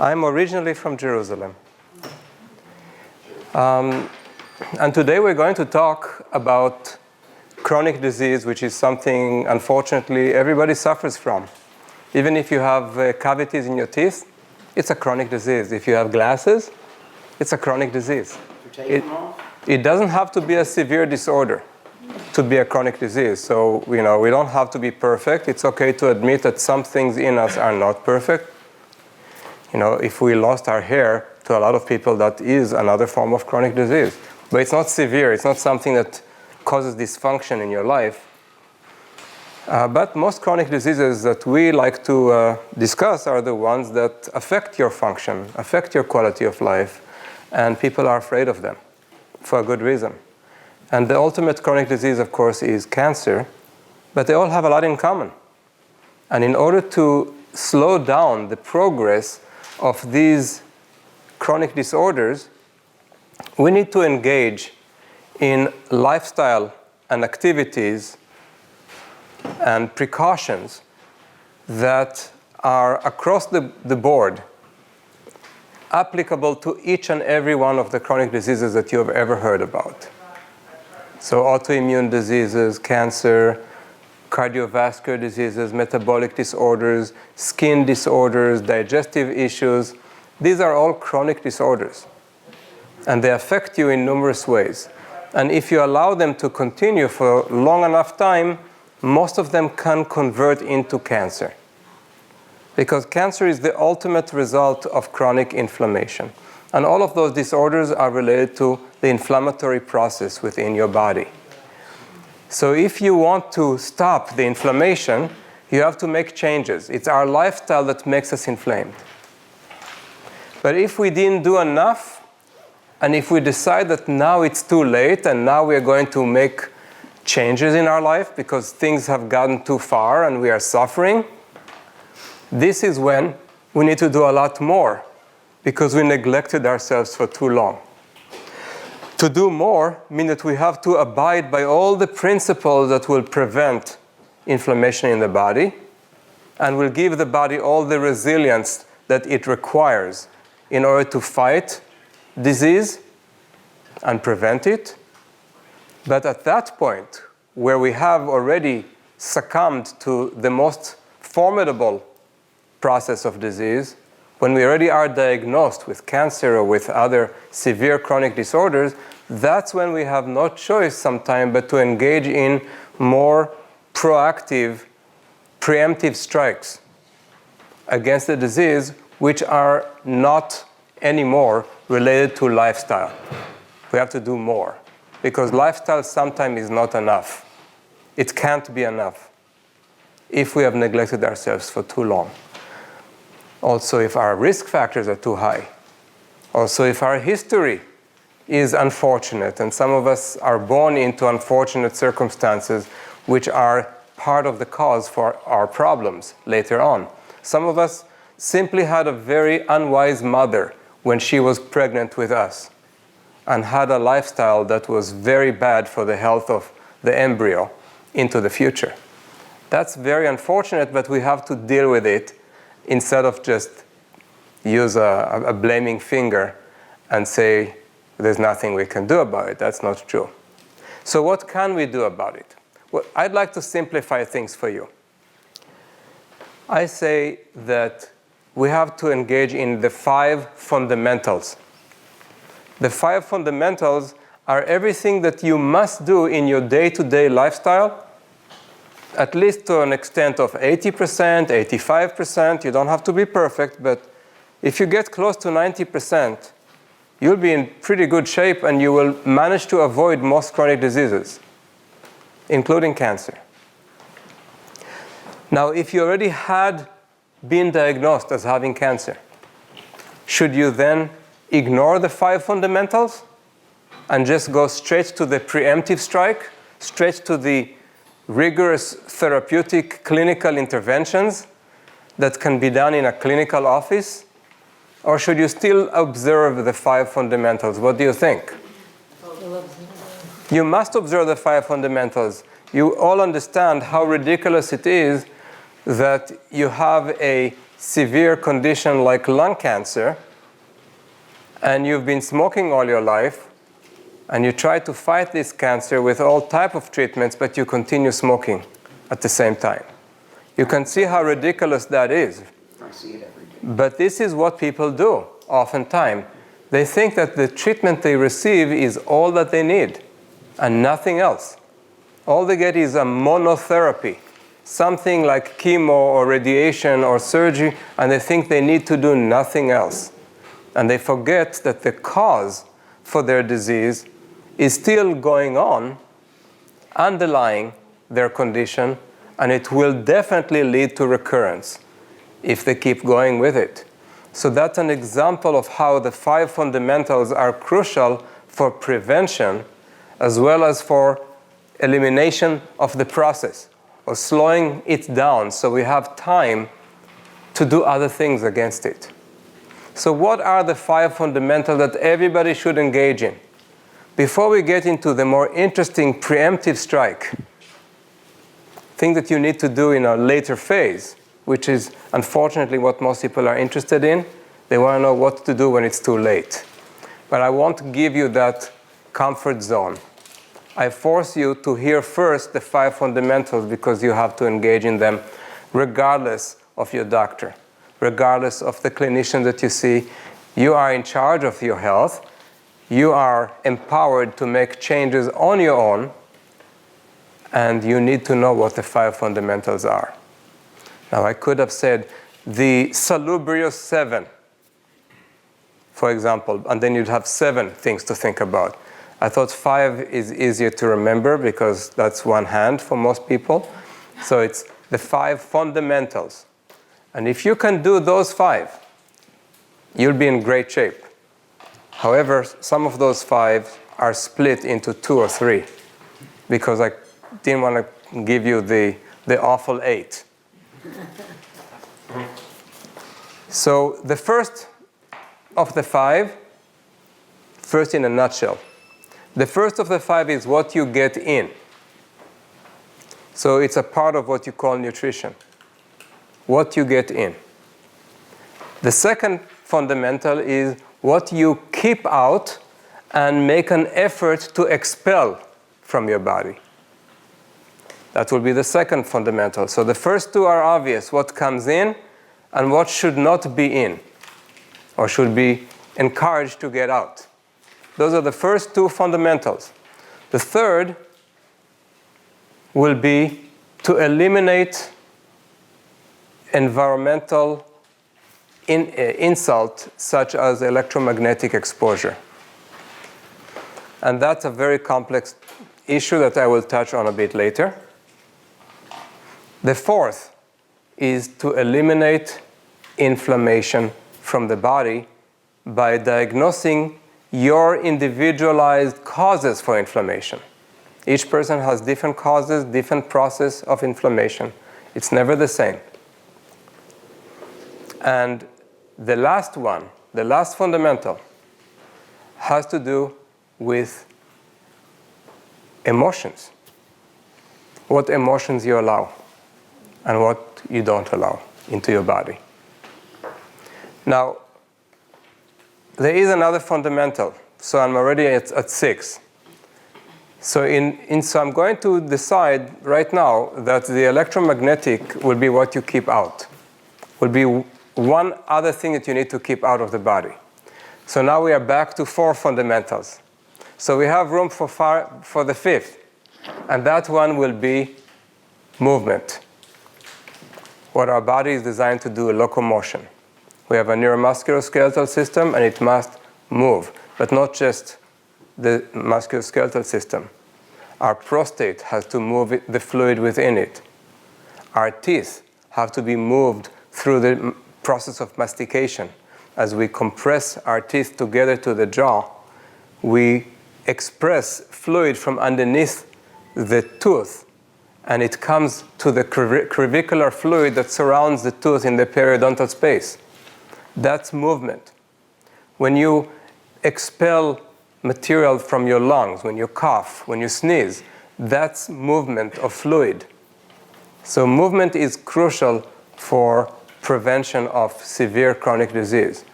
I'm originally from Jerusalem. And today we're going to talk about chronic disease, which is something, unfortunately, everybody suffers from. Even if you have cavities in your teeth, it's a chronic disease. If you have glasses, it's a chronic disease. It doesn't have to be a severe disorder to be a chronic disease. So, we don't have to be perfect. It's okay to admit that some things in us are not perfect. If we lost our hair, to a lot of people, that is another form of chronic disease. But it's not severe. It's not something that causes dysfunction in your life. But most chronic diseases that we like to discuss are the ones that affect your function, affect your quality of life, and people are afraid of them for a good reason. And the ultimate chronic disease, of course, is cancer, but they all have a lot in common. And in order to slow down the progress of these chronic disorders, we need to engage in lifestyle and activities and precautions that are across the board applicable to each and every one of the chronic diseases that you have ever heard about. So autoimmune diseases, cancer, cardiovascular diseases, metabolic disorders, skin disorders, digestive issues. These are all chronic disorders. And they affect you in numerous ways. And if you allow them to continue for long enough time, most of them can convert into cancer. Because cancer is the ultimate result of chronic inflammation. And all of those disorders are related to the inflammatory process within your body. So if you want to stop the inflammation, you have to make changes. It's our lifestyle that makes us inflamed. But if we didn't do enough, and if we decide that now it's too late, and now we are going to make changes in our life because things have gotten too far and we are suffering, this is when we need to do a lot more because we neglected ourselves for too long. To do more means that we have to abide by all the principles that will prevent inflammation in the body and will give the body all the resilience that it requires in order to fight disease and prevent it. But at that point, where we have already succumbed to the most formidable process of disease, when we already are diagnosed with cancer or with other severe chronic disorders, that's when we have no choice sometimes but to engage in more proactive, preemptive strikes against the disease, which are not anymore related to lifestyle. We have to do more, because lifestyle sometimes is not enough. It can't be enough if we have neglected ourselves for too long. Also, if our risk factors are too high. Also, if our history is unfortunate, and some of us are born into unfortunate circumstances which are part of the cause for our problems later on. Some of us simply had a very unwise mother when she was pregnant with us and had a lifestyle that was very bad for the health of the embryo into the future. That's very unfortunate, but we have to deal with it instead of just use a blaming finger and say, there's nothing we can do about it. That's not true. So what can we do about it? Well, I'd like to simplify things for you. I say that we have to engage in the 5 fundamentals. The 5 fundamentals are everything that you must do in your day-to-day lifestyle, at least to an extent of 80%, 85%. You don't have to be perfect, but if you get close to 90%, you'll be in pretty good shape and you will manage to avoid most chronic diseases, including cancer. Now, if you already had been diagnosed as having cancer, should you then ignore the 5 fundamentals and just go straight to the preemptive strike, straight to the rigorous therapeutic clinical interventions that can be done in a clinical office? Or should you still observe the 5 fundamentals? What do you think? You must observe the 5 fundamentals. You all understand how ridiculous it is that you have a severe condition like lung cancer, and you've been smoking all your life, and you try to fight this cancer with all type of treatments, but you continue smoking at the same time. You can see how ridiculous that is. I see it every day. But this is what people do oftentimes. They think that the treatment they receive is all that they need and nothing else. All they get is a monotherapy, something like chemo or radiation or surgery, and they think they need to do nothing else. And they forget that the cause for their disease is still going on, underlying their condition, and it will definitely lead to recurrence if they keep going with it. So that's an example of how the 5 fundamentals are crucial for prevention as well as for elimination of the process, or slowing it down so we have time to do other things against it. So what are the 5 fundamentals that everybody should engage in? Before we get into the more interesting preemptive strike, thing that you need to do in a later phase, which is unfortunately what most people are interested in. They want to know what to do when it's too late. But I won't give you that comfort zone. I force you to hear first the 5 fundamentals because you have to engage in them regardless of your doctor, regardless of the clinician that you see. You are in charge of your health. You are empowered to make changes on your own, and you need to know what the 5 fundamentals are. Now, I could have said the salubrious 7, for example, and then you'd have 7 things to think about. I thought 5 is easier to remember because that's one hand for most people. So it's the 5 fundamentals. And if you can do those 5, you'll be in great shape. However, some of those 5 are split into 2 or 3 because I didn't want to give you the awful 8. So the first of the 5, first in a nutshell. The first of the 5 is what you get in. So it's a part of what you call nutrition. What you get in. The second fundamental is what you keep out and make an effort to expel from your body. That will be the second fundamental. So the first 2 are obvious, what comes in and what should not be in, or should be encouraged to get out. Those are the first 2 fundamentals. The third will be to eliminate environmental insult such as electromagnetic exposure. And that's a very complex issue that I will touch on a bit later. The fourth is to eliminate inflammation from the body by diagnosing your individualized causes for inflammation. Each person has different causes, different process of inflammation. It's never the same. And the last one, the last fundamental, has to do with emotions. What emotions you allow and what you don't allow into your body. Now, there is another fundamental. So I'm already at 6. So so I'm going to decide right now that the electromagnetic will be what you keep out. Will be one other thing that you need to keep out of the body. So now we are back to 4 fundamentals. So we have room for the 5th. And that one will be movement. What our body is designed to do, locomotion. We have a neuromusculoskeletal system and it must move, but not just the musculoskeletal system. Our prostate has to move the fluid within it. Our teeth have to be moved through the process of mastication. As we compress our teeth together to the jaw, we express fluid from underneath the tooth, and it comes to the crevicular fluid that surrounds the tooth in the periodontal space. That's movement. When you expel material from your lungs, when you cough, when you sneeze, that's movement of fluid. So movement is crucial for prevention of severe chronic disease.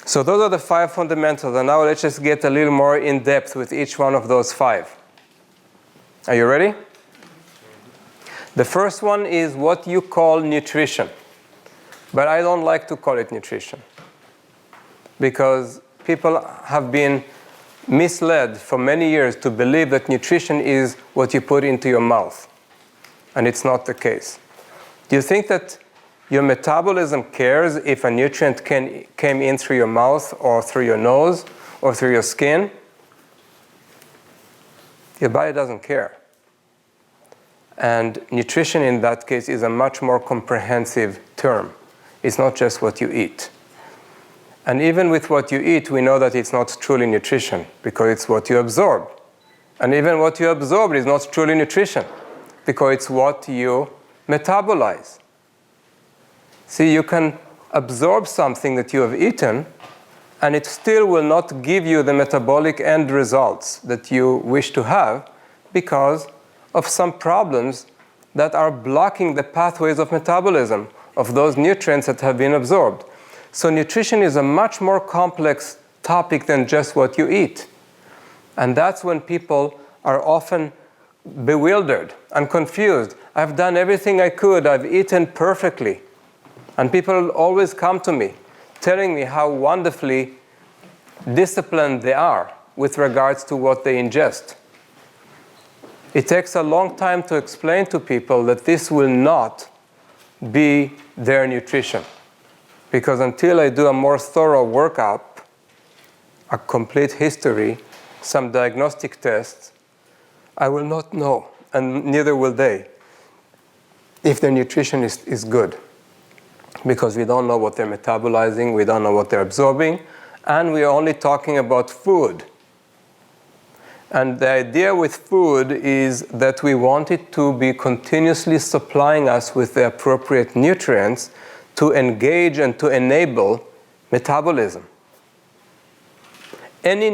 So those are the 5 fundamentals, and now let's just get a little more in depth with each one of those 5. Are you ready? The first one is what you call nutrition, but I don't like to call it nutrition because people have been misled for many years to believe that nutrition is what you put into your mouth, and it's not the case. Do you think that your metabolism cares if a nutrient came in through your mouth or through your nose or through your skin? Your body doesn't care. And nutrition in that case is a much more comprehensive term. It's not just what you eat. And even with what you eat, we know that it's not truly nutrition because it's what you absorb. And even what you absorb is not truly nutrition because it's what you metabolize. See, you can absorb something that you have eaten, and it still will not give you the metabolic end results that you wish to have because of some problems that are blocking the pathways of metabolism of those nutrients that have been absorbed. So nutrition is a much more complex topic than just what you eat. And that's when people are often bewildered and confused. I've done everything I could. I've eaten perfectly. And people always come to me telling me how wonderfully disciplined they are with regards to what they ingest. It takes a long time to explain to people that this will not be their nutrition. Because until I do a more thorough workup, a complete history, some diagnostic tests, I will not know, and neither will they, if their nutrition is good. Because we don't know what they're metabolizing, we don't know what they're absorbing, and we are only talking about food. And the idea with food is that we want it to be continuously supplying us with the appropriate nutrients to engage and to enable metabolism. Any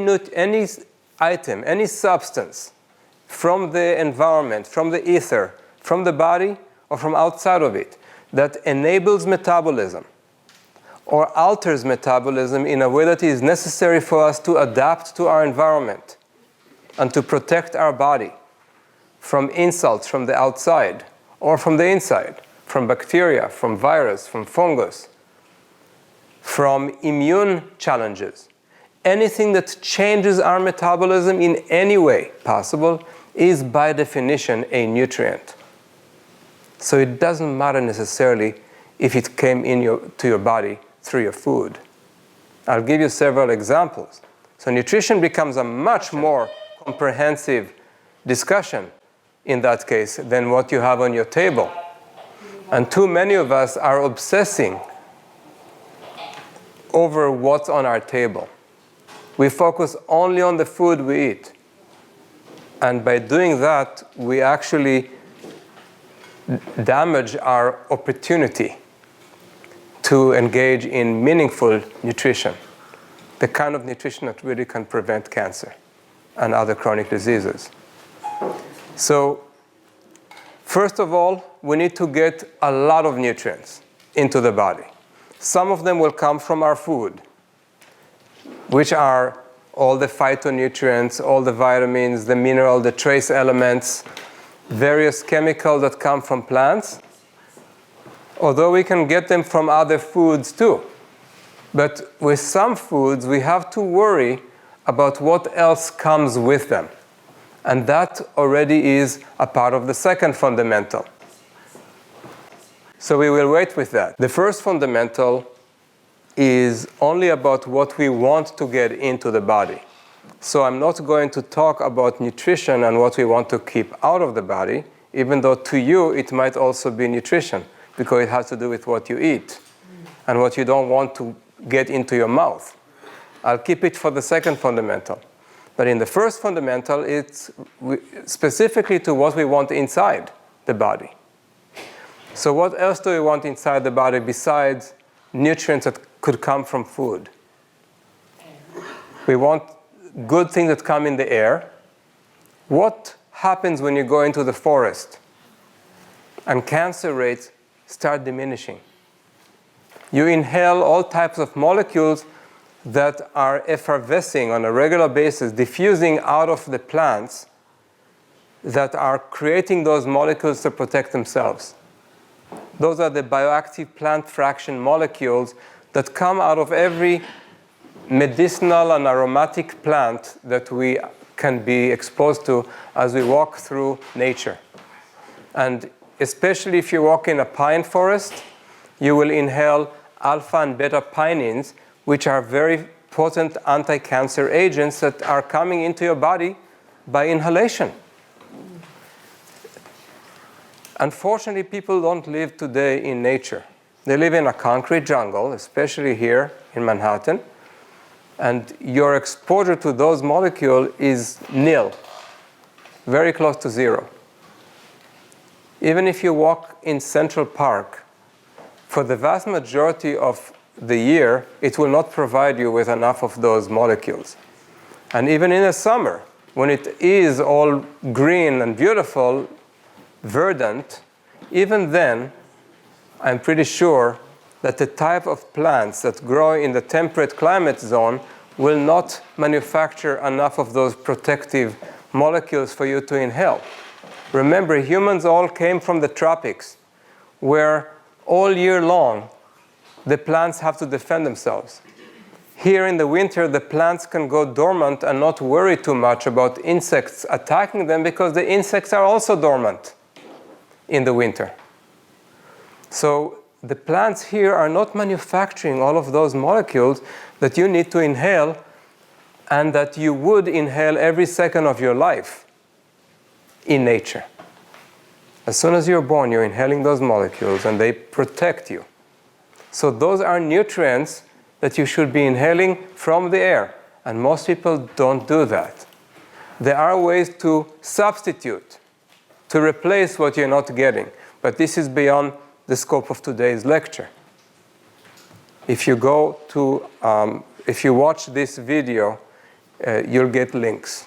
item, any substance from the environment, from the ether, from the body, or from outside of it, that enables metabolism or alters metabolism in a way that is necessary for us to adapt to our environment and to protect our body from insults from the outside or from the inside, from bacteria, from virus, from fungus, from immune challenges. Anything that changes our metabolism in any way possible is by definition a nutrient. So it doesn't matter necessarily if it came to your body through your food. I'll give you several examples. So nutrition becomes a much more comprehensive discussion in that case than what you have on your table. And too many of us are obsessing over what's on our table. We focus only on the food we eat. And by doing that, we actually damage our opportunity to engage in meaningful nutrition, the kind of nutrition that really can prevent cancer and other chronic diseases. So, first of all, we need to get a lot of nutrients into the body. Some of them will come from our food, which are all the phytonutrients, all the vitamins, the mineral, the trace elements, various chemicals that come from plants, although we can get them from other foods too. But with some foods, we have to worry about what else comes with them. And that already is a part of the second fundamental. So we will wait with that. The first fundamental is only about what we want to get into the body. So I'm not going to talk about nutrition and what we want to keep out of the body, even though to you it might also be nutrition, because it has to do with what you eat and what you don't want to get into your mouth. I'll keep it for the second fundamental. But in the first fundamental, it's specifically to what we want inside the body. So what else do we want inside the body besides nutrients that could come from food? We want good things that come in the air. What happens when you go into the forest? And cancer rates start diminishing. You inhale all types of molecules that are effervescing on a regular basis, diffusing out of the plants that are creating those molecules to protect themselves. Those are the bioactive plant fraction molecules that come out of every medicinal and aromatic plant that we can be exposed to as we walk through nature. And especially if you walk in a pine forest, you will inhale alpha and beta pinene, which are very potent anti-cancer agents that are coming into your body by inhalation. Unfortunately, people don't live today in nature. They live in a concrete jungle, especially here in Manhattan, and your exposure to those molecules is nil, very close to zero. Even if you walk in Central Park, for the vast majority of the year, it will not provide you with enough of those molecules. And even in the summer, when it is all green and beautiful, verdant, even then, I'm pretty sure that the type of plants that grow in the temperate climate zone will not manufacture enough of those protective molecules for you to inhale. Remember, humans all came from the tropics, where all year long, the plants have to defend themselves. Here in the winter, the plants can go dormant and not worry too much about insects attacking them because the insects are also dormant in the winter. So the plants here are not manufacturing all of those molecules that you need to inhale and that you would inhale every second of your life in nature. As soon as you're born, you're inhaling those molecules and they protect you. So those are nutrients that you should be inhaling from the air, and most people don't do that. There are ways to substitute, to replace what you're not getting, but this is beyond the scope of today's lecture. If you watch this video, you'll get links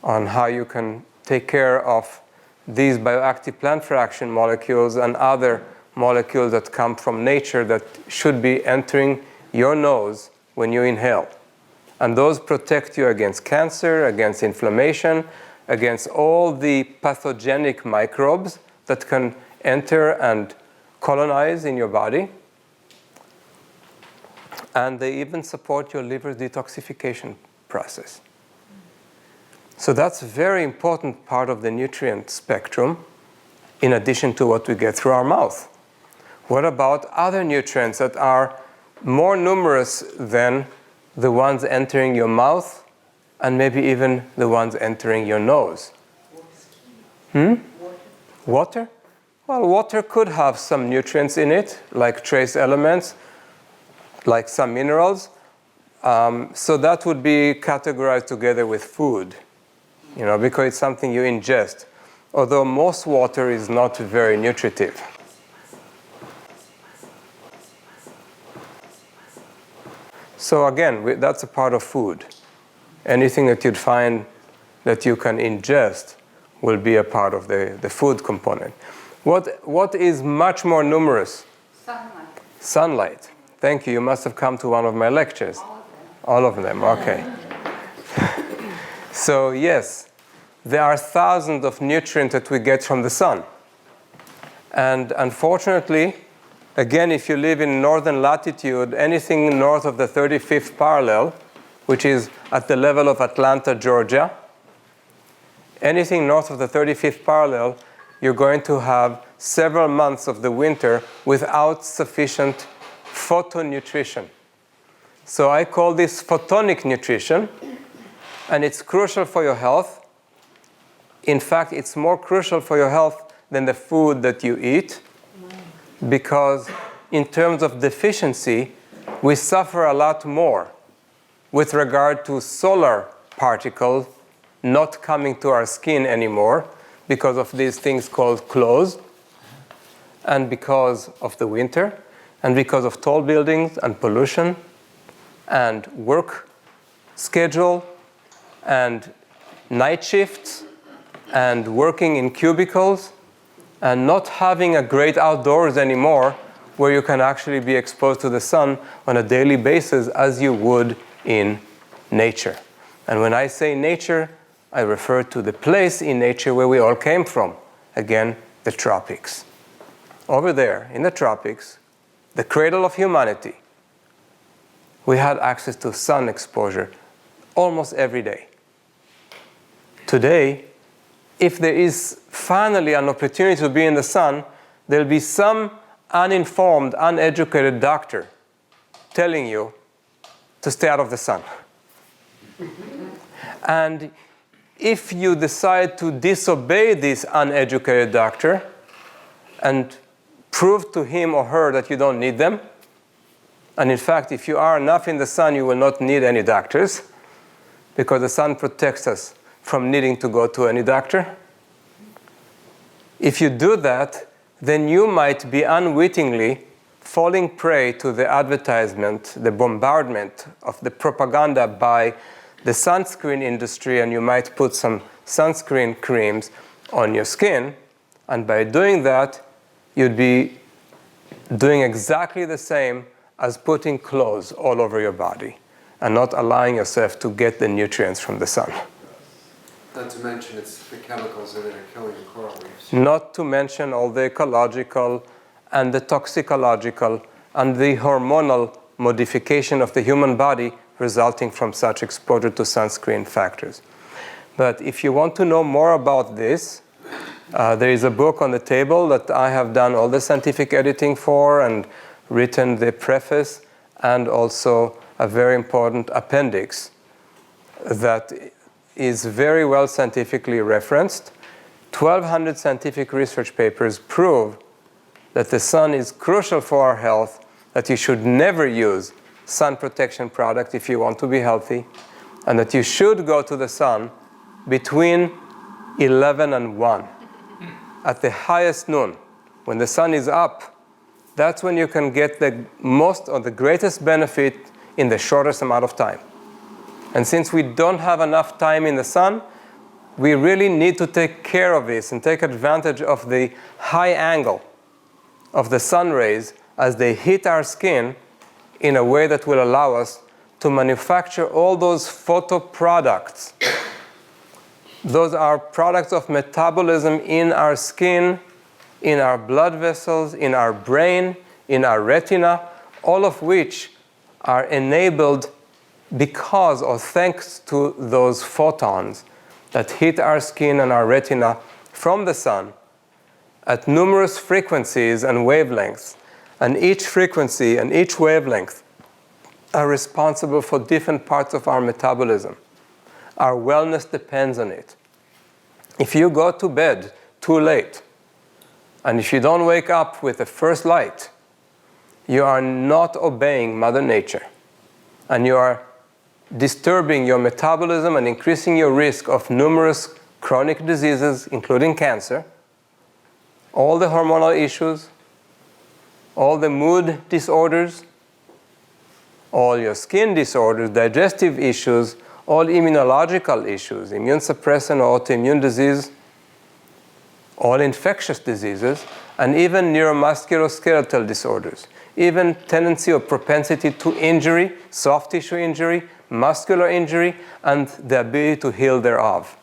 on how you can take care of these bioactive plant fraction molecules and other molecules that come from nature that should be entering your nose when you inhale. And those protect you against cancer, against inflammation, against all the pathogenic microbes that can enter and colonize in your body. And they even support your liver detoxification process. So that's a very important part of the nutrient spectrum, in addition to what we get through our mouth. What about other nutrients that are more numerous than the ones entering your mouth and maybe even the ones entering your nose? Water? Well, water could have some nutrients in it, like trace elements, like some minerals. So that would be categorized together with food, because it's something you ingest. Although most water is not very nutritive. So again, that's a part of food. Anything that you'd find that you can ingest will be a part of the food component. What is much more numerous? Sunlight. Sunlight. Thank you. You must have come to one of my lectures. All of them. Okay. So yes, there are thousands of nutrients that we get from the sun. And unfortunately, again, if you live in northern latitude, anything north of the 35th parallel, which is at the level of Atlanta, Georgia, anything north of the 35th parallel, you're going to have several months of the winter without sufficient photonutrition. So I call this photonic nutrition, and it's crucial for your health. In fact, it's more crucial for your health than the food that you eat, because in terms of deficiency, we suffer a lot more with regard to solar particles not coming to our skin anymore because of these things called clothes, and because of the winter, and because of tall buildings and pollution and work schedule and night shifts and working in cubicles and not having a great outdoors anymore where you can actually be exposed to the sun on a daily basis as you would in nature. And when I say nature, I refer to the place in nature where we all came from. Again, the tropics. Over there in the tropics, the cradle of humanity, we had access to sun exposure almost every day. Today, if there is finally an opportunity to be in the sun, there'll be some uninformed, uneducated doctor telling you to stay out of the sun. And if you decide to disobey this uneducated doctor and prove to him or her that you don't need them, and in fact, if you are enough in the sun, you will not need any doctors, because the sun protects us from needing to go to any doctor. If you do that, then you might be unwittingly falling prey to the advertisement, the bombardment of the propaganda by the sunscreen industry, and you might put some sunscreen creams on your skin, and by doing that, you'd be doing exactly the same as putting clothes all over your body and not allowing yourself to get the nutrients from the sun. Not to mention it's the chemicals that are killing the coral reefs. Not to mention all the ecological and the toxicological and the hormonal modification of the human body resulting from such exposure to sunscreen factors. But if you want to know more about this, there is a book on the table that I have done all the scientific editing for and written the preface and also a very important appendix that is very well scientifically referenced. 1,200 scientific research papers prove that the sun is crucial for our health, that you should never use sun protection product if you want to be healthy, and that you should go to the sun between 11 and 1. At the highest noon, when the sun is up, that's when you can get the most or the greatest benefit in the shortest amount of time. And since we don't have enough time in the sun, we really need to take care of this and take advantage of the high angle of the sun rays as they hit our skin in a way that will allow us to manufacture all those photo products. Those are products of metabolism in our skin, in our blood vessels, in our brain, in our retina, all of which are enabled because or thanks to those photons that hit our skin and our retina from the sun at numerous frequencies and wavelengths. And each frequency and each wavelength are responsible for different parts of our metabolism. Our wellness depends on it. If you go to bed too late, and if you don't wake up with the first light, you are not obeying Mother Nature. And you are disturbing your metabolism and increasing your risk of numerous chronic diseases, including cancer, all the hormonal issues, all the mood disorders, all your skin disorders, digestive issues, all immunological issues, immune suppressant or autoimmune disease, all infectious diseases, and even neuromusculoskeletal disorders, even tendency or propensity to injury, soft tissue injury, muscular injury, and the ability to heal thereof.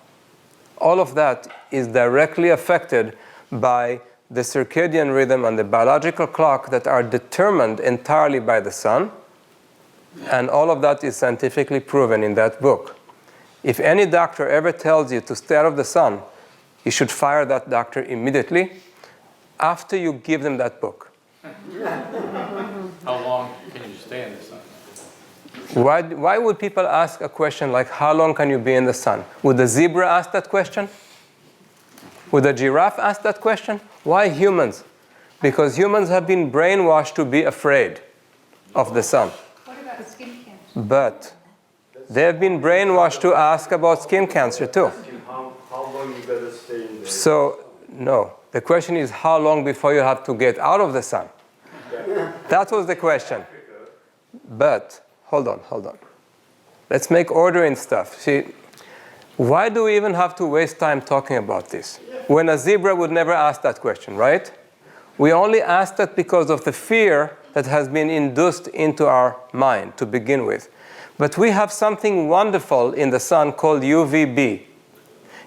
All of that is directly affected by the circadian rhythm and the biological clock that are determined entirely by the sun, and all of that is scientifically proven in that book. If any doctor ever tells you to stay out of the sun, you should fire that doctor immediately after you give them that book. How long can you stay in the sun? Why would people ask a question like, how long can you be in the sun? Would the zebra ask that question? Would the giraffe ask that question? Why humans? Because humans have been brainwashed to be afraid of the sun. What about skin cancer? But they have been brainwashed to ask about skin cancer too. How long you gotta stay in there? So, no. The question is how long before you have to get out of the sun? That was the question. But, hold on. Let's make order in stuff. See, why do we even have to waste time talking about this? When a zebra would never ask that question, right? We only ask that because of the fear that has been induced into our mind to begin with. But we have something wonderful in the sun called UVB.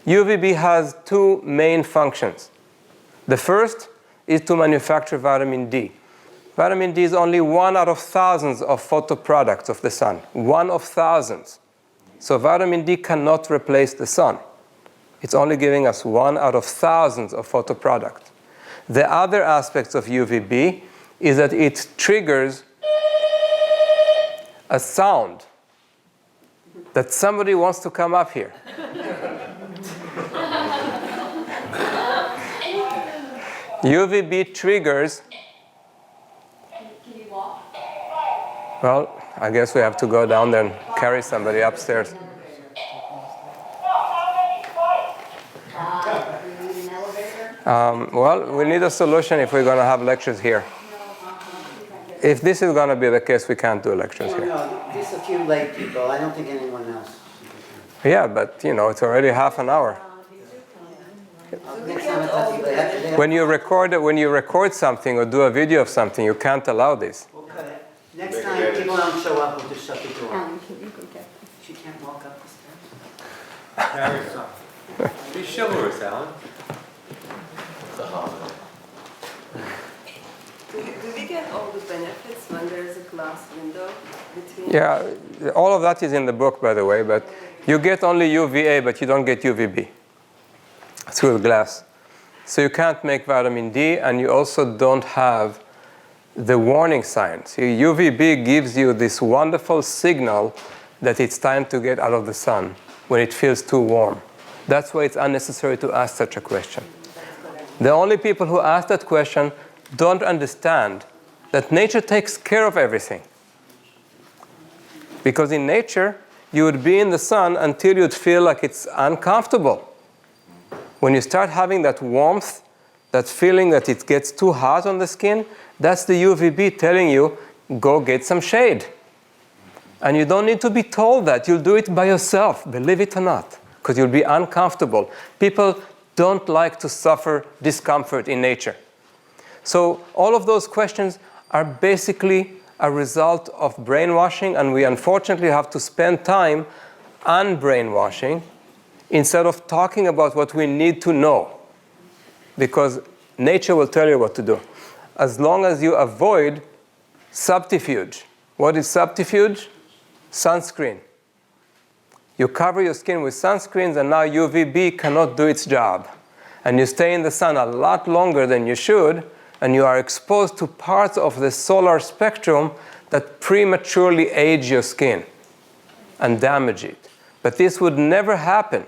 UVB has two main functions. The first is to manufacture vitamin D. Vitamin D is only one out of thousands of photoproducts of the sun. One of thousands. So vitamin D cannot replace the sun. It's only giving us one out of thousands of photoproducts. The other aspects of UVB is that it triggers a sound that somebody wants to come up here. UVB triggers. Can you walk? Well, I guess we have to go down there and carry somebody upstairs. You need an elevator? Well, we need a solution if we're going to have lectures here. If this is going to be the case, we can't do lectures here. No, just a few lay people. I don't think anyone else. Yeah, but it's already half an hour. Next time I talk to you, they have to. When you record something or do a video of something, you can't allow this. Okay. Next time people don't show up, we'll just shut the door. Alan, can you go get She can't walk up the stairs. Carry some. Be chivalrous, Alan. Do we get all the benefits when there is a glass window between? Yeah, all of that is in the book, by the way, but you get only UVA, but you don't get UVB through the glass. So you can't make vitamin D, and you also don't have the warning signs. UVB gives you this wonderful signal that it's time to get out of the sun when it feels too warm. That's why it's unnecessary to ask such a question. The only people who ask that question don't understand that nature takes care of everything. Because in nature, you would be in the sun until you'd feel like it's uncomfortable. When you start having that warmth, that feeling that it gets too hot on the skin, that's the UVB telling you, go get some shade. And you don't need to be told that. You'll do it by yourself, believe it or not, because you'll be uncomfortable. People don't like to suffer discomfort in nature. So all of those questions are basically a result of brainwashing, and we unfortunately have to spend time unbrainwashing instead of talking about what we need to know, because nature will tell you what to do. As long as you avoid subterfuge. What is subterfuge? Sunscreen. You cover your skin with sunscreens, and now UVB cannot do its job. And you stay in the sun a lot longer than you should, and you are exposed to parts of the solar spectrum that prematurely age your skin and damage it. But this would never happen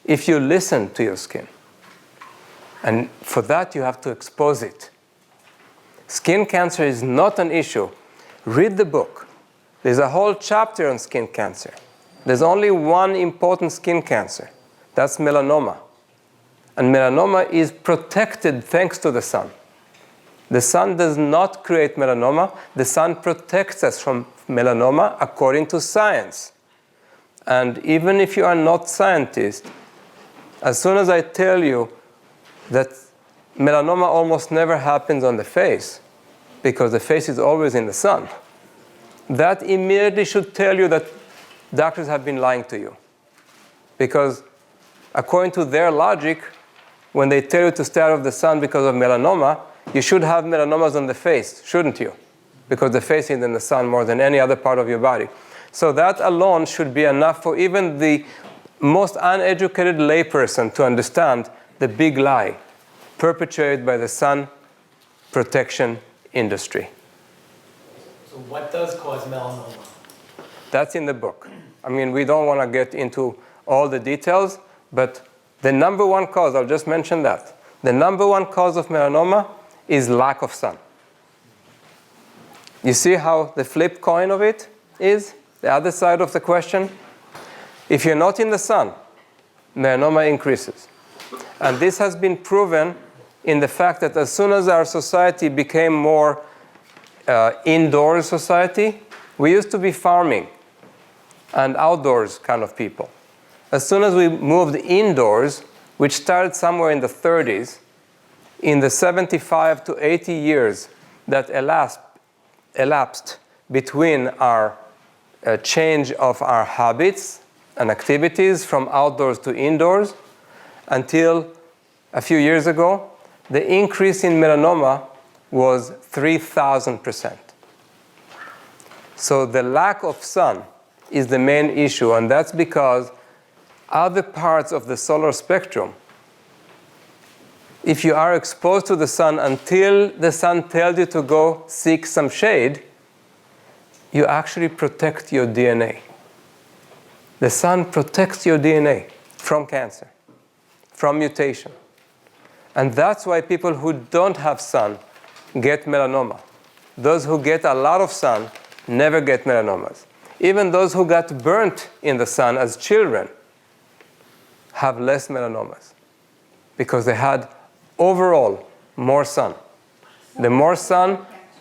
if you listen to your skin. And for that, you have to expose it. Skin cancer is not an issue. Read the book. There's a whole chapter on skin cancer. There's only one important skin cancer. That's melanoma. And melanoma is protected thanks to the sun. The sun does not create melanoma. The sun protects us from melanoma according to science. And even if you are not scientist, as soon as I tell you that melanoma almost never happens on the face, because the face is always in the sun, that immediately should tell you that doctors have been lying to you. Because according to their logic, when they tell you to stay out of the sun because of melanoma, you should have melanomas on the face, shouldn't you? Because the face is in the sun more than any other part of your body. So that alone should be enough for even the most uneducated layperson to understand the big lie perpetrated by the sun protection industry. So what does cause melanoma? That's in the book. I mean, we don't want to get into all the details, but the number one cause, I'll just mention that. The number one cause of melanoma is lack of sun. You see how the flip coin of it is? The other side of the question? If you're not in the sun, melanoma increases. And this has been proven in the fact that as soon as our society became more indoor society, we used to be farming and outdoors kind of people. As soon as we moved indoors, which started somewhere in the 30s, in the 75 to 80 years that elapsed between our change of our habits and activities from outdoors to indoors until a few years ago, the increase in melanoma was 3,000%. So the lack of sun is the main issue, and that's because other parts of the solar spectrum, if you are exposed to the sun until the sun tells you to go seek some shade, you actually protect your DNA. The sun protects your DNA from cancer, from mutation. And that's why people who don't have sun get melanoma. Those who get a lot of sun never get melanomas. Even those who got burnt in the sun as children have less melanomas because they had overall more sun. The more sun,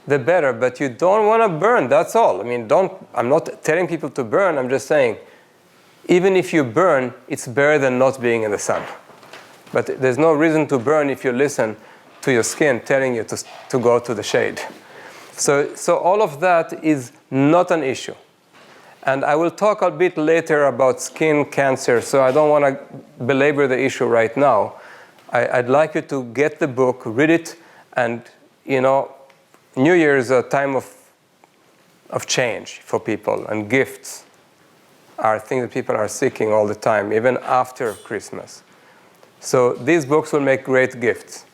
the better, but you don't want to burn, that's all. I mean, I'm not telling people to burn, I'm just saying, even if you burn, it's better than not being in the sun. But there's no reason to burn if you listen to your skin telling you to go to the shade. So all of that is not an issue. And I will talk a bit later about skin cancer, so I don't want to belabor the issue right now. I'd like you to get the book, read it, and, New Year is a time of change for people, and gifts are things that people are seeking all the time, even after Christmas. So these books will make great gifts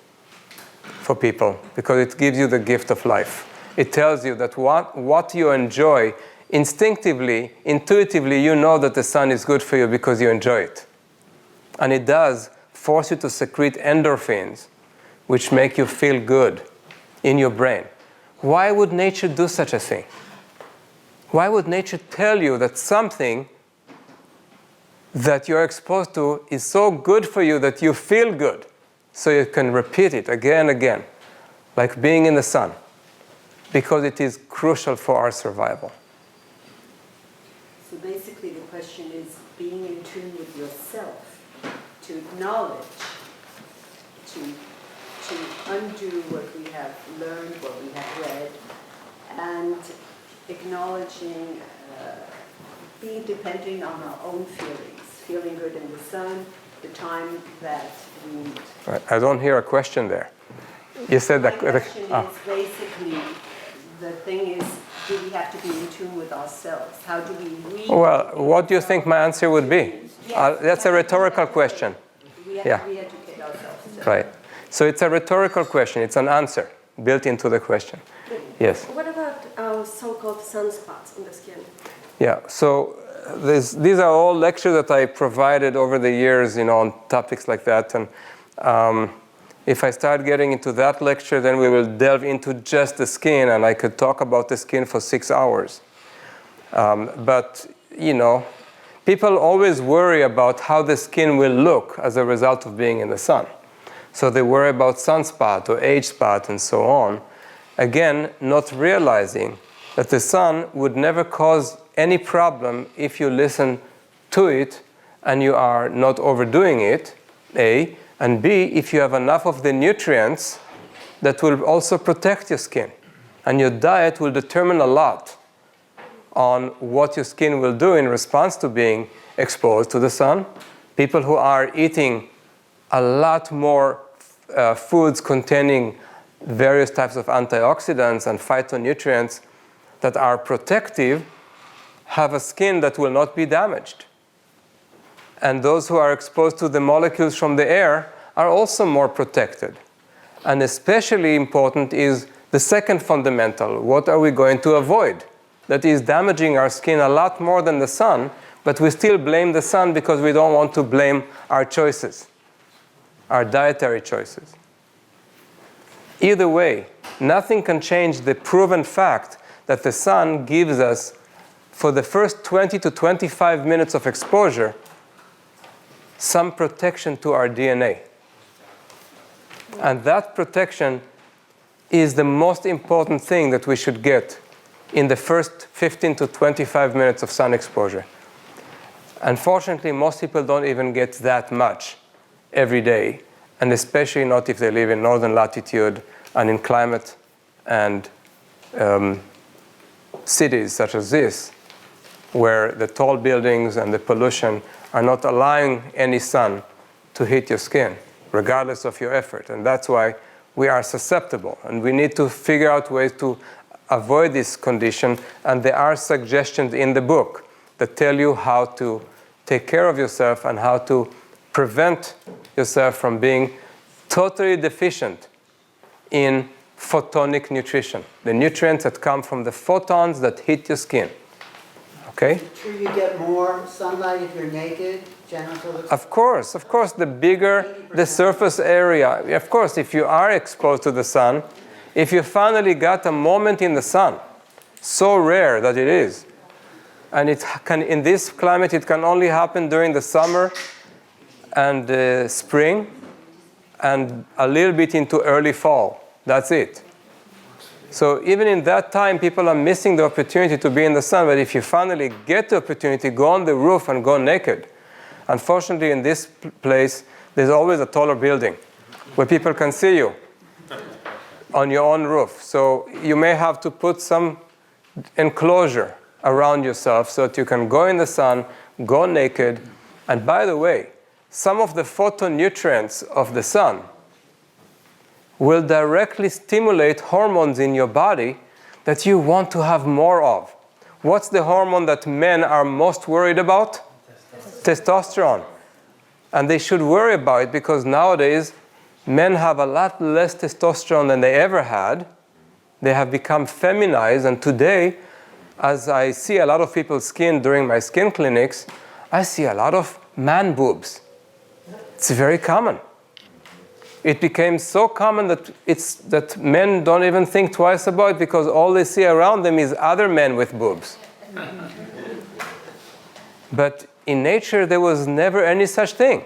for people because it gives you the gift of life. It tells you that what you enjoy, instinctively, intuitively, you know that the sun is good for you because you enjoy it. And it does force you to secrete endorphins, which make you feel good in your brain. Why would nature do such a thing? Why would nature tell you that something that you're exposed to is so good for you that you feel good, so you can repeat it again and again, like being in the sun, because it is crucial for our survival. So basically the question is being in tune with yourself, to acknowledge, to undo what we have learned, what we have read, and acknowledging, being dependent on our own feelings, feeling good in the sun, the time that we need. Right. I don't hear a question there. You said My that. question is basically, the thing is, do we have to be in tune with ourselves? How do we read? Well, what do you think my answer would be? Yes, That's a rhetorical question. We have Yeah. to re-educate ourselves. Right. So it's a rhetorical question. It's an answer built into the question. Yes. What about so-called sunspots on the skin? Yeah. So these are all lectures that I provided over the years, on topics like that. And if I start getting into that lecture, then we will delve into just the skin, and I could talk about the skin for 6 hours. But people always worry about how the skin will look as a result of being in the sun. So they worry about sunspot or age spot and so on. Again, not realizing that the sun would never cause any problem if you listen to it and you are not overdoing it, A, and B, if you have enough of the nutrients that will also protect your skin. And your diet will determine a lot on what your skin will do in response to being exposed to the sun. People who are eating a lot more foods containing various types of antioxidants and phytonutrients that are protective have a skin that will not be damaged. And those who are exposed to the molecules from the air are also more protected. And especially important is the second fundamental. What are we going to avoid? That is damaging our skin a lot more than the sun, but we still blame the sun because we don't want to blame our choices, our dietary choices. Either way, nothing can change the proven fact that the sun gives us, for the first 20 to 25 minutes of exposure, some protection to our DNA. And that protection is the most important thing that we should get in the first 15 to 25 minutes of sun exposure. Unfortunately, most people don't even get that much every day, and especially not if they live in northern latitude and in climate and cities such as this, where the tall buildings and the pollution are not allowing any sun to hit your skin, regardless of your effort. And that's why we are susceptible, and we need to figure out ways to avoid this condition. And there are suggestions in the book that tell you how to take care of yourself and how to prevent yourself from being totally deficient in photonic nutrition, the nutrients that come from the photons that hit your skin. Okay? Is it true you get more sunlight if you're naked, genital? Of course, the bigger the surface area. Of course, if you are exposed to the sun, if you finally got a moment in the sun, so rare that it is, and it can, in this climate, it can only happen during the summer and spring and a little bit into early fall. That's it. So even in that time, people are missing the opportunity to be in the sun. But if you finally get the opportunity, go on the roof and go naked. Unfortunately, in this place, there's always a taller building where people can see you on your own roof. So you may have to put some enclosure around yourself so that you can go in the sun, go naked. And by the way, some of the photonutrients of the sun will directly stimulate hormones in your body that you want to have more of. What's the hormone that men are most worried about? Testosterone. And they should worry about it because nowadays men have a lot less testosterone than they ever had. They have become feminized, and today, as I see a lot of people's skin during my skin clinics, I see a lot of man boobs. It's very common. It became so common that men don't even think twice about it because all they see around them is other men with boobs. But in nature, there was never any such thing.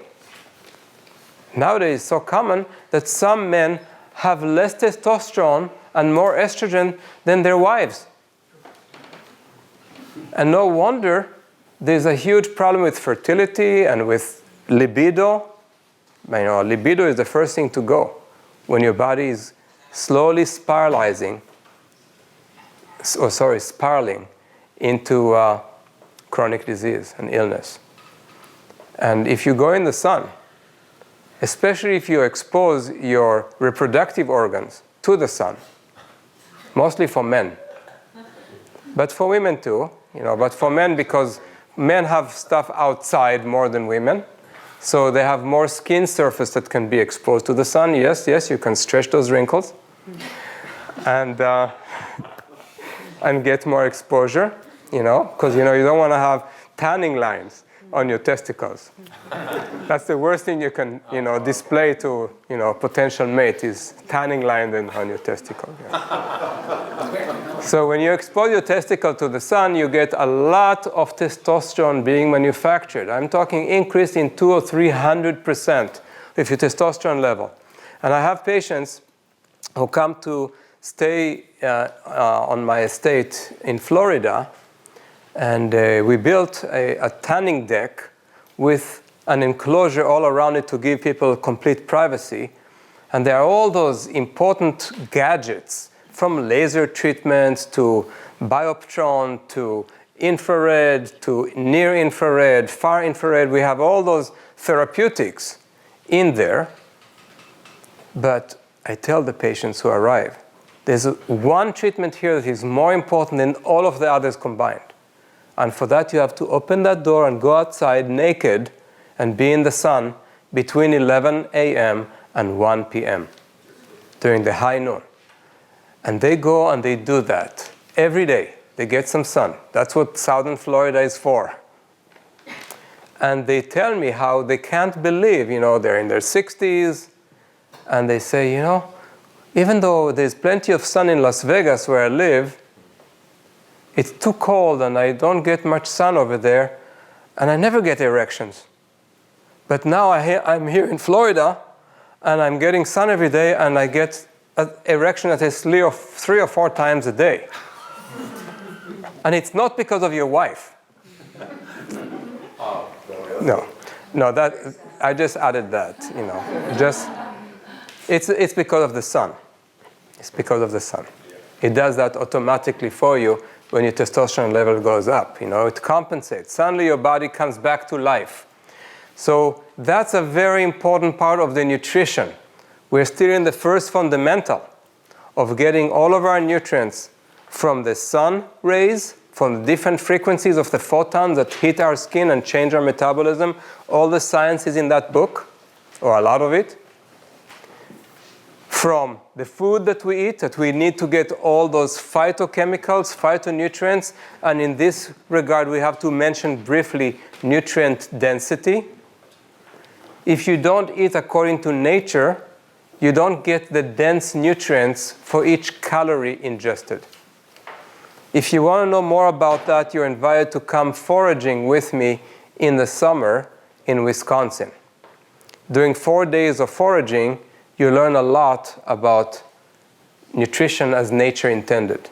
Nowadays, it's so common that some men have less testosterone and more estrogen than their wives. And no wonder there's a huge problem with fertility and with libido. Libido is the first thing to go when your body is slowly spiraling into chronic disease and illness. And if you go in the sun, especially if you expose your reproductive organs to the sun, mostly for men, but for women too, but for men because men have stuff outside more than women. So they have more skin surface that can be exposed to the sun. Yes, you can stretch those wrinkles and get more exposure, because you don't want to have tanning lines on your testicles. That's the worst thing you can, display to, potential mate is tanning line on your testicle. So when you expose your testicle to the sun, you get a lot of testosterone being manufactured. I'm talking increase in 200 or 300% with your testosterone level. And I have patients who come to stay on my estate in Florida, and we built a tanning deck with an enclosure all around it to give people complete privacy. And there are all those important gadgets, from laser treatments to bioptron to infrared to near infrared, far infrared. We have all those therapeutics in there. But I tell the patients who arrive, there's one treatment here that is more important than all of the others combined. And for that, you have to open that door and go outside naked and be in the sun between 11 a.m. and 1 p.m. during the high noon. And they go and they do that every day. They get some sun. That's what southern Florida is for. And they tell me how they can't believe, they're in their 60s, and they say, even though there's plenty of sun in Las Vegas where I live, it's too cold and I don't get much sun over there, and I never get erections. But now I'm here in Florida, and I'm getting sun every day, and I get an erection that is 3 or 4 times a day. And it's not because of your wife. No, I just added that, you know. It's because of the sun. It's because of the sun. It does that automatically for you when your testosterone level goes up. You know, it compensates. Suddenly your body comes back to life. So that's a very important part of the nutrition. We're still in the first fundamental of getting all of our nutrients from the sun rays, from the different frequencies of the photons that hit our skin and change our metabolism. All the science is in that book, or a lot of it. From the food that we eat, that we need to get all those phytochemicals, phytonutrients, and in this regard we have to mention briefly nutrient density. If you don't eat according to nature, you don't get the dense nutrients for each calorie ingested. If you want to know more about that, you're invited to come foraging with me in the summer in Wisconsin. During 4 days of foraging, you learn a lot about nutrition as nature intended.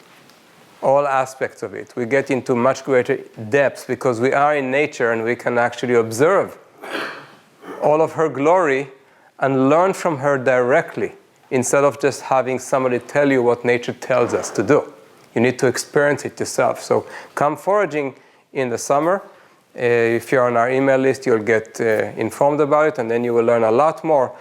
All aspects of it. We get into much greater depths because we are in nature and we can actually observe all of her glory and learn from her directly instead of just having somebody tell you what nature tells us to do. You need to experience it yourself. So come foraging in the summer. If you're on our email list, you'll get informed about it, and then you will learn a lot more.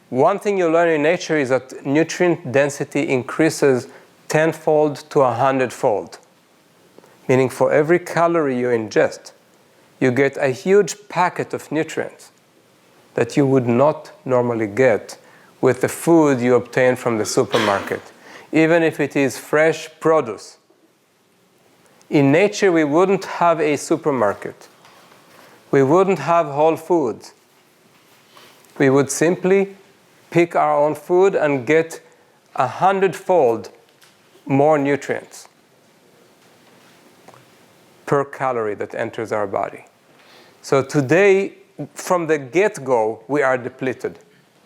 One thing you learn in nature is that nutrient density increases 10-fold to 100-fold. Meaning for every calorie you ingest, you get a huge packet of nutrients that you would not normally get with the food you obtain from the supermarket, even if it is fresh produce. In nature, we wouldn't have a supermarket. We wouldn't have Whole Foods. We would simply pick our own food and get 100-fold more nutrients per calorie that enters our body. So today, from the get-go, we are depleted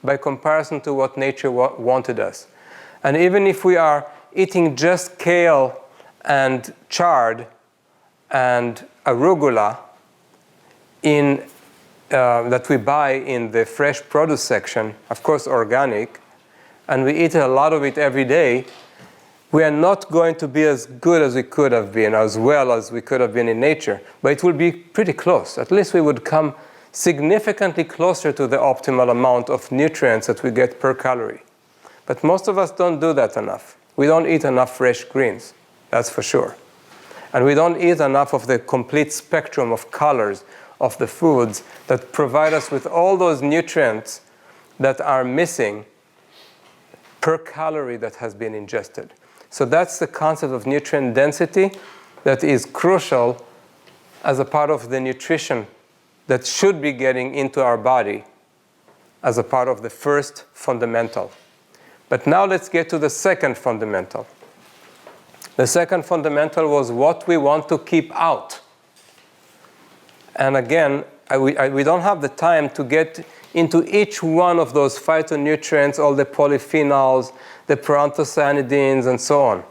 by comparison to what nature wanted us. And even if we are eating just kale and chard and arugula that we buy in the fresh produce section, of course organic, and we eat a lot of it every day, we are not going to be as good as we could have been, as well as we could have been in nature, but it will be pretty close. At least we would come significantly closer to the optimal amount of nutrients that we get per calorie. But most of us don't do that enough. We don't eat enough fresh greens, that's for sure. And we don't eat enough of the complete spectrum of colors of the foods that provide us with all those nutrients that are missing per calorie that has been ingested. So that's the concept of nutrient density that is crucial as a part of the nutrition that should be getting into our body as a part of the first fundamental. But now let's get to the second fundamental. The second fundamental was what we want to keep out. And again, we don't have the time to get into each one of those phytonutrients, all the polyphenols, the proanthocyanidins, and so on,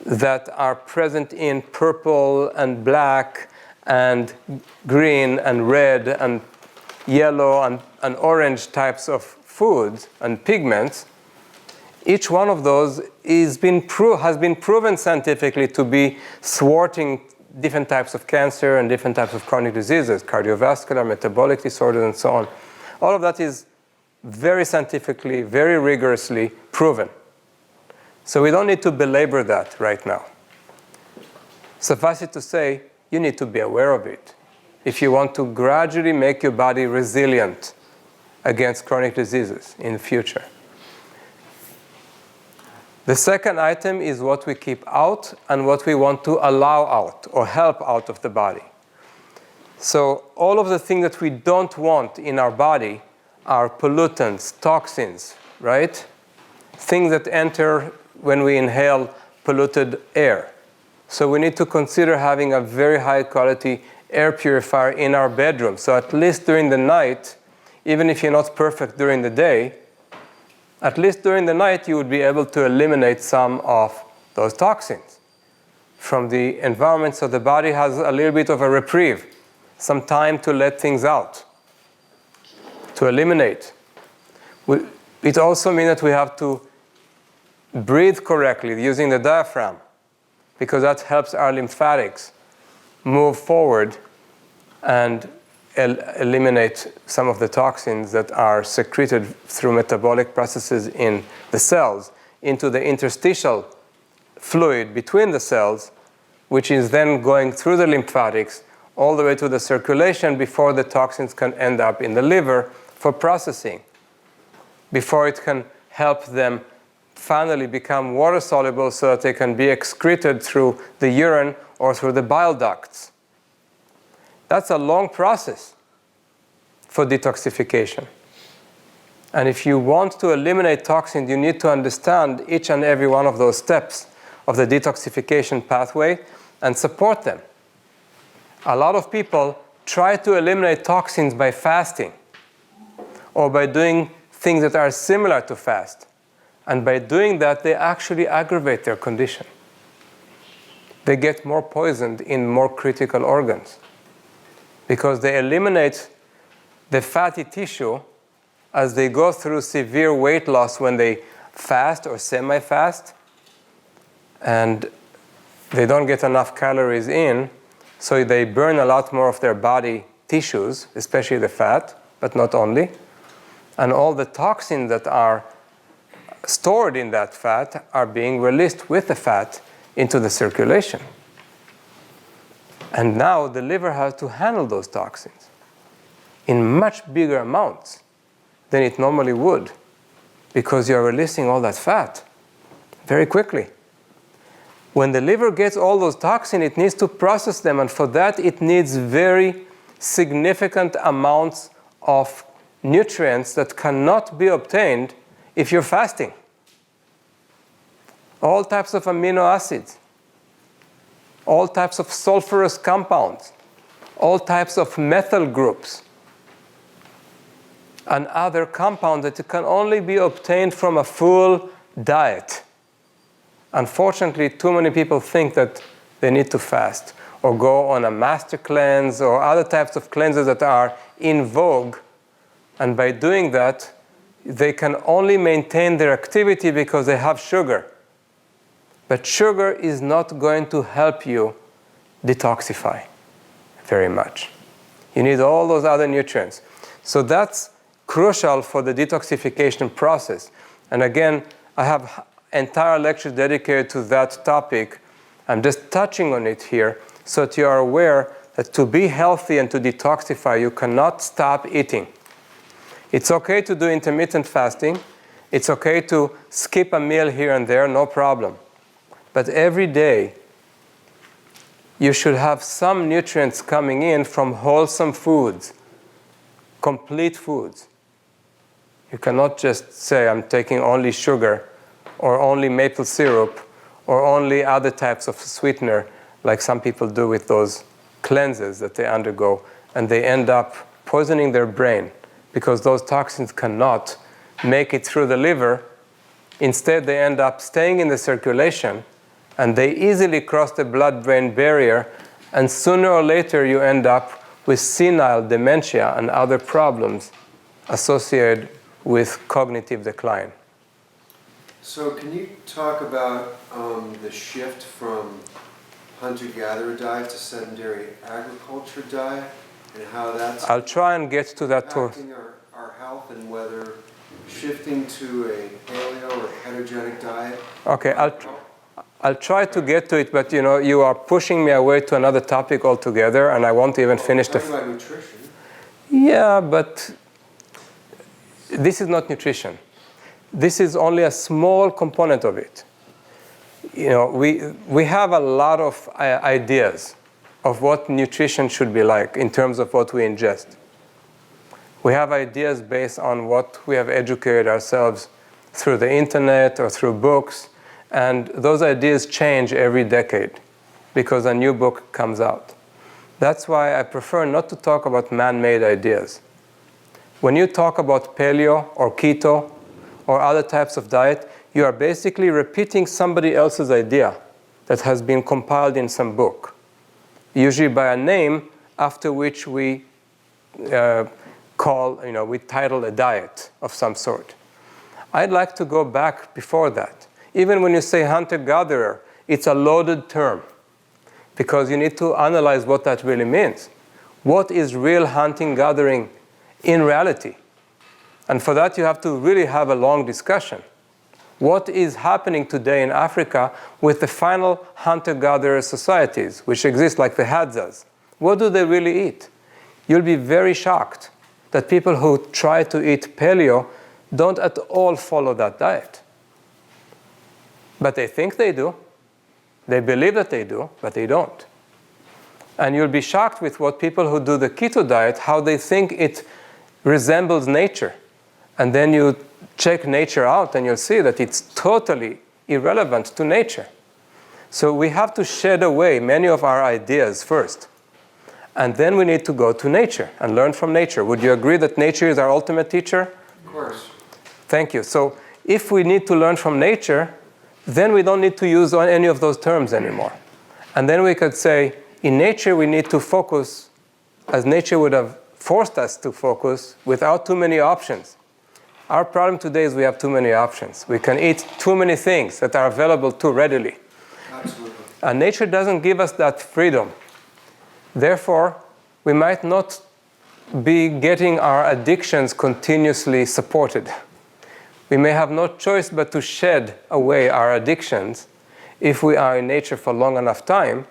that are present in purple and black and green and red and yellow and orange types of foods and pigments. Each one of those has been proven scientifically to be thwarting different types of cancer and different types of chronic diseases, cardiovascular, metabolic disorders, and so on. All of that is very scientifically, very rigorously proven. So we don't need to belabor that right now. Suffice it to say, you need to be aware of it if you want to gradually make your body resilient against chronic diseases in the future. The second item is what we keep out and what we want to allow out or help out of the body. So all of the things that we don't want in our body are pollutants, toxins, right? Things that enter when we inhale polluted air. So we need to consider having a very high quality air purifier in our bedroom. So at least during the night, even if you're not perfect during the day, at least during the night you would be able to eliminate some of those toxins from the environment, so the body has a little bit of a reprieve, some time to let things out. to eliminate. It also means that we have to breathe correctly using the diaphragm, because that helps our lymphatics move forward and eliminate some of the toxins that are secreted through metabolic processes in the cells into the interstitial fluid between the cells, which is then going through the lymphatics all the way to the circulation before the toxins can end up in the liver for processing, before it can help them finally become water soluble so that they can be excreted through the urine or through the bile ducts. That's a long process for detoxification. And if you want to eliminate toxins, you need to understand each and every one of those steps of the detoxification pathway and support them. A lot of people try to eliminate toxins by fasting or by doing things that are similar to fast. And by doing that, they actually aggravate their condition. They get more poisoned in more critical organs because they eliminate the fatty tissue as they go through severe weight loss when they fast or semi-fast, and they don't get enough calories in, so they burn a lot more of their body tissues, especially the fat, but not only. And all the toxins that are stored in that fat are being released with the fat into the circulation. And now the liver has to handle those toxins in much bigger amounts than it normally would, because you're releasing all that fat very quickly. When the liver gets all those toxins, it needs to process them, and for that it needs very significant amounts of nutrients that cannot be obtained if you're fasting. All types of amino acids, all types of sulfurous compounds, all types of methyl groups, and other compounds that can only be obtained from a full diet. Unfortunately, too many people think that they need to fast or go on a master cleanse or other types of cleanses that are in vogue. And by doing that, they can only maintain their activity because they have sugar. But sugar is not going to help you detoxify very much. You need all those other nutrients. So that's crucial for the detoxification process. And again, I have entire lectures dedicated to that topic. I'm just touching on it here so that you are aware that to be healthy and to detoxify, you cannot stop eating. It's okay to do intermittent fasting. It's okay to skip a meal here and there, no problem. But every day, you should have some nutrients coming in from wholesome foods, complete foods. You cannot just say, I'm taking only sugar or only maple syrup or only other types of sweetener, like some people do with those cleanses that they undergo, and they end up poisoning their brain because those toxins cannot make it through the liver. Instead, they end up staying in the circulation, and they easily cross the blood-brain barrier, and sooner or later you end up with senile dementia and other problems associated with cognitive decline. So can you talk about the shift from hunter-gatherer diet to sedentary agriculture diet and how that's I'll try and get to that too. impacting our health, and whether shifting to a paleo or ketogenic diet? Okay, I'll try to get to it, but you are pushing me away to another topic altogether, and I won't even finish the... Talking about nutrition. Yeah, but this is not nutrition. This is only a small component of it. We have a lot of ideas of what nutrition should be like in terms of what we ingest. We have ideas based on what we have educated ourselves through the internet or through books, and those ideas change every decade because a new book comes out. That's why I prefer not to talk about man-made ideas. When you talk about paleo or keto or other types of diet, you are basically repeating somebody else's idea that has been compiled in some book, usually by a name after which we we title a diet of some sort. I'd like to go back before that. Even when you say hunter-gatherer, it's a loaded term because you need to analyze what that really means. What is real hunting-gathering in reality? And for that, you have to really have a long discussion. What is happening today in Africa with the final hunter-gatherer societies, which exist like the Hadzas? What do they really eat? You'll be very shocked that people who try to eat paleo don't at all follow that diet. But they think they do. They believe that they do, but they don't. And you'll be shocked with what people who do the keto diet, how they think it resembles nature. And then you check nature out and you'll see that it's totally irrelevant to nature. So we have to shed away many of our ideas first. And then we need to go to nature and learn from nature. Would you agree that nature is our ultimate teacher? Of course. Thank you. So if we need to learn from nature, then we don't need to use any of those terms anymore. And then we could say, in nature, we need to focus as nature would have forced us to focus without too many options. Our problem today is we have too many options. We can eat too many things that are available too readily. Absolutely. And nature doesn't give us that freedom. Therefore, we might not be getting our addictions continuously supported. We may have no choice but to shed away our addictions if we are in nature for long enough time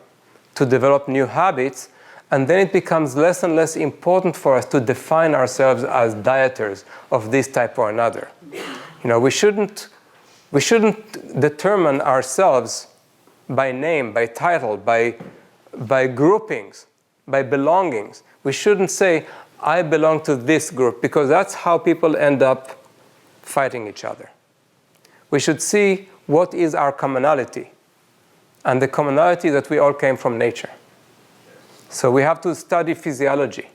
to develop new habits, and then it becomes less and less important for us to define ourselves as dieters of this type or another. We shouldn't determine ourselves by name, by title, by groupings, by belongings. We shouldn't say, I belong to this group, because that's how people end up fighting each other. We should see what is our commonality. And the commonality that we all came from nature. So we have to study physiology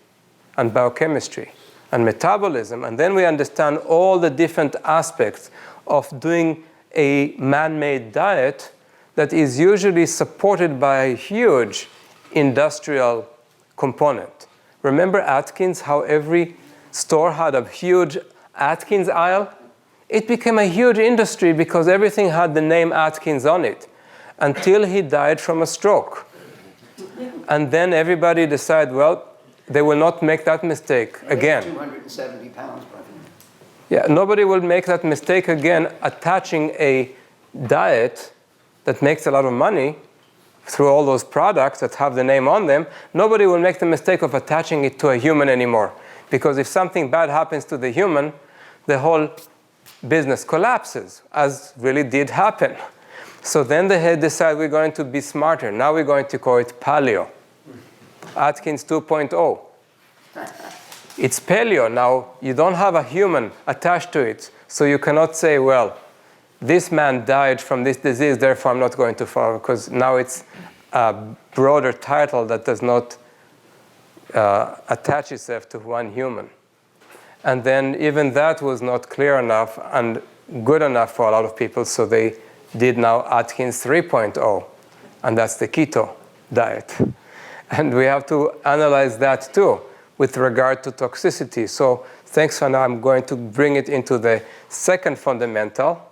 and biochemistry and metabolism, and then we understand all the different aspects of doing a man-made diet that is usually supported by a huge industrial component. Remember Atkins, how every store had a huge Atkins aisle? It became a huge industry because everything had the name Atkins on it, until he died from a stroke. And then everybody decided, well, they will not make that mistake again. 270 pounds, brother. Yeah, nobody will make that mistake again, attaching a diet that makes a lot of money through all those products that have the name on them. Nobody will make the mistake of attaching it to a human anymore. Because if something bad happens to the human, the whole business collapses, as really did happen. So then they decide we're going to be smarter. Now we're going to call it paleo. Atkins 2.0. It's paleo. Now you don't have a human attached to it. So you cannot say, well, this man died from this disease, therefore I'm not going to follow, because now it's a broader title that does not attach itself to one human. And then even that was not clear enough and good enough for a lot of people, so they did now Atkins 3.0, and that's the keto diet. And we have to analyze that too with regard to toxicity. So thanks for now, I'm going to bring it into the second fundamental.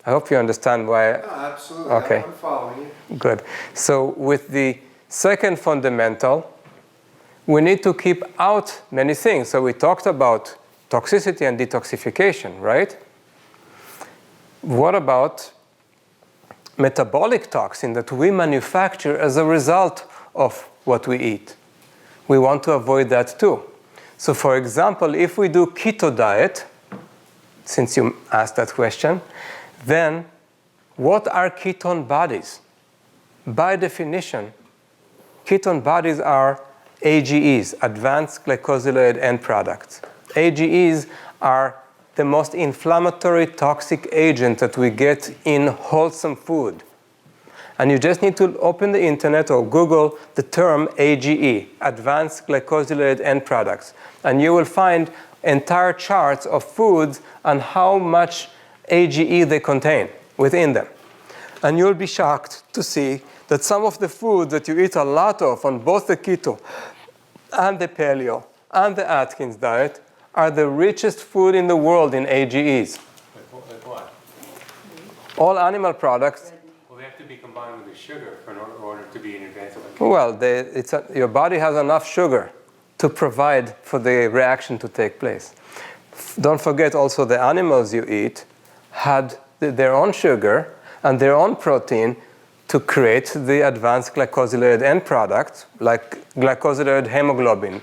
I hope you understand why. No, absolutely. Okay. I'm following you. Good. So with the second fundamental, we need to keep out many things. So we talked about toxicity and detoxification, right? What about metabolic toxin that we manufacture as a result of what we eat? We want to avoid that too. So for example, if we do keto diet, since you asked that question, then what are ketone bodies? By definition, ketone bodies are AGEs, advanced glycosylated end products. AGEs are the most inflammatory toxic agent that we get in wholesome food. And you just need to open the internet or Google the term AGE, advanced glycosylated end products, and you will find entire charts of foods and how much AGE they contain within them. And you'll be shocked to see that some of the foods that you eat a lot of on both the keto and the paleo and the Atkins diet are the richest food in the world in AGEs. Like what? All animal products. Well, they have to be combined with the sugar in order to be an advanced. Well, your body has enough sugar to provide for the reaction to take place. Don't forget also the animals you eat had their own sugar and their own protein to create the advanced glycosylated end products like glycosylated hemoglobin.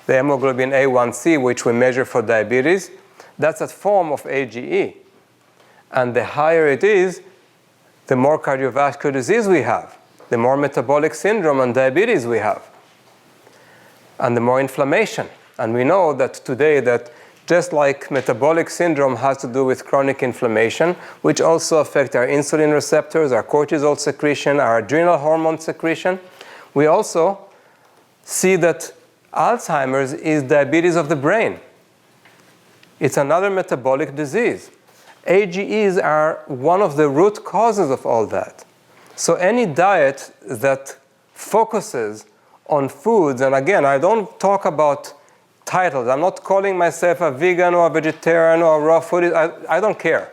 The hemoglobin A1C, which we measure for diabetes, that's a form of AGE. And the higher it is, the more cardiovascular disease we have, the more metabolic syndrome and diabetes we have, and the more inflammation. And we know that today that just like metabolic syndrome has to do with chronic inflammation, which also affect our insulin receptors, our cortisol secretion, our adrenal hormone secretion, we also see that Alzheimer's is diabetes of the brain. It's another metabolic disease. AGEs are one of the root causes of all that. So any diet that focuses on foods, and again, I don't talk about titles. I'm not calling myself a vegan or a vegetarian or a raw foodist. I don't care.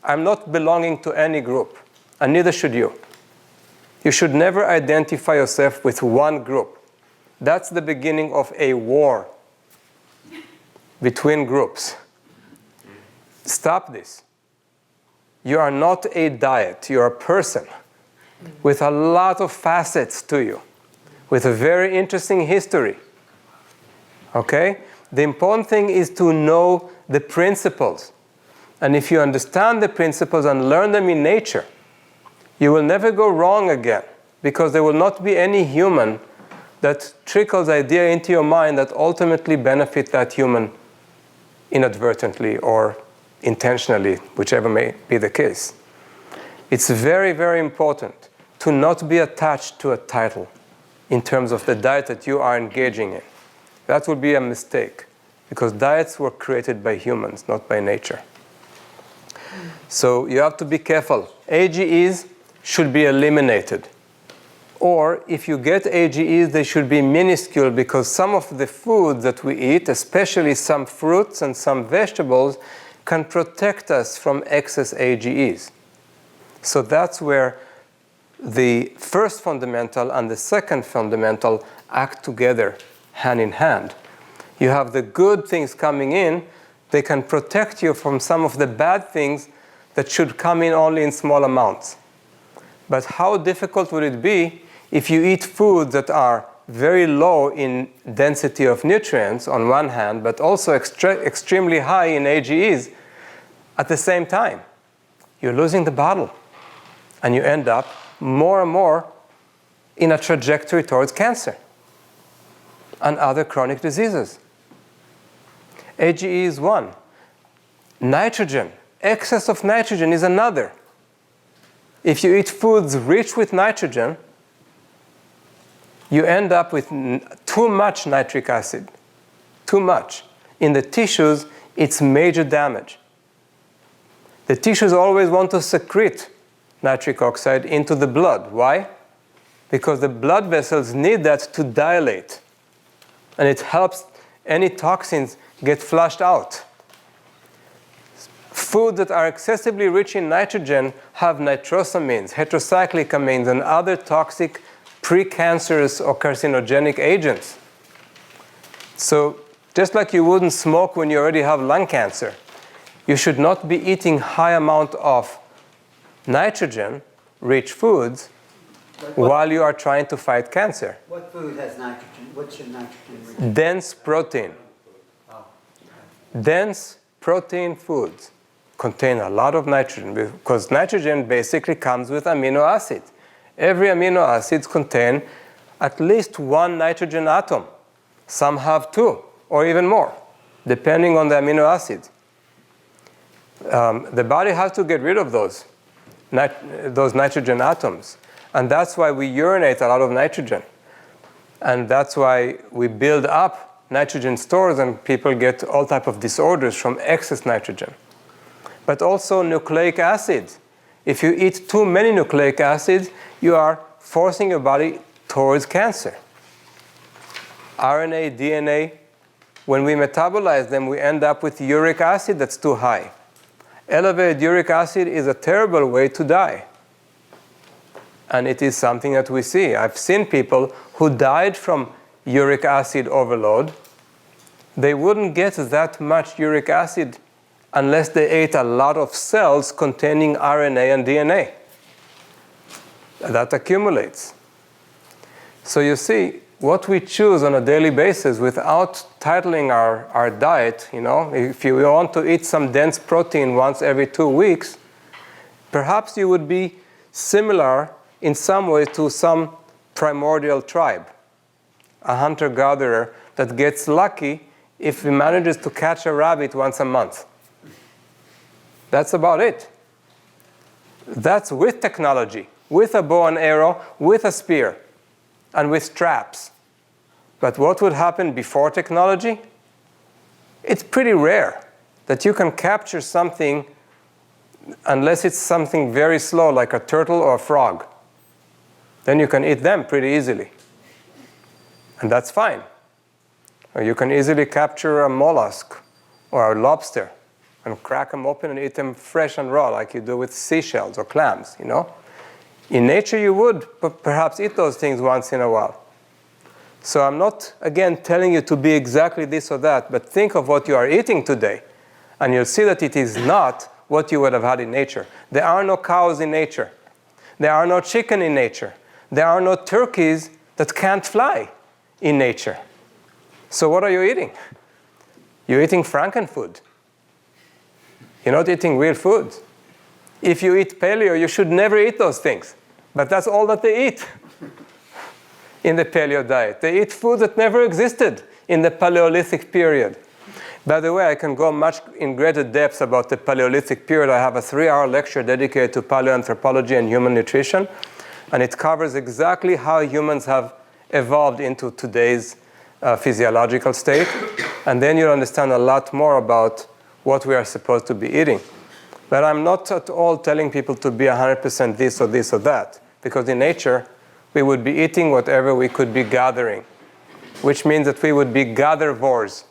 I'm not belonging to any group, and neither should you. You should never identify yourself with one group. That's the beginning of a war between groups. Stop this. You are not a diet. You're a person with a lot of facets to you, with a very interesting history. Okay? The important thing is to know the principles. And if you understand the principles and learn them in nature, you will never go wrong again, because there will not be any human that trickles idea into your mind that ultimately benefit that human inadvertently or intentionally, whichever may be the case. It's very, very important to not be attached to a title in terms of the diet that you are engaging in. That would be a mistake, because diets were created by humans, not by nature. So you have to be careful. AGEs should be eliminated. Or if you get AGEs, they should be minuscule, because some of the foods that we eat, especially some fruits and some vegetables, can protect us from excess AGEs. So that's where the first fundamental and the second fundamental act together, hand in hand. You have the good things coming in, they can protect you from some of the bad things that should come in only in small amounts. But how difficult would it be if you eat foods that are very low in density of nutrients on one hand, but also extremely high in AGEs at the same time? You're losing the battle. And you end up more and more in a trajectory towards cancer and other chronic diseases. AGE is one. Nitrogen, excess of nitrogen is another. If you eat foods rich with nitrogen, you end up with too much nitric acid, too much. In the tissues, it's major damage. The tissues always want to secrete nitric oxide into the blood. Why? Because the blood vessels need that to dilate. And it helps any toxins get flushed out. Foods that are excessively rich in nitrogen have nitrosamines, heterocyclic amines, and other toxic precancerous or carcinogenic agents. So just like you wouldn't smoke when you already have lung cancer, you should not be eating high amount of nitrogen-rich foods while you are trying to fight cancer. What food has nitrogen? What's your nitrogen rich? Dense protein. Dense protein foods contain a lot of nitrogen, because nitrogen basically comes with amino acids. Every amino acid contains at least one nitrogen atom. Some have two, or even more, depending on the amino acid. The body has to get rid of those nitrogen atoms. And that's why we urinate a lot of nitrogen. And that's why we build up nitrogen stores and people get all type of disorders from excess nitrogen. But also nucleic acids. If you eat too many nucleic acids, you are forcing your body towards cancer. RNA, DNA, when we metabolize them, we end up with uric acid that's too high. Elevated uric acid is a terrible way to die. And it is something that we see. I've seen people who died from uric acid overload. They wouldn't get that much uric acid unless they ate a lot of cells containing RNA and DNA. That accumulates. So you see, what we choose on a daily basis without titling our diet, if you want to eat some dense protein once every 2 weeks, perhaps you would be similar in some way to some primordial tribe, a hunter-gatherer that gets lucky if he manages to catch a rabbit once a month. That's about it. That's with technology, with a bow and arrow, with a spear, and with traps. But what would happen before technology? It's pretty rare that you can capture something unless it's something very slow, like a turtle or a frog. Then you can eat them pretty easily. And that's fine. Or you can easily capture a mollusk or a lobster and crack them open and eat them fresh and raw like you do with seashells or clams, In nature you would perhaps eat those things once in a while. So I'm not, again, telling you to be exactly this or that, but think of what you are eating today, and you'll see that it is not what you would have had in nature. There are no cows in nature. There are no chicken in nature. There are no turkeys that can't fly in nature. So what are you eating? You're eating frankenfood. You're not eating real food. If you eat paleo, you should never eat those things. But that's all that they eat in the paleo diet. They eat food that never existed in the Paleolithic period. By the way, I can go much in greater depth about the Paleolithic period. I have a 3-hour lecture dedicated to paleoanthropology and human nutrition. And it covers exactly how humans have evolved into today's physiological state. And then you'll understand a lot more about what we are supposed to be eating. But I'm not at all telling people to be 100% this or this or that. Because in nature, we would be eating whatever we could be gathering. Which means that we would be gathervores.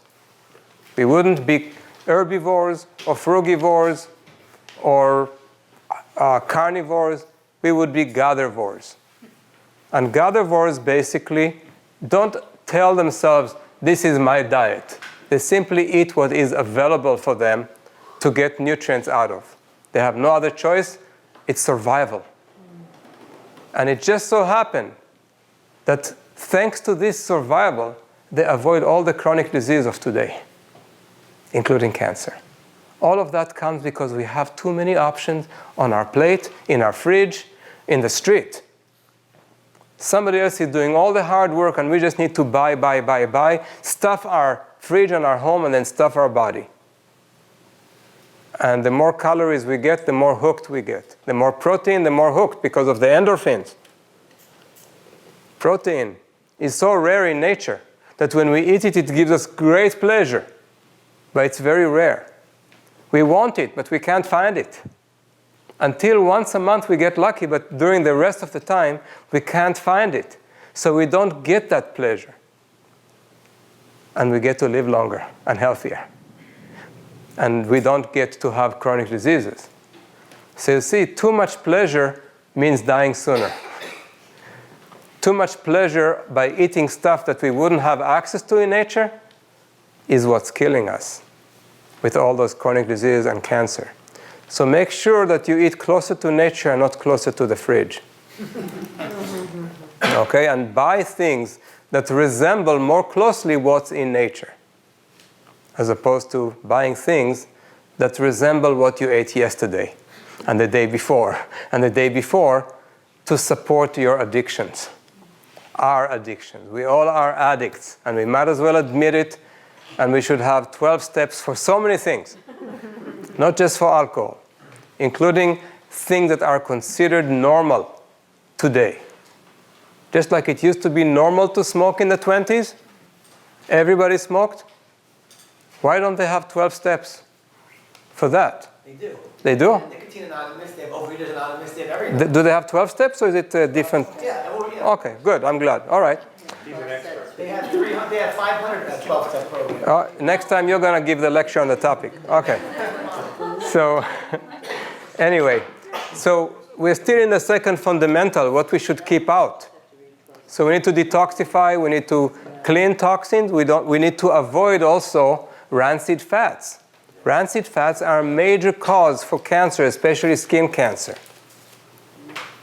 We wouldn't be herbivores or frugivores or carnivores. We would be gathervores. And gathervores basically don't tell themselves, this is my diet. They simply eat what is available for them to get nutrients out of. They have no other choice. It's survival. And it just so happened that thanks to this survival, they avoid all the chronic disease of today, including cancer. All of that comes because we have too many options on our plate, in our fridge, in the street. Somebody else is doing all the hard work and we just need to buy, stuff our fridge and our home and then stuff our body. And the more calories we get, the more hooked we get. The more protein, the more hooked because of the endorphins. Protein is so rare in nature that when we eat it, it gives us great pleasure. But it's very rare. We want it, but we can't find it. Until once a month we get lucky, but during the rest of the time, we can't find it. So we don't get that pleasure. And we get to live longer and healthier. And we don't get to have chronic diseases. So you see, too much pleasure means dying sooner. Too much pleasure by eating stuff that we wouldn't have access to in nature is what's killing us with all those chronic diseases and cancer. So make sure that you eat closer to nature and not closer to the fridge. Okay, and buy things that resemble more closely what's in nature, as opposed to buying things that resemble what you ate yesterday and the day before and the day before to support your addictions. Our addictions. We all are addicts, and we might as well admit it, and we should have 12 steps for so many things, not just for alcohol, including things that are considered normal today. Just like it used to be normal to smoke in the 20s, everybody smoked. Why don't they have 12 steps for that? They do. They do? Nicotine Anonymous, they have Overeaters Anonymous, they have everything. Do they have 12 steps, or is it different? Yeah, Okay, good. I'm glad. All right. He's an expert. They have 300, they have 500 at 12-step program. Next time you're going to give the lecture on the topic. Okay. So, anyway, so we're still in the second fundamental, what we should keep out. So we need to detoxify, we need to clean toxins, we need to avoid also rancid fats. Rancid fats are a major cause for cancer, especially skin cancer.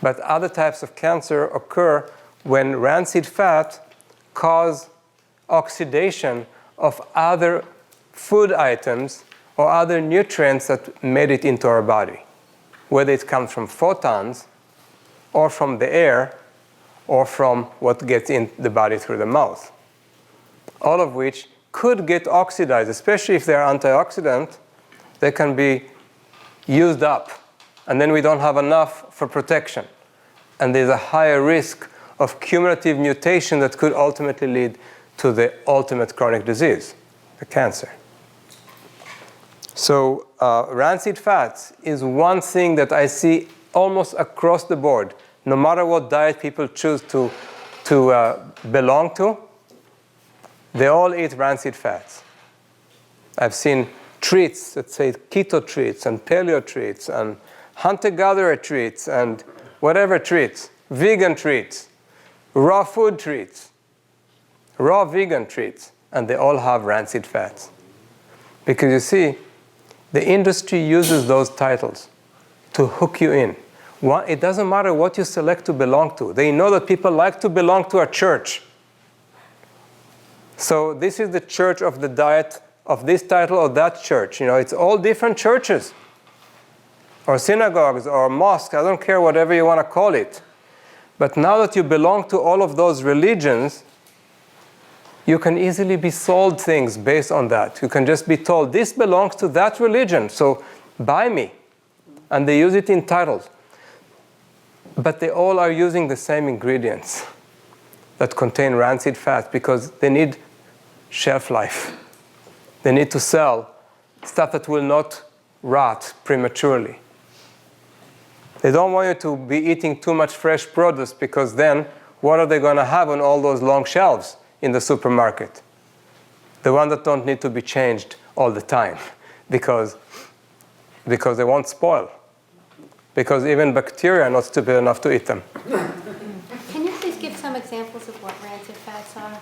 But other types of cancer occur when rancid fat cause oxidation of other food items or other nutrients that made it into our body, whether it comes from photons or from the air or from what gets in the body through the mouth, all of which could get oxidized, especially if they're antioxidant. They can be used up, and then we don't have enough for protection. And there's a higher risk of cumulative mutation that could ultimately lead to the ultimate chronic disease, the cancer. So rancid fats is one thing that I see almost across the board. No matter what diet people choose to belong to, they all eat rancid fats. I've seen treats that say keto treats and paleo treats and hunter-gatherer treats and whatever treats, vegan treats, raw food treats, raw vegan treats, and they all have rancid fats. Because you see, the industry uses those titles to hook you in. It doesn't matter what you select to belong to. They know that people like to belong to a church. So this is the church of the diet of this title or that church. It's all different churches or synagogues or mosques. I don't care, whatever you want to call it. But now that you belong to all of those religions, you can easily be sold things based on that. You can just be told, this belongs to that religion, so buy me. And they use it in titles. But they all are using the same ingredients that contain rancid fats because they need shelf life. They need to sell stuff that will not rot prematurely. They don't want you to be eating too much fresh produce because then what are they going to have on all those long shelves in the supermarket? The ones that don't need to be changed all the time because they won't spoil. Because even bacteria are not stupid enough to eat them. Can you please give some examples of what rancid fats are?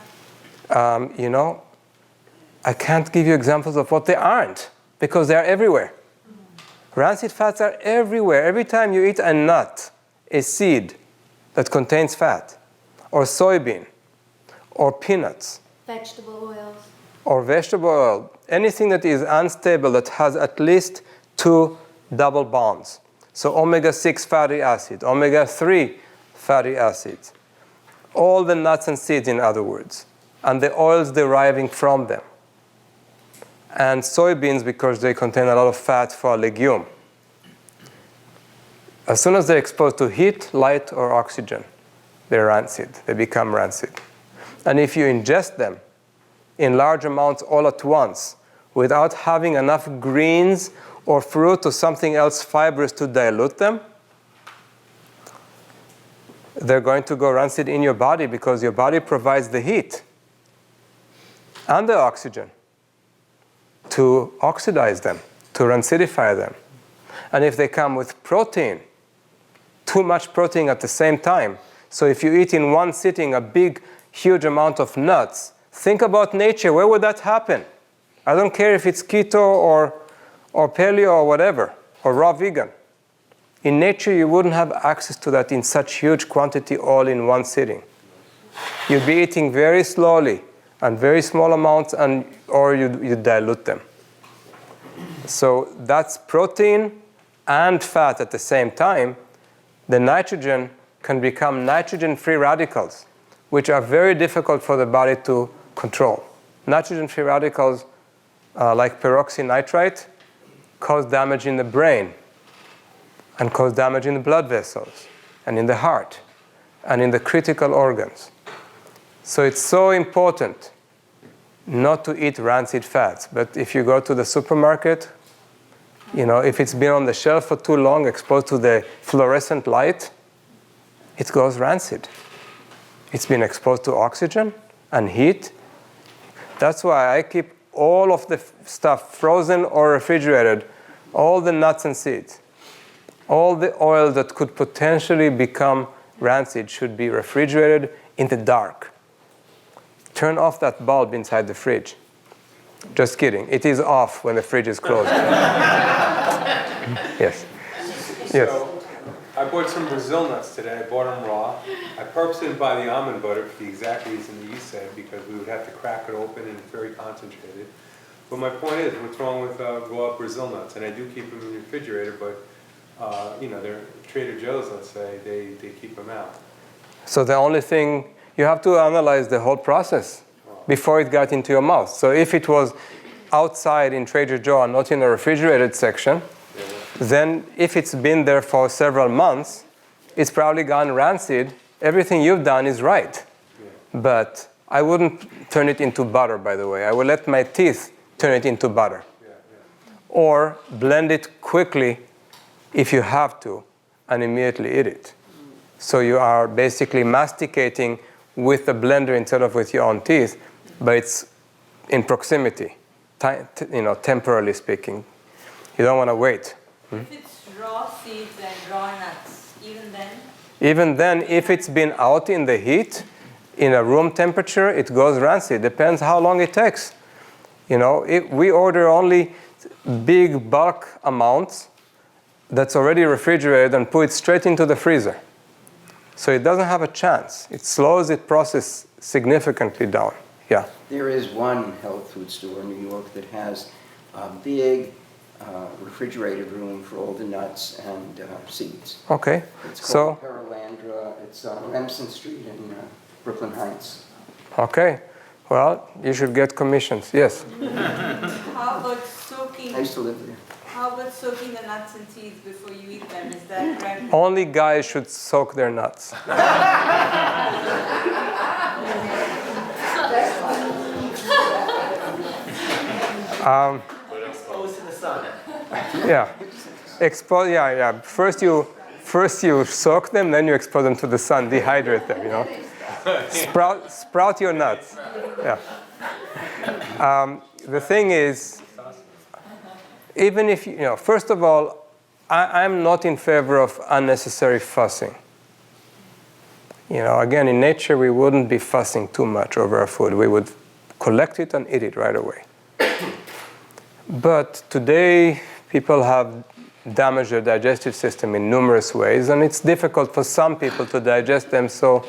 I can't give you examples of what they aren't because they're everywhere. Rancid fats are everywhere. Every time you eat a nut, a seed that contains fat, or soybean, or peanuts, vegetable oils, or vegetable oil, anything that is unstable that has at least 2 double bonds. So omega-6 fatty acid, omega-3 fatty acids, all the nuts and seeds, in other words, and the oils deriving from them. And soybeans, because they contain a lot of fat for a legume. As soon as they're exposed to heat, light, or oxygen, they're rancid. They become rancid. And if you ingest them in large amounts all at once, without having enough greens or fruit or something else fibrous to dilute them, they're going to go rancid in your body because your body provides the heat and the oxygen to oxidize them, to rancidify them. And if they come with protein, too much protein at the same time, so if you eat in one sitting a big, huge amount of nuts, think about nature. Where would that happen? I don't care if it's keto or paleo or whatever, or raw vegan. In nature, you wouldn't have access to that in such huge quantity all in one sitting. You'd be eating very slowly and very small amounts, or you dilute them. So that's protein and fat at the same time. The nitrogen can become nitrogen-free radicals, which are very difficult for the body to control. Nitrogen-free radicals, like peroxynitrite, cause damage in the brain and cause damage in the blood vessels and in the heart and in the critical organs. So it's so important not to eat rancid fats. But if you go to the supermarket, if it's been on the shelf for too long, exposed to the fluorescent light, it goes rancid. It's been exposed to oxygen and heat. That's why I keep all of the stuff frozen or refrigerated, all the nuts and seeds. All the oil that could potentially become rancid should be refrigerated in the dark. Turn off that bulb inside the fridge. Just kidding. It is off when the fridge is closed. Yes. Yes. So, I bought some Brazil nuts today. I bought them raw. I purposely didn't buy the almond butter for the exact reason that you said, because we would have to crack it open and it's very concentrated. But my point is, what's wrong with raw Brazil nuts? And I do keep them in the refrigerator, but they're Trader Joe's, let's say, they keep them out. So the only thing, you have to analyze the whole process before it got into your mouth. So if it was outside in Trader Joe and not in the refrigerated section, then if it's been there for several months, it's probably gone rancid. Everything you've done is right. But I wouldn't turn it into butter, by the way. I would let my teeth turn it into butter. Or blend it quickly if you have to, and immediately eat it. So you are basically masticating with the blender instead of with your own teeth, but it's in proximity, temporarily speaking. You don't want to wait. If it's raw seeds and raw nuts, even then? Even then, if it's been out in the heat, in a room temperature, it goes rancid. Depends how long it takes. We order only big bulk amounts that's already refrigerated and put it straight into the freezer. So it doesn't have a chance. It slows the process significantly down. Yeah. There is one health food store in New York that has a big refrigerated room for all the nuts and seeds. Okay. It's called Paralandra. It's on Remsen Street in Brooklyn Heights. Okay. Well, you should get commissions. Yes. How about soaking? I used to live there. How about soaking the nuts and seeds before you eat them? Is that correct? Only guys should soak their nuts. Exposed to the sun. Yeah. Yeah. First you soak them, then you expose them to the sun, dehydrate them, Sprout your nuts. Yeah. The thing is, even if, first of all, I'm not in favor of unnecessary fussing. Again, in nature, we wouldn't be fussing too much over our food. We would collect it and eat it right away. But today, people have damaged their digestive system in numerous ways, and it's difficult for some people to digest them. So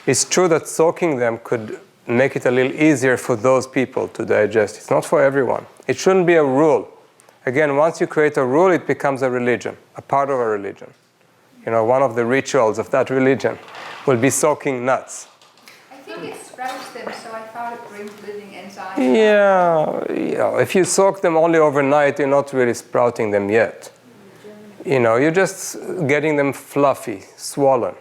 it's true that soaking them could make it a little easier for those people to digest. It's not for everyone. It shouldn't be a rule. Again, once you create a rule, it becomes a religion, a part of a religion. One of the rituals of that religion will be soaking nuts. I think it sprouts them, so I thought it brings living enzymes. Yeah. If you soak them only overnight, you're not really sprouting them yet. You're just getting them fluffy, swollen.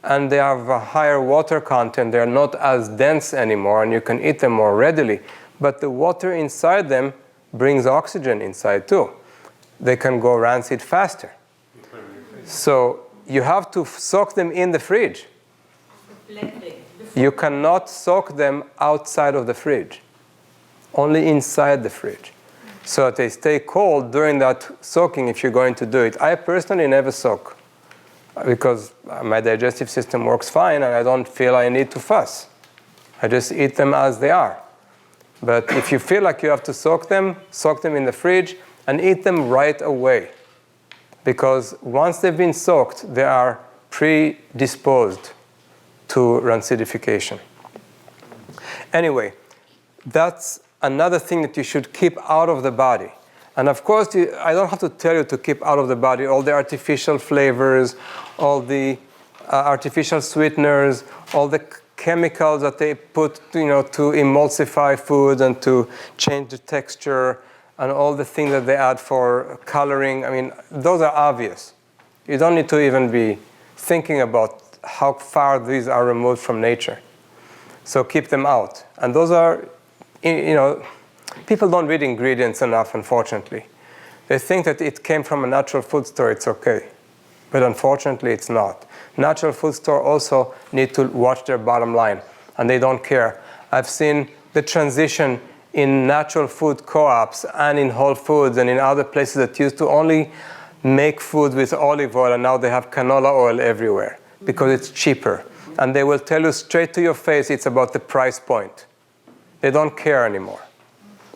And they have a higher water content. They're not as dense anymore, and you can eat them more readily. But the water inside them brings oxygen inside too. They can go rancid faster. So you have to soak them in the fridge. You cannot soak them outside of the fridge, only inside the fridge. So that they stay cold during that soaking if you're going to do it. I personally never soak because my digestive system works fine and I don't feel I need to fuss. I just eat them as they are. But if you feel like you have to soak them in the fridge and eat them right away. Because once they've been soaked, they are predisposed to rancidification. Anyway, that's another thing that you should keep out of the body. And of course, I don't have to tell you to keep out of the body all the artificial flavors, all the artificial sweeteners, all the chemicals that they put, to emulsify food and to change the texture, and all the things that they add for coloring. I mean, those are obvious. You don't need to even be thinking about how far these are removed from nature. So keep them out. And those are, people don't read ingredients enough, unfortunately. They think that it came from a natural food store, it's okay. but unfortunately it's not. Natural food stores also need to watch their bottom line, and they don't care. I've seen the transition in natural food co-ops and in Whole Foods and in other places that used to only make food with olive oil, and now they have canola oil everywhere because it's cheaper. And they will tell you straight to your face it's about the price point. They don't care anymore.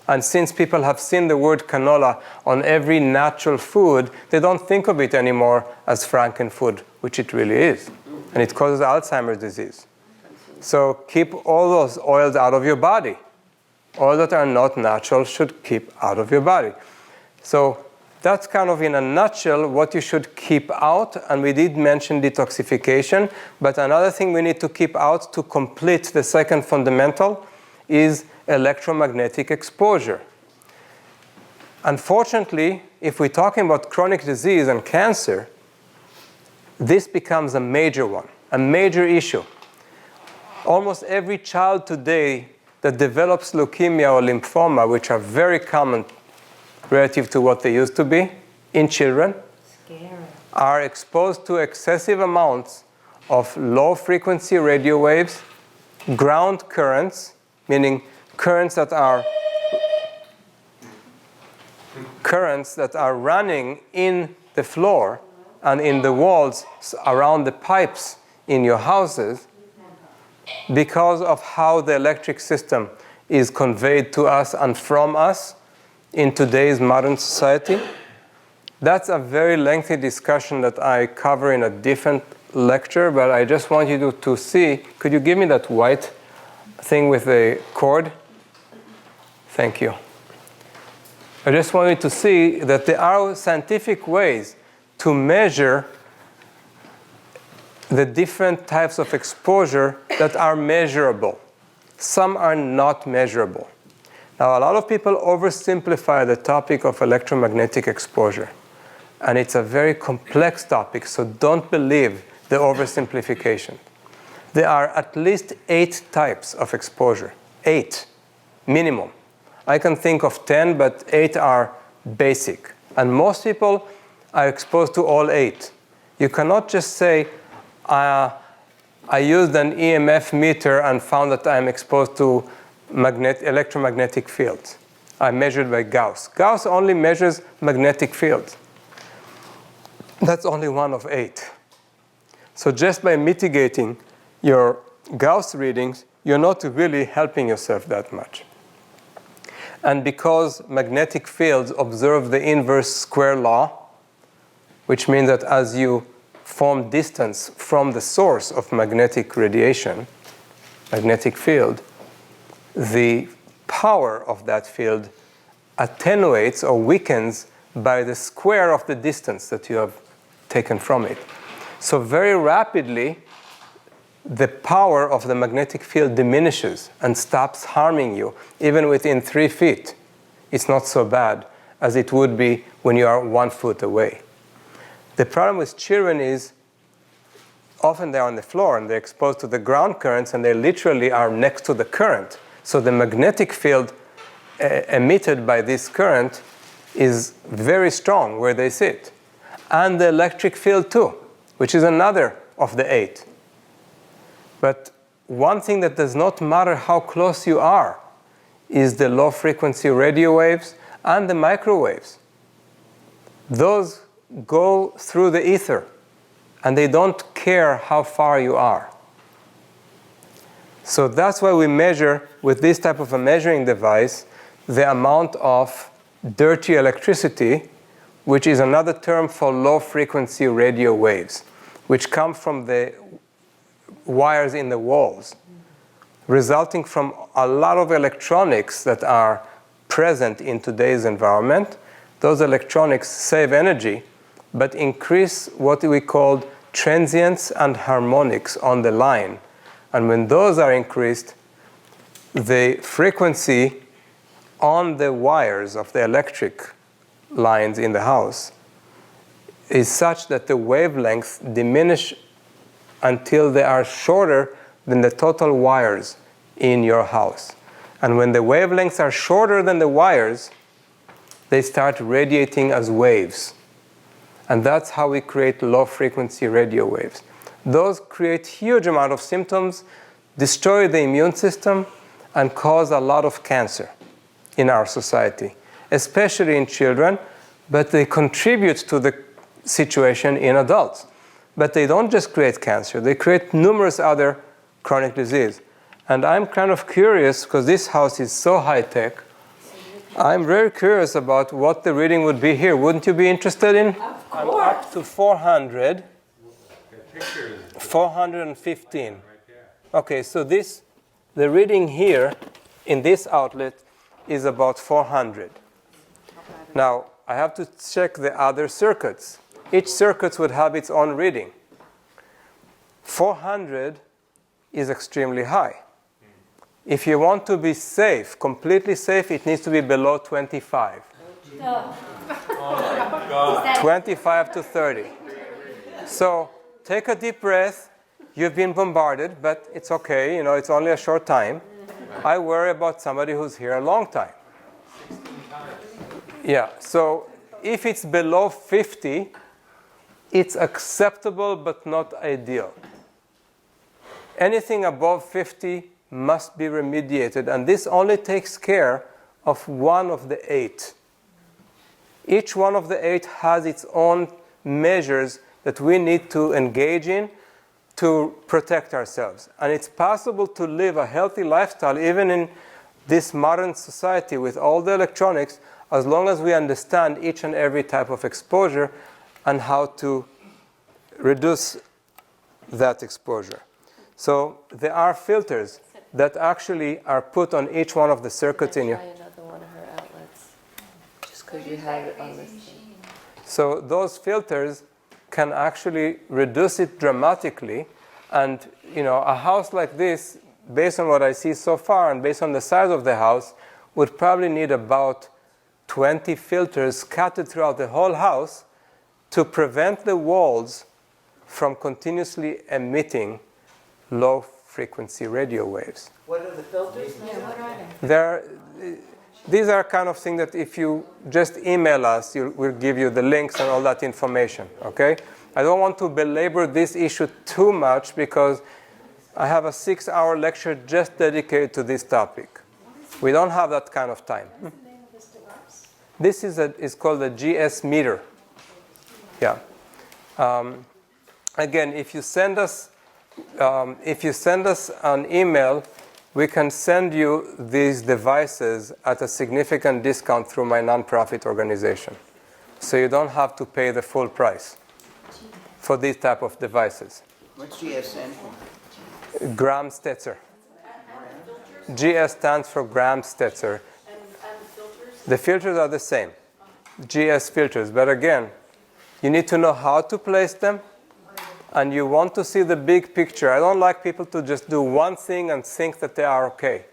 And since people have seen the word canola on every natural food, they don't think of it anymore as frankenfood, which it really is. And it causes Alzheimer's disease. So keep all those oils out of your body. Oils that are not natural should keep out of your body. So that's kind of in a nutshell what you should keep out. And we did mention detoxification. But another thing we need to keep out to complete the second fundamental is electromagnetic exposure. Unfortunately, if we're talking about chronic disease and cancer, this becomes a major one, a major issue. Almost every child today that develops leukemia or lymphoma, which are very common relative to what they used to be in children, are exposed to excessive amounts of low-frequency radio waves, ground currents, meaning currents that are running in the floor and in the walls around the pipes in your houses because of how the electric system is conveyed to us and from us in today's modern society. That's a very lengthy discussion that I cover in a different lecture, but I just want you to see. Could you give me that white thing with the cord? Thank you. I just want you to see that there are scientific ways to measure the different types of exposure that are measurable. Some are not measurable. Now, a lot of people oversimplify the topic of electromagnetic exposure. And it's a very complex topic, so don't believe the oversimplification. There are at least 8 types of exposure. 8, minimum. I can think of 10, but 8 are basic. And most people are exposed to all 8. You cannot just say, I used an EMF meter and found that I'm exposed to electromagnetic fields. I measured by Gauss. Gauss only measures magnetic fields. That's only one of 8. So just by mitigating your Gauss readings, you're not really helping yourself that much. And because magnetic fields observe the inverse square law, which means that as you form distance from the source of magnetic radiation, magnetic field, the power of that field attenuates or weakens by the square of the distance that you have taken from it. So very rapidly, the power of the magnetic field diminishes and stops harming you, even within 3 feet. It's not so bad as it would be when you are 1 foot away. The problem with children is often they're on the floor and they're exposed to the ground currents and they literally are next to the current. So the magnetic field emitted by this current is very strong where they sit. And the electric field too, which is another of the 8. But one thing that does not matter how close you are is the low-frequency radio waves and the microwaves. Those go through the ether, and they don't care how far you are. So that's why we measure, with this type of a measuring device, the amount of dirty electricity, which is another term for low-frequency radio waves, which come from the wires in the walls, resulting from a lot of electronics that are present in today's environment. Those electronics save energy, but increase what we call transients and harmonics on the line. And when those are increased, the frequency on the wires of the electric lines in the house is such that the wavelengths diminish until they are shorter than the total wires in your house. And when the wavelengths are shorter than the wires, they start radiating as waves. And that's how we create low-frequency radio waves. Those create huge amount of symptoms, destroy the immune system, and cause a lot of cancer in our society, especially in children, but they contribute to the situation in adults. But they don't just create cancer, they create numerous other chronic disease. And I'm kind of curious, because this house is so high-tech, I'm very curious about what the reading would be here. Wouldn't you be interested in? I'm up to 400. 415. Okay, so the reading here in this outlet is about 400. Now, I have to check the other circuits. Each circuit would have its own reading. 400 is extremely high. If you want to be safe, completely safe, it needs to be below 25. 25 to 30. So take a deep breath. You've been bombarded, but it's okay. It's only a short time. I worry about somebody who's here a long time. Yeah, so if it's below 50, it's acceptable but not ideal. Anything above 50 must be remediated, and this only takes care of one of the 8. Each one of the 8 has its own measures that we need to engage in to protect ourselves. And it's possible to live a healthy lifestyle even in this modern society with all the electronics, as long as we understand each and every type of exposure and how to reduce that exposure. So there are filters that actually are put on each one of the circuits in your... Try another one of her outlets, just because you have it on this thing. So those filters can actually reduce it dramatically. And, a house like this, based on what I see so far and based on the size of the house, would probably need about 20 filters scattered throughout the whole house to prevent the walls from continuously emitting low-frequency radio waves. What are the filters? Yeah, what are they? These are kind of things that if you just email us, we'll give you the links and all that information, okay? I don't want to belabor this issue too much because I have a 6-hour lecture just dedicated to this topic. We don't have that kind of time. What's the name of this device? This is called a GS meter. Yeah. Again, if you send us an email, we can send you these devices at a significant discount through my nonprofit organization. So you don't have to pay the full price for these type of devices. What's GS stand for? Graham Stetzer. GS stands for Graham Stetzer. And filters? The filters are the same, GS filters. But again, you need to know how to place them, and you want to see the big picture. I don't like people to just do one thing and think that they are okay,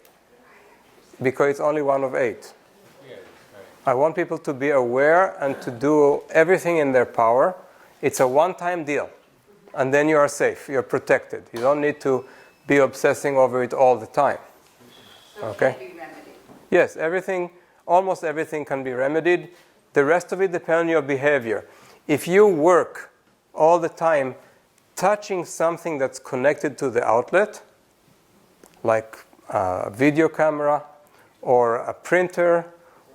because it's only one of 8. I want people to be aware and to do everything in their power. It's a one-time deal, and then you are safe. You're protected. You don't need to be obsessing over it all the time. Okay? It can be remedied. Yes, almost everything can be remedied. The rest of it depends on your behavior. If you work all the time touching something that's connected to the outlet, like a video camera or a printer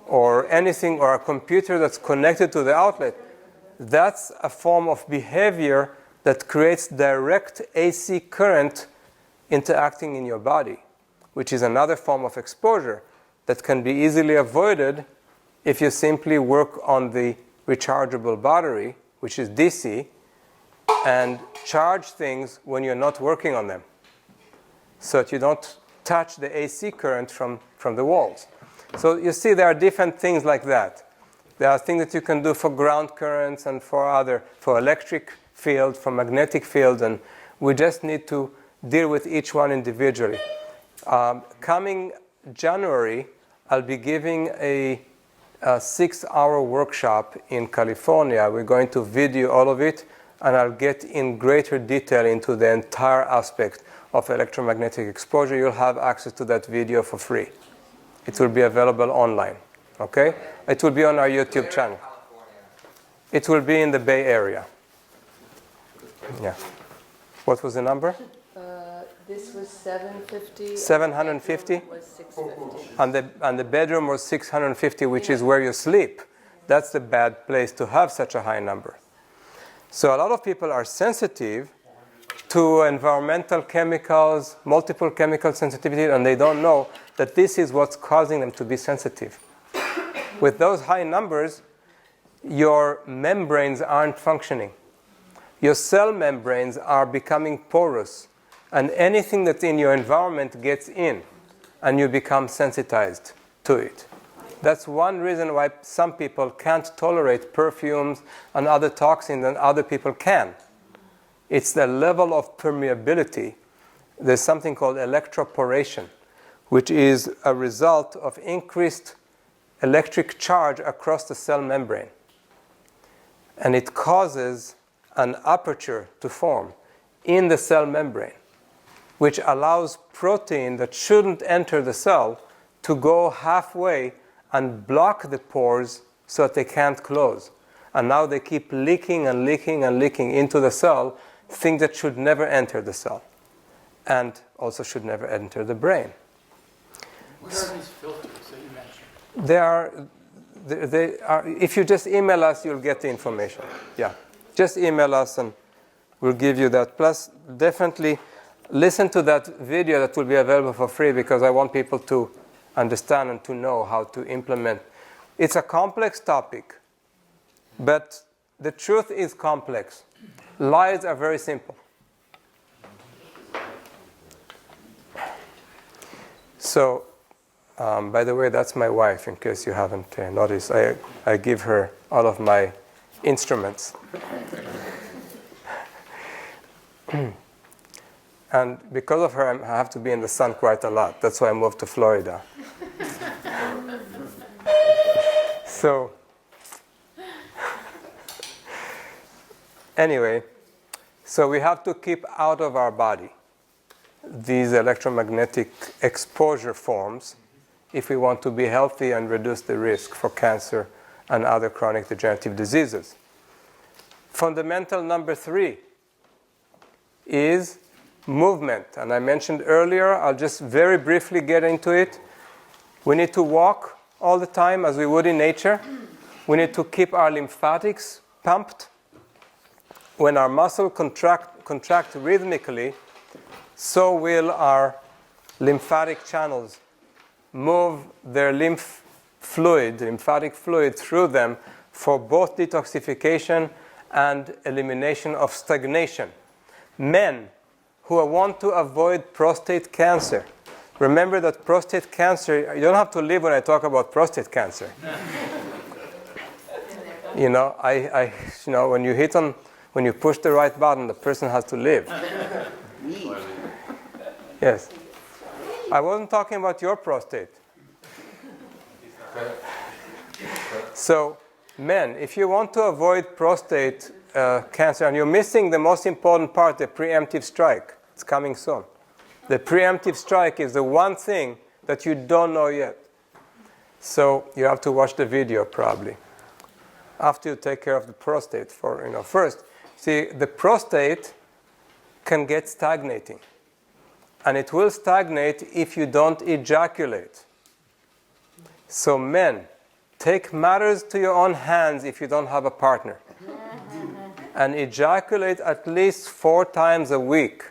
or anything, or a computer that's connected to the outlet, that's a form of behavior that creates direct AC current interacting in your body, which is another form of exposure that can be easily avoided if you simply work on the rechargeable battery, which is DC, and charge things when you're not working on them, so that you don't touch the AC current from the walls. So you see there are different things like that. There are things that you can do for ground currents and for electric field, for magnetic field, and we just need to deal with each one individually. Coming January, I'll be giving a 6-hour workshop in California. We're going to video all of it, and I'll get in greater detail into the entire aspect of electromagnetic exposure. You'll have access to that video for free. It will be available online, okay? It will be on our YouTube channel. It will be in the Bay Area. Yeah. What was the number? This was 750. 750? Was 650. And the bedroom was 650, which is where you sleep. That's the bad place to have such a high number. So a lot of people are sensitive to environmental chemicals, multiple chemical sensitivity, and they don't know that this is what's causing them to be sensitive. With those high numbers, your membranes aren't functioning. Your cell membranes are becoming porous, and anything that's in your environment gets in, and you become sensitized to it. That's one reason why some people can't tolerate perfumes and other toxins and other people can. It's the level of permeability. There's something called electroporation, which is a result of increased electric charge across the cell membrane. And it causes an aperture to form in the cell membrane, which allows protein that shouldn't enter the cell to go halfway and block the pores so that they can't close. And now they keep leaking and leaking and leaking into the cell, things that should never enter the cell and also should never enter the brain. What are these filters that you mentioned? They are, if you just email us, you'll get the information. Yeah. Just email us and we'll give you that. Plus, definitely listen to that video that will be available for free, because I want people to understand and to know how to implement. It's a complex topic, but the truth is complex. Lies are very simple. So, by the way, that's my wife, in case you haven't noticed. I give her all of my instruments. And because of her, I have to be in the sun quite a lot. That's why I moved to Florida. So, anyway, so we have to keep out of our body these electromagnetic exposure forms if we want to be healthy and reduce the risk for cancer and other chronic degenerative diseases. Fundamental number 3 is movement. And I mentioned earlier, I'll just very briefly get into it. We need to walk all the time as we would in nature. We need to keep our lymphatics pumped. When our muscle contract rhythmically, so will our lymphatic channels move their lymphatic fluid through them for both detoxification and elimination of stagnation. Men who want to avoid prostate cancer, remember that prostate cancer, you don't have to live when I talk about prostate cancer. You know, when you push the right button, the person has to live. Yes. I wasn't talking about your prostate. So, men, if you want to avoid prostate cancer, and you're missing the most important part, the preemptive strike, it's coming soon. The preemptive strike is the one thing that you don't know yet. So you have to watch the video probably after you take care of the prostate. First, see, the prostate can get stagnating. And it will stagnate if you don't ejaculate. So men, take matters to your own hands if you don't have a partner. And ejaculate at least 4 times a week.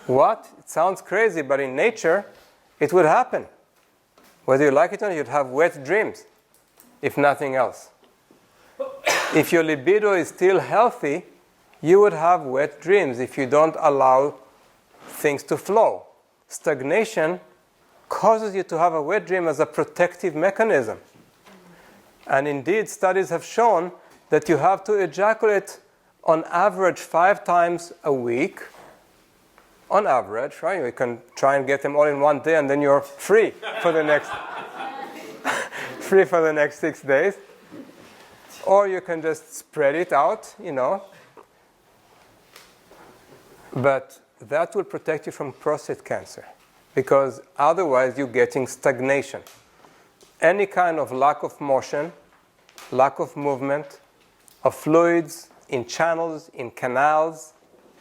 What? It sounds crazy, but in nature, it would happen. Whether you like it or not, you'd have wet dreams, if nothing else. If your libido is still healthy, you would have wet dreams if you don't allow things to flow. Stagnation causes you to have a wet dream as a protective mechanism. And indeed, studies have shown that you have to ejaculate on average 5 times a week. On average, right? You can try and get them all in one day, and then you're free for the next 6 days. Or you can just spread it out, But that will protect you from prostate cancer, because otherwise you're getting stagnation. Any kind of lack of motion, lack of movement, of fluids in channels, in canals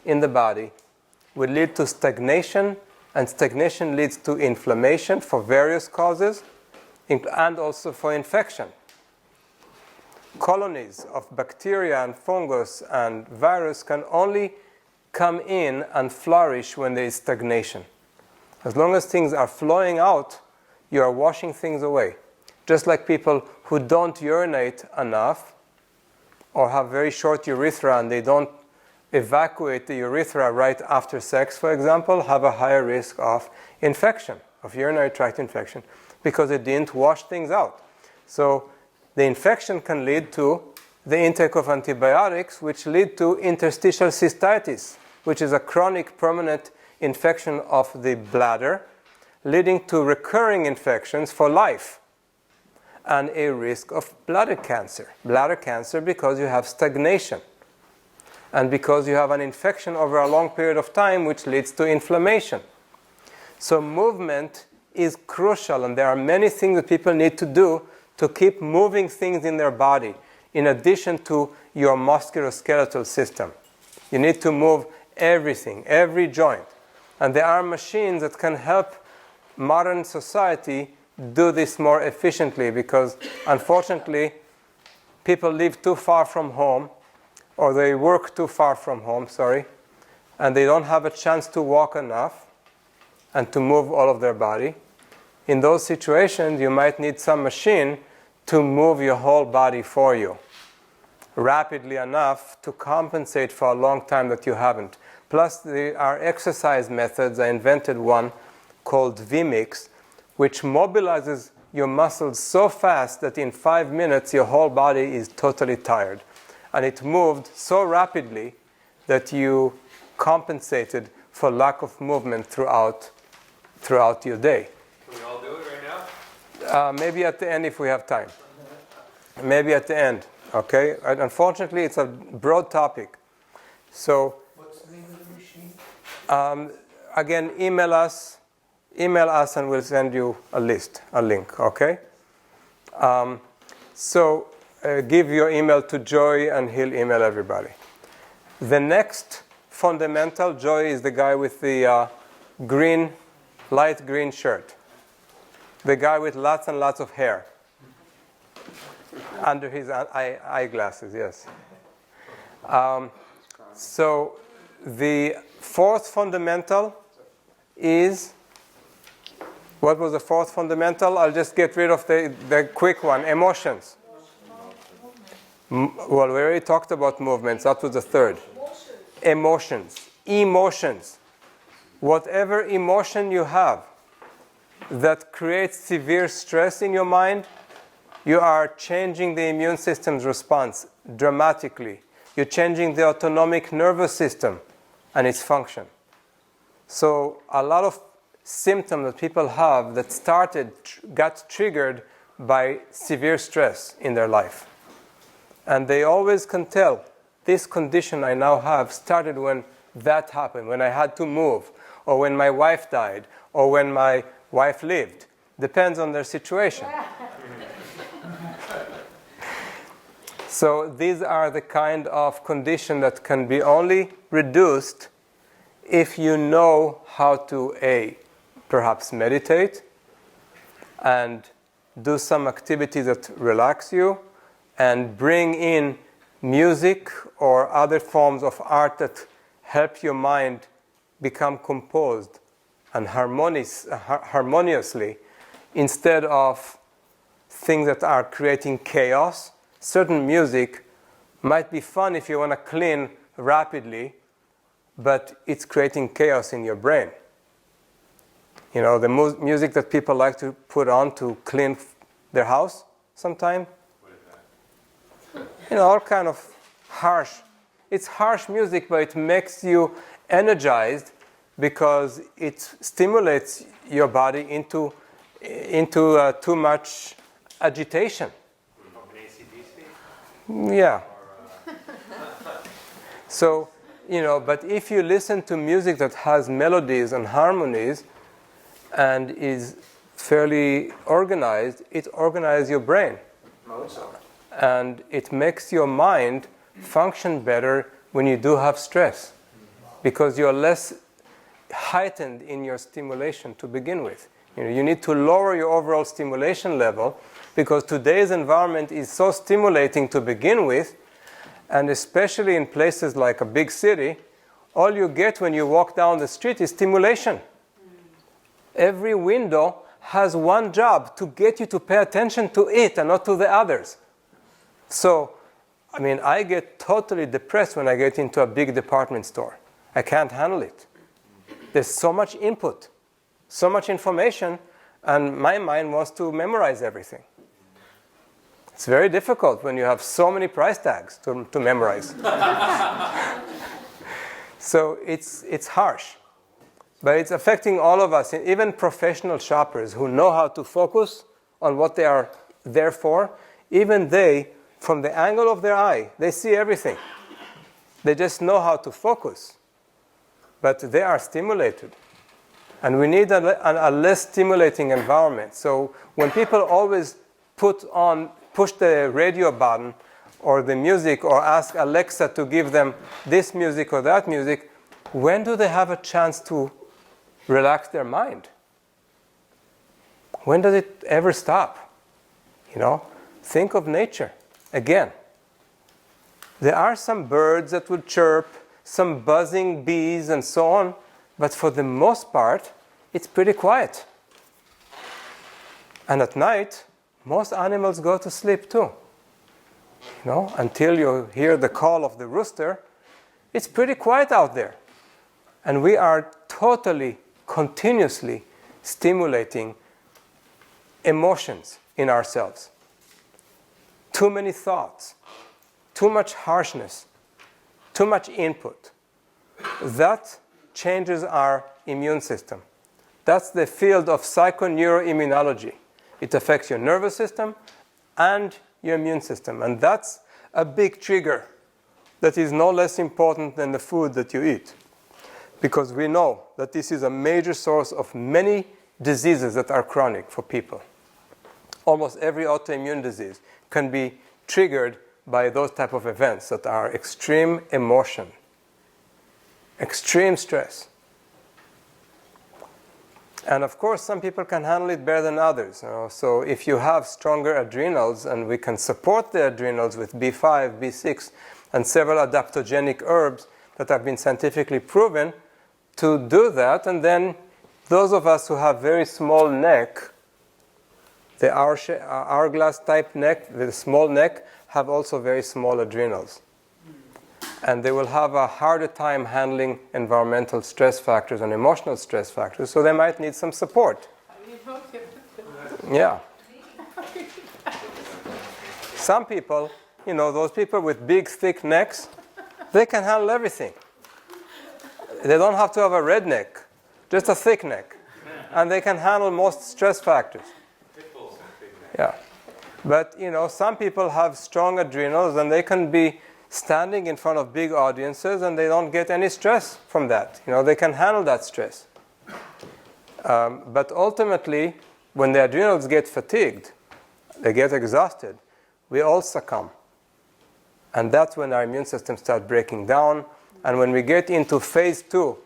in the body will lead to stagnation, and stagnation leads to inflammation for various causes and also for infection. Colonies of bacteria and fungus and virus can only come in and flourish when there is stagnation. As long as things are flowing out, you are washing things away. Just like people who don't urinate enough or have very short urethra and they don't evacuate the urethra right after sex, for example, have a higher risk of infection, of urinary tract infection, because they didn't wash things out. So the infection can lead to the intake of antibiotics, which lead to interstitial cystitis, which is a chronic permanent infection of the bladder, leading to recurring infections for life, and a risk of bladder cancer. Bladder cancer because you have stagnation, and because you have an infection over a long period of time, which leads to inflammation. So movement is crucial, and there are many things that people need to do to keep moving things in their body, in addition to your musculoskeletal system. You need to move everything, every joint. And there are machines that can help modern society do this more efficiently, because unfortunately people live too far from home, or they work too far from home, and they don't have a chance to walk enough and to move all of their body. In those situations, you might need some machine to move your whole body for you rapidly enough to compensate for a long time that you haven't. Plus, there are exercise methods. I invented one called VMix, which mobilizes your muscles so fast that in 5 minutes your whole body is totally tired. And it moved so rapidly that you compensated for lack of movement throughout your day. Can we all do it right now? Maybe at the end if we have time. Maybe at the end, okay? Unfortunately, it's a broad topic. So, What's the name of the machine? Again, email us and we'll send you a link, okay? Give your email to Joy and he'll email everybody. The next fundamental, Joy is the guy with the light green shirt. The guy with lots and lots of hair. Under his eyeglasses, yes. So the fourth fundamental is, what was the fourth fundamental? I'll just get rid of the quick one, emotions. Well, we already talked about movements. That was the third. Emotions. Whatever emotion you have that creates severe stress in your mind, you are changing the immune system's response dramatically. You're changing the autonomic nervous system and its function. So a lot of symptoms that people have that got triggered by severe stress in their life. And they always can tell, this condition I now have started when that happened, when I had to move, or when my wife died, or when my wife lived. Depends on their situation. So these are the kind of condition that can be only reduced if you know how to perhaps meditate and do some activities that relax you, and bring in music or other forms of art that help your mind become composed and harmoniously, instead of things that are creating chaos. Certain music might be fun if you want to clean rapidly, but it's creating chaos in your brain. You know, the music that people like to put on to clean their house sometimes. You know, all kind of harsh. It's harsh music, but it makes you energized because it stimulates your body into too much agitation. Yeah. So, you know, but if you listen to music that has melodies and harmonies and is fairly organized, it organizes your brain. And it makes your mind function better when you do have stress, because you're less heightened in your stimulation to begin with. You need to lower your overall stimulation level, because today's environment is so stimulating to begin with, and especially in places like a big city, all you get when you walk down the street is stimulation. Every window has one job: to get you to pay attention to it and not to the others. So, I get totally depressed when I get into a big department store. I can't handle it. There's so much input, so much information, and my mind wants to memorize everything. It's very difficult when you have so many price tags to memorize. So it's harsh. But it's affecting all of us, even professional shoppers who know how to focus on what they are there for. Even they, from the angle of their eye, they see everything. They just know how to focus. But they are stimulated. And we need a less stimulating environment. So when people always push the radio button or the music, or ask Alexa to give them this music or that music, when do they have a chance to relax their mind? When does it ever stop? Think of nature. Again, there are some birds that would chirp, some buzzing bees and so on, but for the most part, it's pretty quiet. And at night, most animals go to sleep too. Until you hear the call of the rooster, it's pretty quiet out there. And we are totally, continuously stimulating emotions in ourselves. Too many thoughts, too much harshness, too much input. That changes our immune system. That's the field of psychoneuroimmunology. It affects your nervous system and your immune system. And that's a big trigger that is no less important than the food that you eat. Because we know that this is a major source of many diseases that are chronic for people. Almost every autoimmune disease can be triggered by those type of events that are extreme emotion, extreme stress. And of course, some people can handle it better than others. So if you have stronger adrenals, and we can support the adrenals with B5, B6, and several adaptogenic herbs that have been scientifically proven to do that. And then those of us who have very small neck, the hourglass type neck with a small neck, have also very small adrenals. And they will have a harder time handling environmental stress factors and emotional stress factors, so they might need some support. Yeah. Some people, those people with big, thick necks, they can handle everything. They don't have to have a red neck, just a thick neck. And they can handle most stress factors. Yeah. But, some people have strong adrenals, and they can be standing in front of big audiences, and they don't get any stress from that. They can handle that stress. But ultimately, when the adrenals get fatigued, they get exhausted, we all succumb. And that's when our immune system starts breaking down. And when we get into phase 2,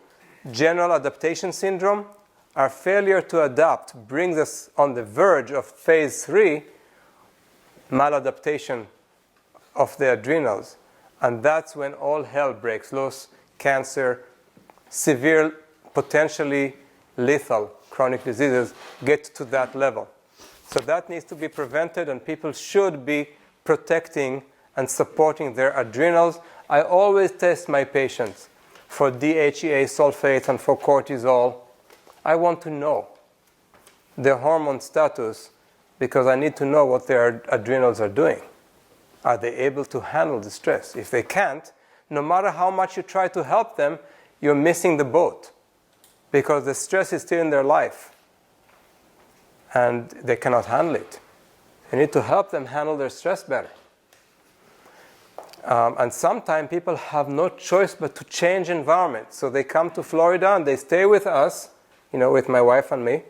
general adaptation syndrome, our failure to adapt brings us on the verge of phase 3, maladaptation of the adrenals. And that's when all hell breaks loose. Cancer, severe, potentially lethal chronic diseases get to that level. So that needs to be prevented, and people should be protecting and supporting their adrenals. I always test my patients for DHEA sulfates and for cortisol. I want to know their hormone status, because I need to know what their adrenals are doing. Are they able to handle the stress? If they can't, no matter how much you try to help them, you're missing the boat, because the stress is still in their life and they cannot handle it. You need to help them handle their stress better. And sometimes people have no choice but to change environment. So they come to Florida and they stay with us, with my wife and me.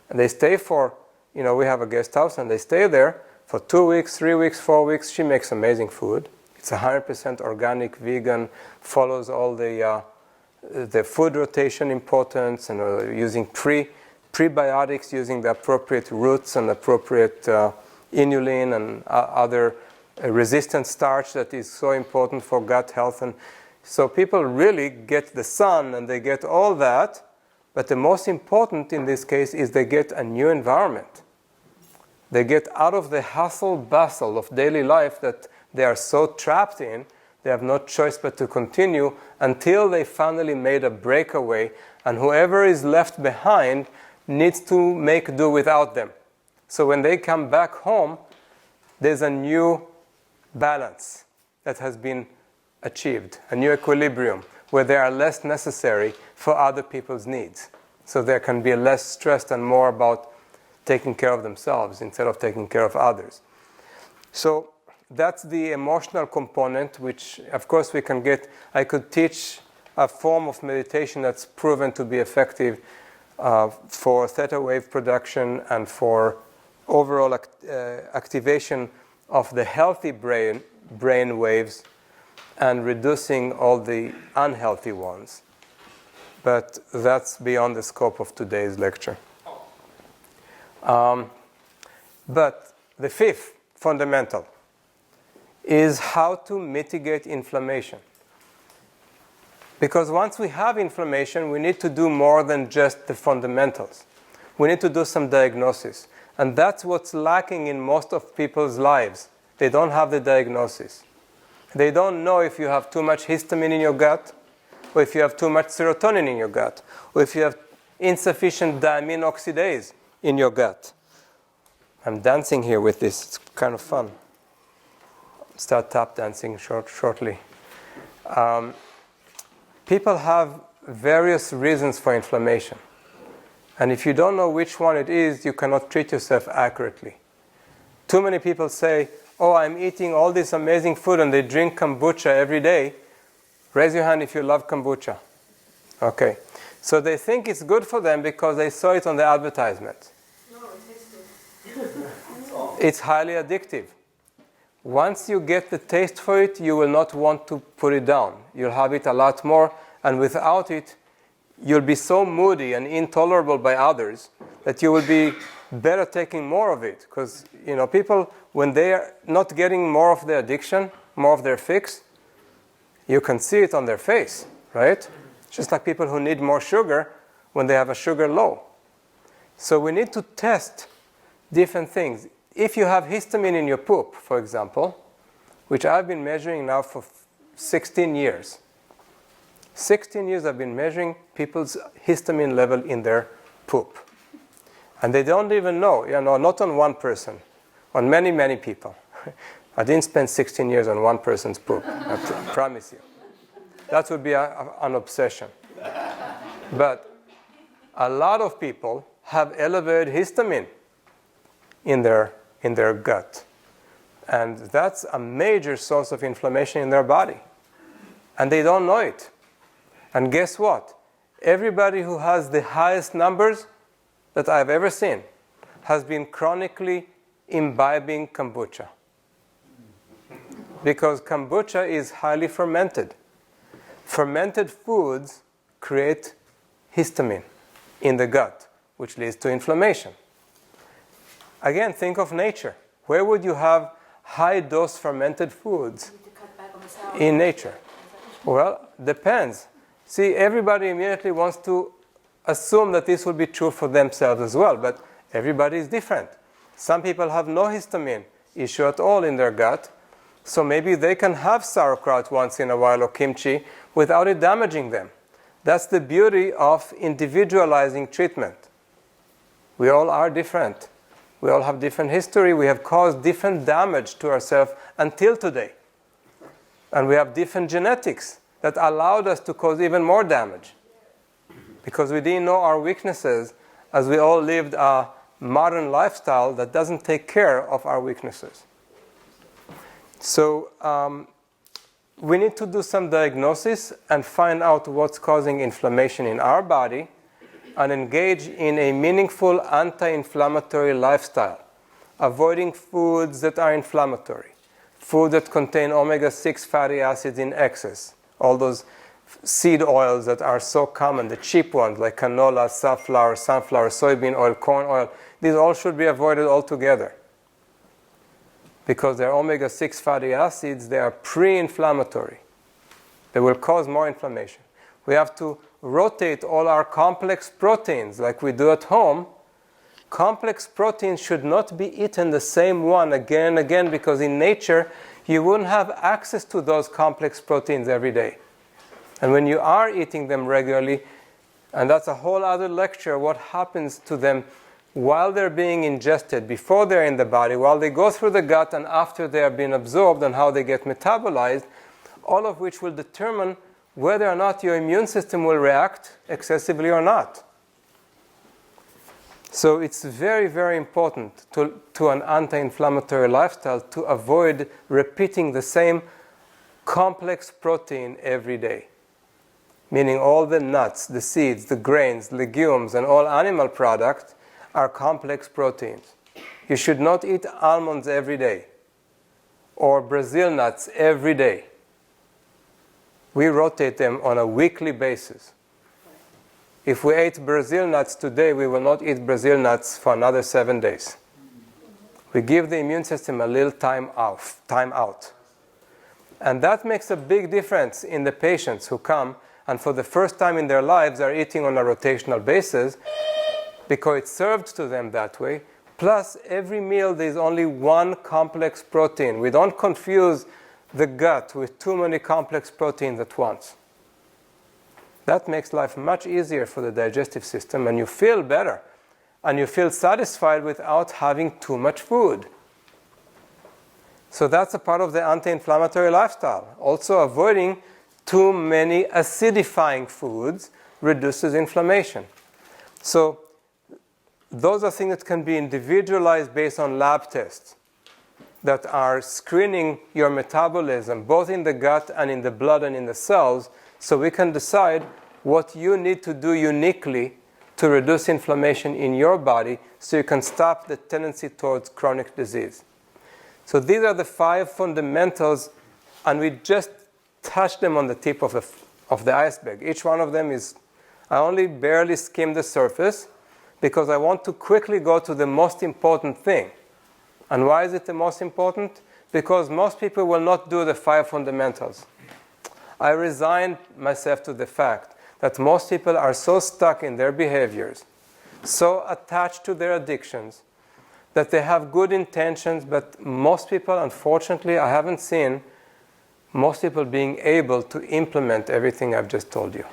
And they stay for, we have a guest house, and they stay there For 2 weeks, 3 weeks, 4 weeks, she makes amazing food. It's 100% organic, vegan, follows all the food rotation importance, and using prebiotics, using the appropriate roots and appropriate inulin and other resistant starch that is so important for gut health. And so people really get the sun and they get all that, but the most important in this case is they get a new environment. They get out of the hustle bustle of daily life that they are so trapped in. They have no choice but to continue until they finally made a breakaway, and whoever is left behind needs to make do without them. So when they come back home, there's a new balance that has been achieved, a new equilibrium where they are less necessary for other people's needs. So there can be less stress and more about taking care of themselves instead of taking care of others. So that's the emotional component, which of course we can get. I could teach a form of meditation that's proven to be effective for theta wave production and for overall activation of the healthy brain waves and reducing all the unhealthy ones. But that's beyond the scope of today's lecture. But the fifth fundamental is how to mitigate inflammation. Because once we have inflammation, we need to do more than just the fundamentals. We need to do some diagnosis. And that's what's lacking in most of people's lives. They don't have the diagnosis. They don't know if you have too much histamine in your gut, or if you have too much serotonin in your gut, or if you have insufficient diamine oxidase in your gut. I'm dancing here with this. It's kind of fun. Start tap dancing shortly. People have various reasons for inflammation. And if you don't know which one it is, you cannot treat yourself accurately. Too many people say, oh, I'm eating all this amazing food and they drink kombucha every day. Raise your hand if you love kombucha. Okay. So they think it's good for them because they saw it on the advertisement. No, it tastes good. It's highly addictive. Once you get the taste for it, you will not want to put it down. You'll have it a lot more, and without it, you'll be so moody and intolerable by others that you will be better taking more of it. Because, people, when they are not getting more of their addiction, more of their fix, you can see it on their face, right? Just like people who need more sugar when they have a sugar low. So we need to test different things. If you have histamine in your poop, for example, which I've been measuring now for 16 years. 16 years I've been measuring people's histamine level in their poop. And they don't even know, not on one person, on many, many people. I didn't spend 16 years on one person's poop, I promise you. That would be an obsession. But a lot of people have elevated histamine in their gut. And that's a major source of inflammation in their body. And they don't know it. And guess what? Everybody who has the highest numbers that I've ever seen has been chronically imbibing kombucha. Because kombucha is highly fermented. Fermented foods create histamine in the gut, which leads to inflammation. Again, think of nature. Where would you have high-dose fermented foods in nature? Well, depends. See, everybody immediately wants to assume that this will be true for themselves as well, but everybody is different. Some people have no histamine issue at all in their gut, so maybe they can have sauerkraut once in a while or kimchi without it damaging them. That's the beauty of individualizing treatment. We all are different. We all have different history. We have caused different damage to ourselves until today. And we have different genetics that allowed us to cause even more damage. Because we didn't know our weaknesses as we all lived a modern lifestyle that doesn't take care of our weaknesses. So we need to do some diagnosis and find out what's causing inflammation in our body and engage in a meaningful anti-inflammatory lifestyle. avoiding foods that are inflammatory, food that contain omega-6 fatty acids in excess, all those seed oils that are so common, the cheap ones like canola, sunflower, soybean oil, corn oil, these all should be avoided altogether. Because they're omega-6 fatty acids, they are pre-inflammatory. They will cause more inflammation. We have to rotate all our complex proteins like we do at home. Complex proteins should not be eaten the same one again and again, because in nature you wouldn't have access to those complex proteins every day. And when you are eating them regularly, and that's a whole other lecture, what happens to them while they're being ingested, before they're in the body, while they go through the gut, and after they have been absorbed, and how they get metabolized, all of which will determine whether or not your immune system will react excessively or not. So it's very, very important to an anti-inflammatory lifestyle to avoid repeating the same complex protein every day. Meaning all the nuts, the seeds, the grains, legumes, and all animal products are complex proteins. You should not eat almonds every day or Brazil nuts every day. We rotate them on a weekly basis. If we ate Brazil nuts today, we will not eat Brazil nuts for another 7 days. We give the immune system a little time out. And that makes a big difference in the patients who come and for the first time in their lives are eating on a rotational basis, because it's served to them that way. Plus, every meal there's only one complex protein. We don't confuse the gut with too many complex proteins at once. That makes life much easier for the digestive system, and you feel better, and you feel satisfied without having too much food. So that's a part of the anti-inflammatory lifestyle. Also, avoiding too many acidifying foods reduces inflammation. So those are things that can be individualized based on lab tests that are screening your metabolism, both in the gut and in the blood and in the cells, so we can decide what you need to do uniquely to reduce inflammation in your body so you can stop the tendency towards chronic disease. So these are the 5 fundamentals, and we just touched them on the tip of the iceberg. Each one of them is, I only barely skimmed the surface because I want to quickly go to the most important thing. And why is it the most important? Because most people will not do the 5 fundamentals. I resigned myself to the fact that most people are so stuck in their behaviors, so attached to their addictions, that they have good intentions, but most people, unfortunately, I haven't seen most people being able to implement everything I've just told you.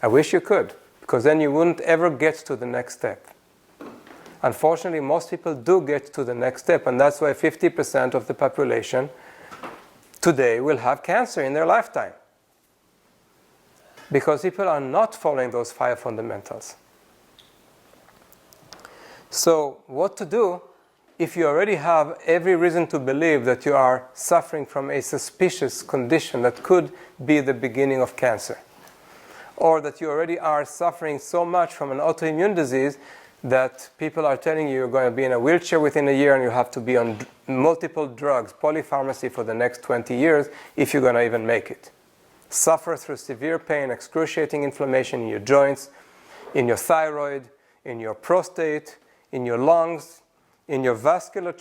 I wish you could, because then you wouldn't ever get to the next step. Unfortunately, most people do get to the next step, and that's why 50% of the population today will have cancer in their lifetime. Because people are not following those 5 fundamentals. So what to do if you already have every reason to believe that you are suffering from a suspicious condition that could be the beginning of cancer? Or that you already are suffering so much from an autoimmune disease that people are telling you you're going to be in a wheelchair within a year and you have to be on multiple drugs, polypharmacy for the next 20 years if you're going to even make it. Suffer through severe pain, excruciating inflammation in your joints, in your thyroid, in your prostate, in your lungs, in your vascular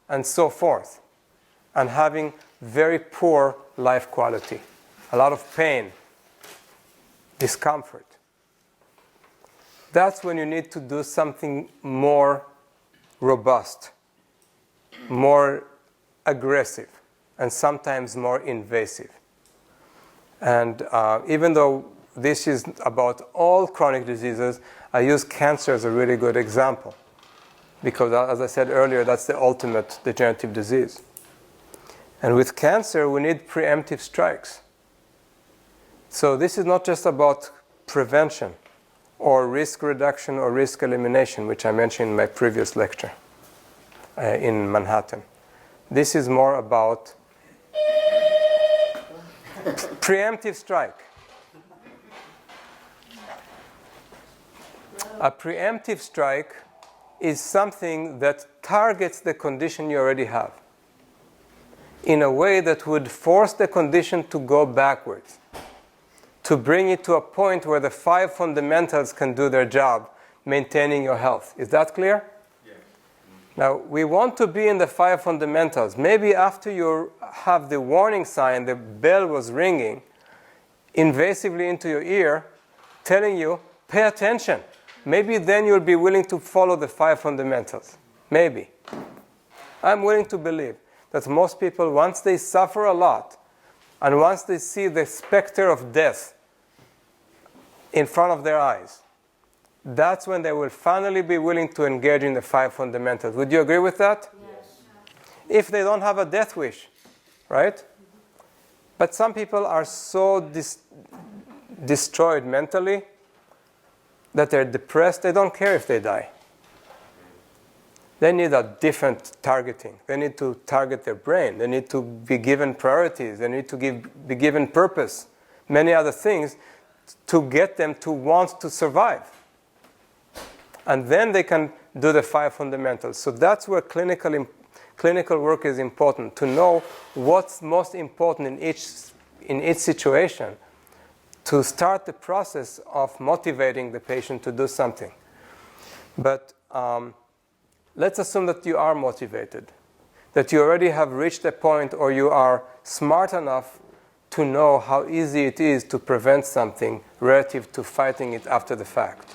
and so forth. And having very poor life quality. A lot of pain, discomfort. That's when you need to do something more robust, more aggressive, and sometimes more invasive. And even though this is about all chronic diseases, I use cancer as a really good example. Because as I said earlier, that's the ultimate degenerative disease. And with cancer, we need preemptive strikes. So this is not just about prevention or risk reduction or risk elimination, which I mentioned in my previous lecture in Manhattan. This is more about preemptive strike. A preemptive strike is something that targets the condition you already have in a way that would force the condition to go backwards, to bring it to a point where the 5 fundamentals can do their job, maintaining your health. Is that clear? Yes. Now, we want to be in the 5 fundamentals. Maybe after you have the warning sign, the bell was ringing invasively into your ear, telling you, pay attention. Maybe then you'll be willing to follow the 5 fundamentals. Maybe. I'm willing to believe that most people, once they suffer a lot, and once they see the specter of death in front of their eyes, that's when they will finally be willing to engage in the 5 fundamentals. Would you agree with that? Yes. If they don't have a death wish, right? But some people are so destroyed mentally that they're depressed, they don't care if they die. They need a different targeting. They need to target their brain. They need to be given priorities. They need to be given purpose, many other things to get them to want to survive. And then they can do the 5 fundamentals. So that's where clinical work is important, to know what's most important in each situation, to start the process of motivating the patient to do something. But let's assume that you are motivated, that you already have reached a point, or you are smart enough to know how easy it is to prevent something relative to fighting it after the fact.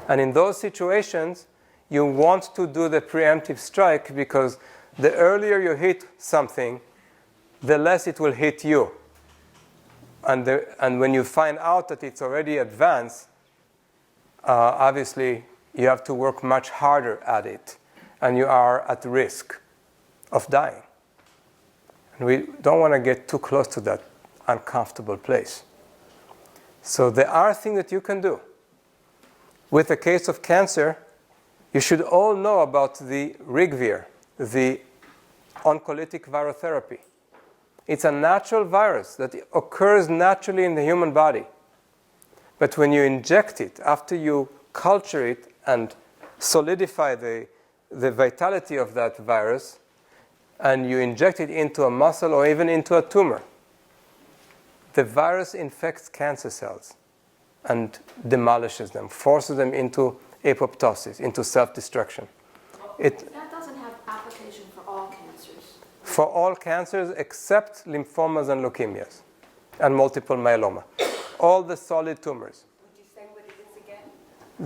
And in those situations, you want to do the preemptive strike, because the earlier you hit something, the less it will hit you. And when you find out that it's already advanced, obviously you have to work much harder at it, and you are at risk of dying. And we don't want to get too close to that uncomfortable place. So there are things that you can do. With the case of cancer, you should all know about the Rigvir, the oncolytic virotherapy. It's a natural virus that occurs naturally in the human body. But when you inject it, after you culture it and solidify the vitality of that virus, and you inject it into a muscle or even into a tumor, the virus infects cancer cells and demolishes them, forces them into apoptosis, into self-destruction. That doesn't have application for all cancers. For all cancers except lymphomas and leukemias and multiple myeloma. All the solid tumors. Would you say what it is again?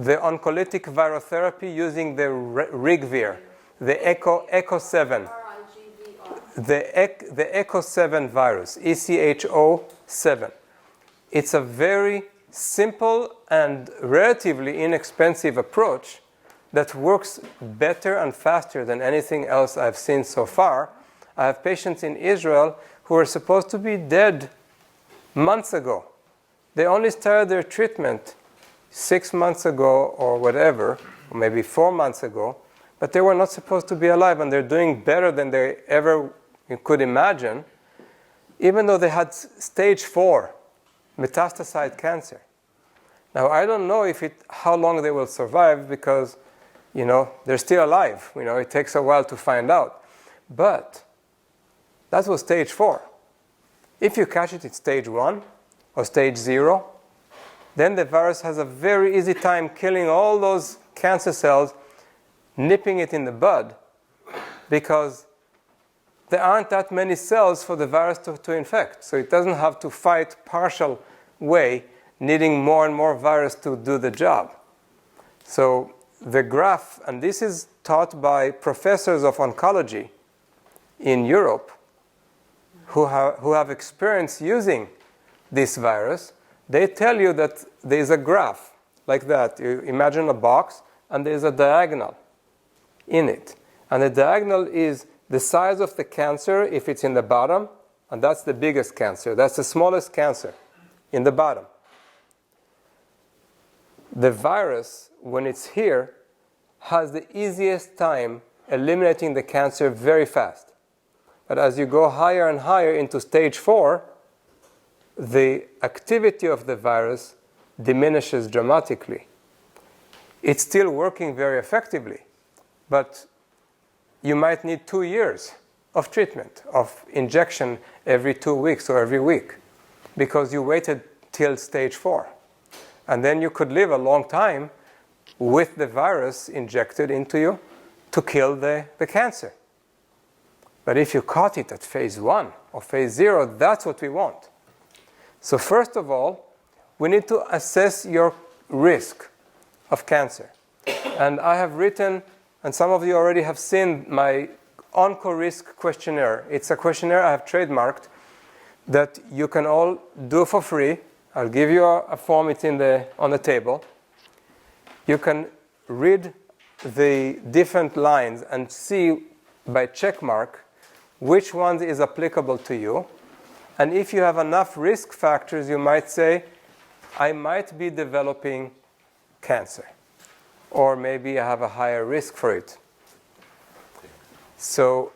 The oncolytic virotherapy using the Rigvir, the ECHO7. The ECHO7 virus, ECHO7. It's a very simple and relatively inexpensive approach that works better and faster than anything else I've seen so far. I have patients in Israel who are supposed to be dead months ago. They only started their treatment 6 months ago or whatever, or maybe 4 months ago, but they were not supposed to be alive, and they're doing better than they ever could imagine, even though they had stage 4 metastasized cancer. Now, I don't know how long they will survive, because, they're still alive. It takes a while to find out. But that was stage 4. If you catch it at stage 1 or stage 0, then the virus has a very easy time killing all those cancer cells, nipping it in the bud, because there aren't that many cells for the virus to infect. So it doesn't have to fight partial way, needing more and more virus to do the job. So the graph, and this is taught by professors of oncology in Europe who have experience using this virus, they tell you that there's a graph like that. You imagine a box, and there's a diagonal in it. And the diagonal is the size of the cancer if it's in the bottom, and that's the biggest cancer. That's the smallest cancer in the bottom. The virus, when it's here, has the easiest time eliminating the cancer very fast. But as you go higher and higher into stage 4, the activity of the virus diminishes dramatically. It's still working very effectively, but you might need 2 years of treatment, of injection every 2 weeks or every week, because you waited till stage 4. And then you could live a long time with the virus injected into you to kill the cancer. But if you caught it at phase 1 or phase 0, that's what we want. So first of all, we need to assess your risk of cancer. And I have written, and some of you already have seen my OncoRisk questionnaire. It's a questionnaire I have trademarked that you can all do for free. I'll give you a form, it's on the table. You can read the different lines and see by check mark which one is applicable to you. And if you have enough risk factors, you might say, I might be developing cancer. Or maybe I have a higher risk for it. So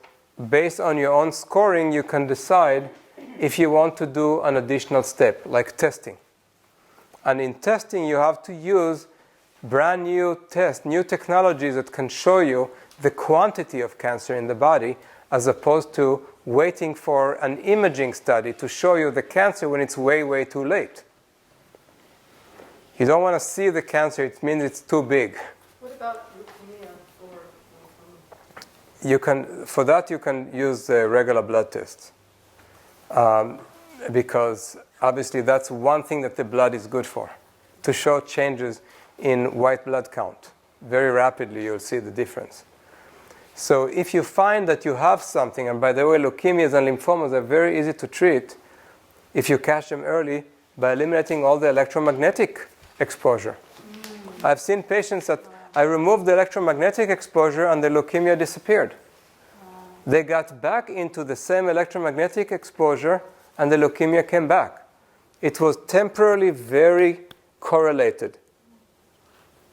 based on your own scoring, you can decide if you want to do an additional step, like testing. And in testing, you have to use brand new tests, new technologies that can show you the quantity of cancer in the body, as opposed to waiting for an imaging study to show you the cancer when it's way, way too late. You don't want to see the cancer, it means it's too big. What about leukemia or For that, you can use regular blood tests. Because obviously that's one thing that the blood is good for, to show changes in white blood count. Very rapidly, you'll see the difference. So if you find that you have something, and by the way, leukemias and lymphomas are very easy to treat if you catch them early by eliminating all the electromagnetic exposure. I've seen patients that I removed the electromagnetic exposure and the leukemia disappeared. They got back into the same electromagnetic exposure and the leukemia came back. It was temporarily very correlated.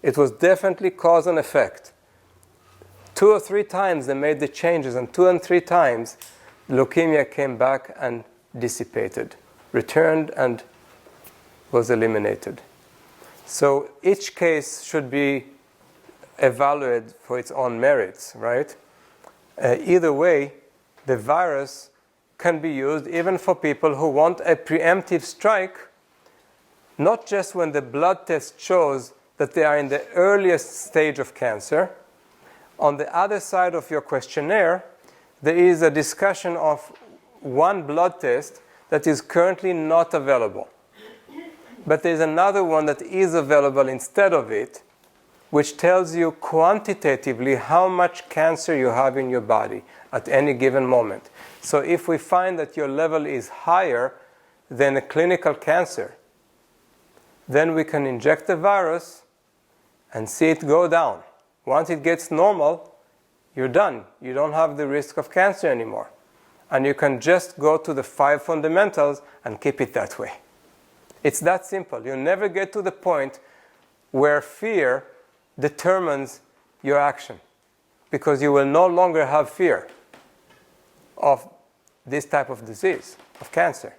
It was definitely cause and effect. 2 or 3 times they made the changes, and 2 and 3 times leukemia came back and dissipated, returned and was eliminated. So each case should be evaluated for its own merits, right? Either way, the virus can be used even for people who want a preemptive strike, not just when the blood test shows that they are in the earliest stage of cancer. On the other side of your questionnaire, there is a discussion of one blood test that is currently not available. But there's another one that is available instead of it, which tells you quantitatively how much cancer you have in your body at any given moment. So if we find that your level is higher than a clinical cancer, then we can inject the virus and see it go down. Once it gets normal, you're done. You don't have the risk of cancer anymore. And you can just go to the 5 fundamentals and keep it that way. It's that simple. You never get to the point where fear determines your action, because you will no longer have fear of this type of disease, of cancer.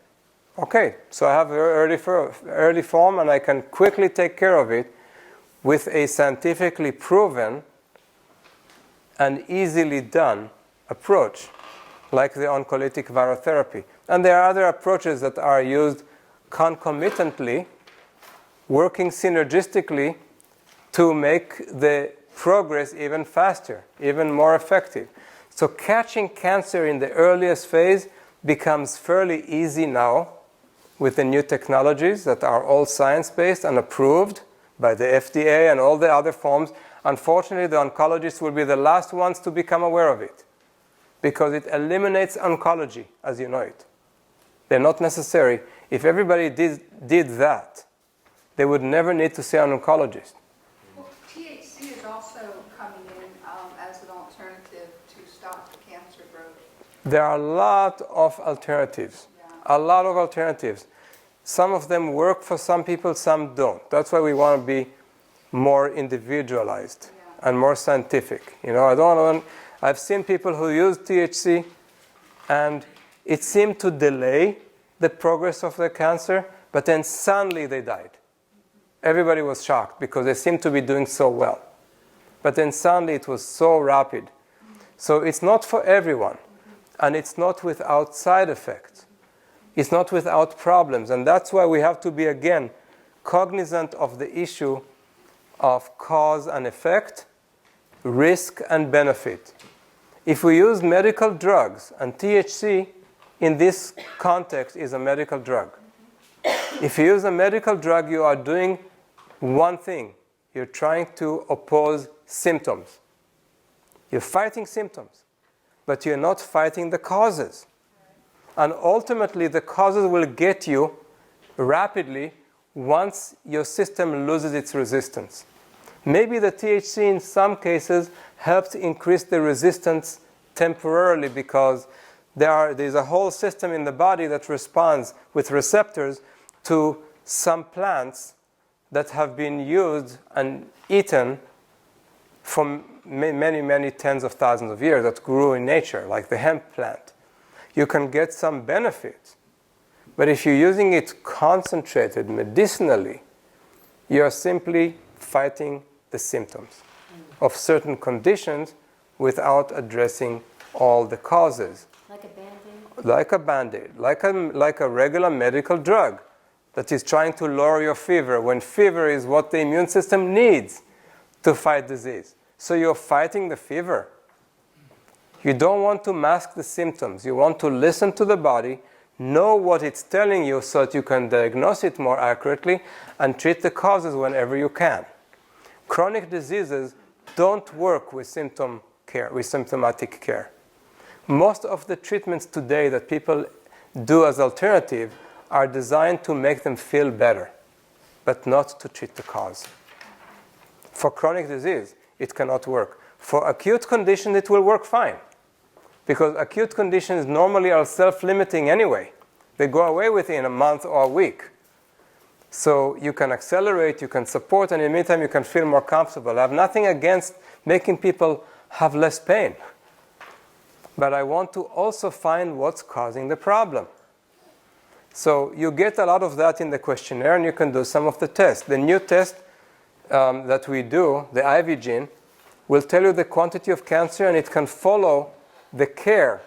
Okay, so I have an early form and I can quickly take care of it with a scientifically proven and easily done approach, like the oncolytic virotherapy. And there are other approaches that are used concomitantly, working synergistically to make the progress even faster, even more effective. So catching cancer in the earliest phase becomes fairly easy now with the new technologies that are all science-based and approved by the FDA and all the other forms. Unfortunately, the oncologists will be the last ones to become aware of it, because it eliminates oncology as you know it. They're not necessary. If everybody did that, they would never need to see an oncologist. Well, THC is also coming in as an alternative to stop the cancer growth. There are a lot of alternatives. A lot of alternatives. Some of them work for some people, some don't. That's why we want to be more individualized and more scientific. You know, I've seen people who use THC and it seemed to delay the progress of their cancer, but then suddenly they died. Everybody was shocked because they seemed to be doing so well. But then suddenly it was so rapid. So it's not for everyone, and it's not without side effects. It's not without problems, and that's why we have to be, again, cognizant of the issue of cause and effect, risk and benefit. If we use medical drugs, and THC in this context is a medical drug. If you use a medical drug, you are doing one thing. You're trying to oppose symptoms. You're fighting symptoms, but you're not fighting the causes. And ultimately, the causes will get you rapidly once your system loses its resistance. Maybe the THC in some cases helps increase the resistance temporarily because there's a whole system in the body that responds with receptors to some plants that have been used and eaten for many, many tens of thousands of years that grew in nature, like the hemp plant. You can get some benefit. But if you're using it concentrated medicinally, you're simply fighting the symptoms of certain conditions without addressing all the causes. Like a Band-Aid? Like a Band-Aid, like a regular medical drug that is trying to lower your fever when fever is what the immune system needs to fight disease. So you're fighting the fever. You don't want to mask the symptoms. You want to listen to the body, know what it's telling you so that you can diagnose it more accurately and treat the causes whenever you can. Chronic diseases don't work with symptom care, with symptomatic care. Most of the treatments today that people do as alternative are designed to make them feel better, but not to treat the cause. For chronic disease, it cannot work. For acute conditions, it will work fine, because acute conditions normally are self-limiting anyway. They go away within a month or a week. So you can accelerate, you can support, and in the meantime, you can feel more comfortable. I have nothing against making people have less pain. But I want to also find what's causing the problem. So you get a lot of that in the questionnaire, and you can do some of the tests. The new test that we do, the IV gene, will tell you the quantity of cancer, and it can follow the care,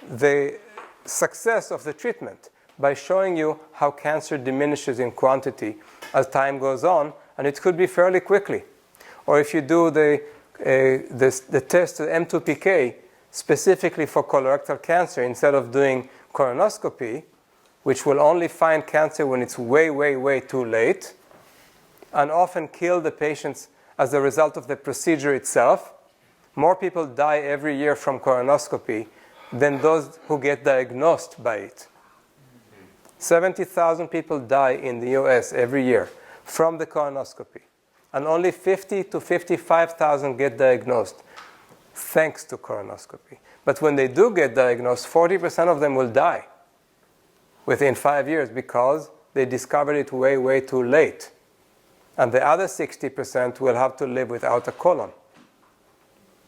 the success of the treatment by showing you how cancer diminishes in quantity as time goes on, and it could be fairly quickly. Or if you do the test, the M2PK, specifically for colorectal cancer, instead of doing colonoscopy, which will only find cancer when it's way, way, way too late, and often kill the patients as a result of the procedure itself. More people die every year from colonoscopy than those who get diagnosed by it. 70,000 people die in the US every year from the colonoscopy, and only 50 to 55,000 get diagnosed thanks to colonoscopy. But when they do get diagnosed, 40% of them will die within 5 years because they discovered it way, way too late. And the other 60% will have to live without a colon,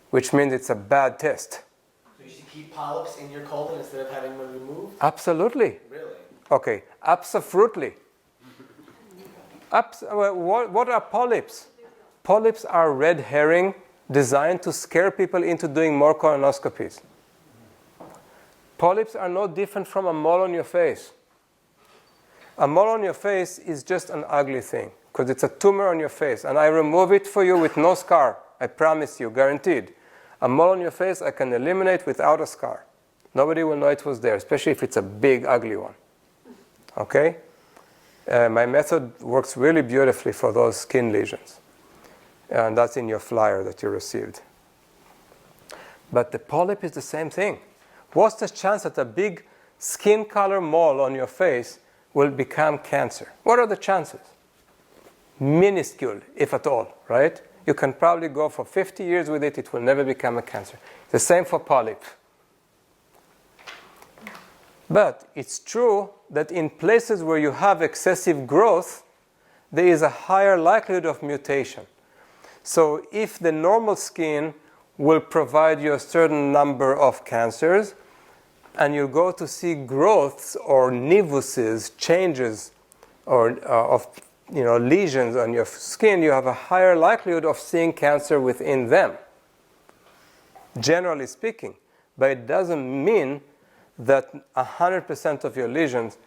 which means it's a bad test. So you should keep polyps in your colon instead of having them removed? Absolutely. Really? Okay, absolutely. What are polyps? Polyps are red herring designed to scare people into doing more colonoscopies. Polyps are no different from a mole on your face. A mole on your face is just an ugly thing because it's a tumor on your face, and I remove it for you with no scar. I promise you, guaranteed. A mole on your face I can eliminate without a scar. Nobody will know it was there, especially if it's a big, ugly one. Okay? My method works really beautifully for those skin lesions. And that's in your flyer that you received. But the polyp is the same thing. What's the chance that a big skin color mole on your face will become cancer? What are the chances? Minuscule, if at all, right? You can probably go for 50 years with it, it will never become a cancer. The same for polyp. But it's true that in places where you have excessive growth, there is a higher likelihood of mutation. So if the normal skin will provide you a certain number of cancers, and you go to see growths or nivuses, changes or of lesions on your skin, you have a higher likelihood of seeing cancer within them, generally speaking. But it doesn't mean that 100% of your lesions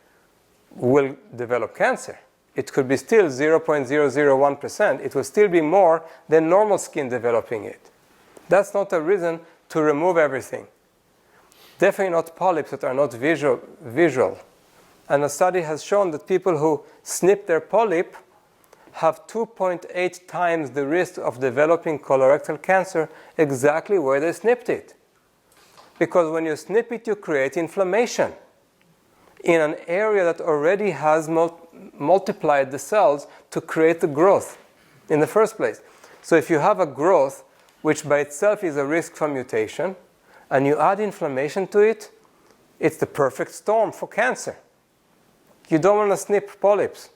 will develop cancer. It could be still 0.001%. It will still be more than normal skin developing it. That's not a reason to remove everything. Definitely not polyps that are not visual. And a study has shown that people who snip their polyp have 2.8 times the risk of developing colorectal cancer exactly where they snipped it. Because when you snip it, you create inflammation in an area that already has multiplied the cells to create the growth in the first place. So if you have a growth, which by itself is a risk for mutation, and you add inflammation to it, it's the perfect storm for cancer. You don't want to snip polyps.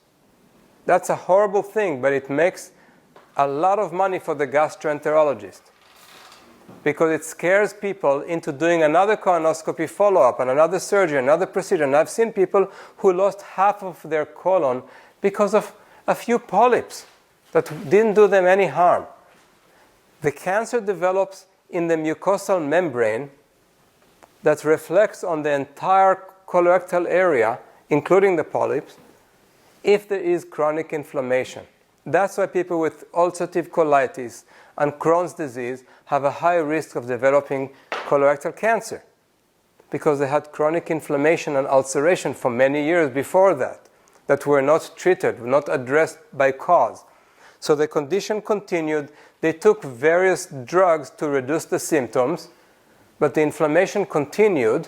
That's a horrible thing, but it makes a lot of money for the gastroenterologist, because it scares people into doing another colonoscopy follow-up and another surgery, another procedure. And I've seen people who lost half of their colon because of a few polyps that didn't do them any harm. The cancer develops in the mucosal membrane that reflects on the entire colorectal area, including the polyps, if there is chronic inflammation. That's why people with ulcerative colitis and Crohn's disease have a high risk of developing colorectal cancer, because they had chronic inflammation and ulceration for many years before that were not treated, not addressed by cause. So the condition continued. They took various drugs to reduce the symptoms, but the inflammation continued,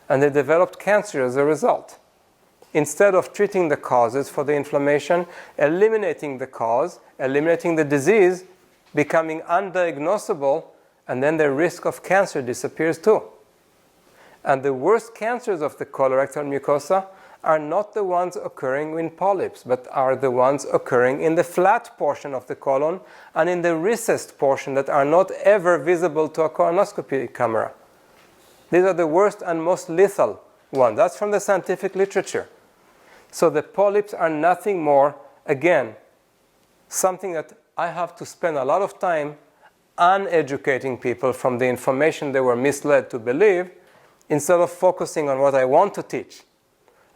and they developed cancer as a result. Instead of treating the causes for the inflammation, eliminating the cause, eliminating the disease, becoming undiagnosable, and then the risk of cancer disappears too. And the worst cancers of the colorectal mucosa are not the ones occurring in polyps, but are the ones occurring in the flat portion of the colon and in the recessed portion that are not ever visible to a colonoscopy camera. These are the worst and most lethal ones. That's from the scientific literature. So the polyps are nothing more, again, something that I have to spend a lot of time uneducating people from the information they were misled to believe, instead of focusing on what I want to teach.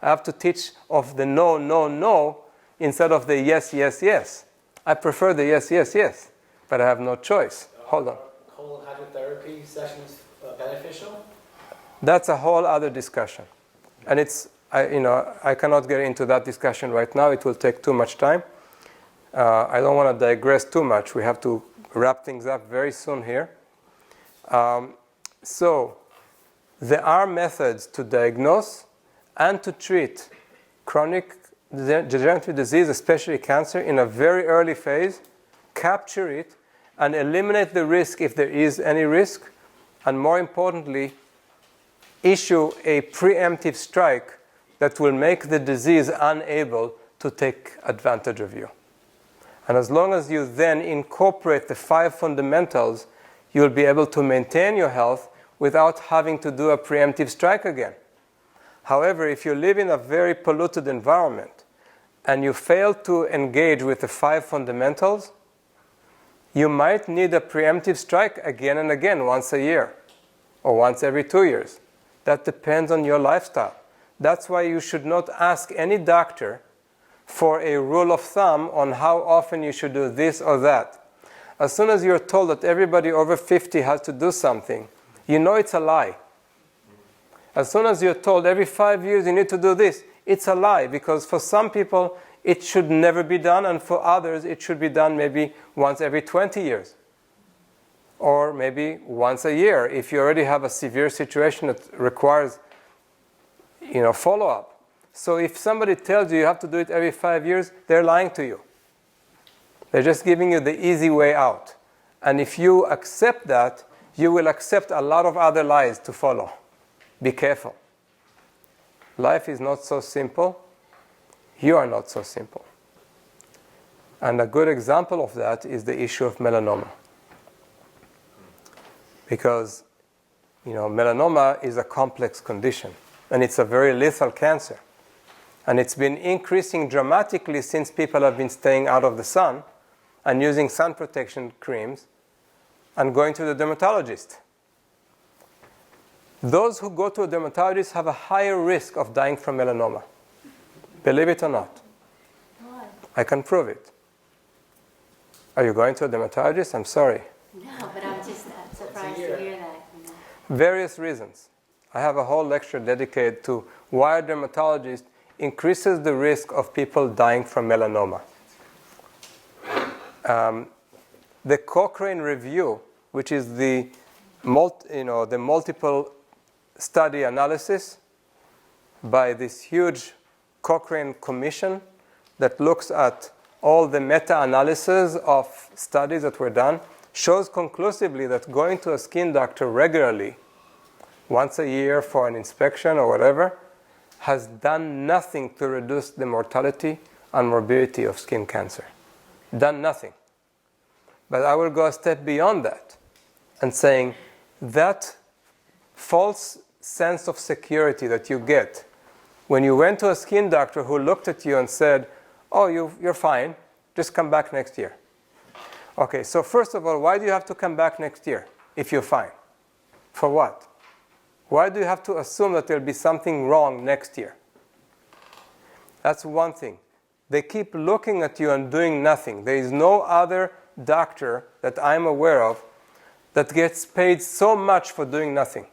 I have to teach of the no, no, no, instead of the yes, yes, yes. I prefer the yes, yes, yes, but I have no choice. Hold on. Colon hydrotherapy sessions beneficial? That's a whole other discussion. And I cannot get into that discussion right now. It will take too much time. I don't want to digress too much. We have to wrap things up very soon here. So there are methods to diagnose and to treat chronic degenerative disease, especially cancer, in a very early phase, capture it, and eliminate the risk if there is any risk, and more importantly, issue a preemptive strike that will make the disease unable to take advantage of you. And as long as you then incorporate the 5 fundamentals, you'll be able to maintain your health without having to do a preemptive strike again. However, if you live in a very polluted environment and you fail to engage with the 5 fundamentals, you might need a preemptive strike again and again, once a year or once every 2 years. That depends on your lifestyle. That's why you should not ask any doctor for a rule of thumb on how often you should do this or that. As soon as you're told that everybody over 50 has to do something, you know it's a lie. As soon as you're told every 5 years you need to do this, it's a lie, because for some people it should never be done, and for others it should be done maybe once every 20 years. Or maybe once a year if you already have a severe situation that requires follow-up. So if somebody tells you you have to do it every 5 years, they're lying to you. They're just giving you the easy way out. And if you accept that, you will accept a lot of other lies to follow. Be careful. Life is not so simple. You are not so simple. And a good example of that is the issue of melanoma. Because, melanoma is a complex condition, and it's a very lethal cancer. And it's been increasing dramatically since people have been staying out of the sun and using sun protection creams and going to the dermatologist. Those who go to a dermatologist have a higher risk of dying from melanoma. Believe it or not. Why? I can prove it. Are you going to a dermatologist? I'm sorry. No, but I'm just surprised to hear that. Various reasons. I have a whole lecture dedicated to why a dermatologist increases the risk of people dying from melanoma. The Cochrane Review, which is the multiple study analysis by this huge Cochrane Commission that looks at all the meta-analysis of studies that were done, shows conclusively that going to a skin doctor regularly, once a year for an inspection or whatever, has done nothing to reduce the mortality and morbidity of skin cancer. Done nothing. But I will go a step beyond that and saying that false sense of security that you get when you went to a skin doctor who looked at you and said, oh, you're fine, just come back next year. Okay, so first of all, why do you have to come back next year if you're fine? For what? Why do you have to assume that there'll be something wrong next year? That's one thing. They keep looking at you and doing nothing. There is no other doctor that I'm aware of that gets paid so much for doing nothing.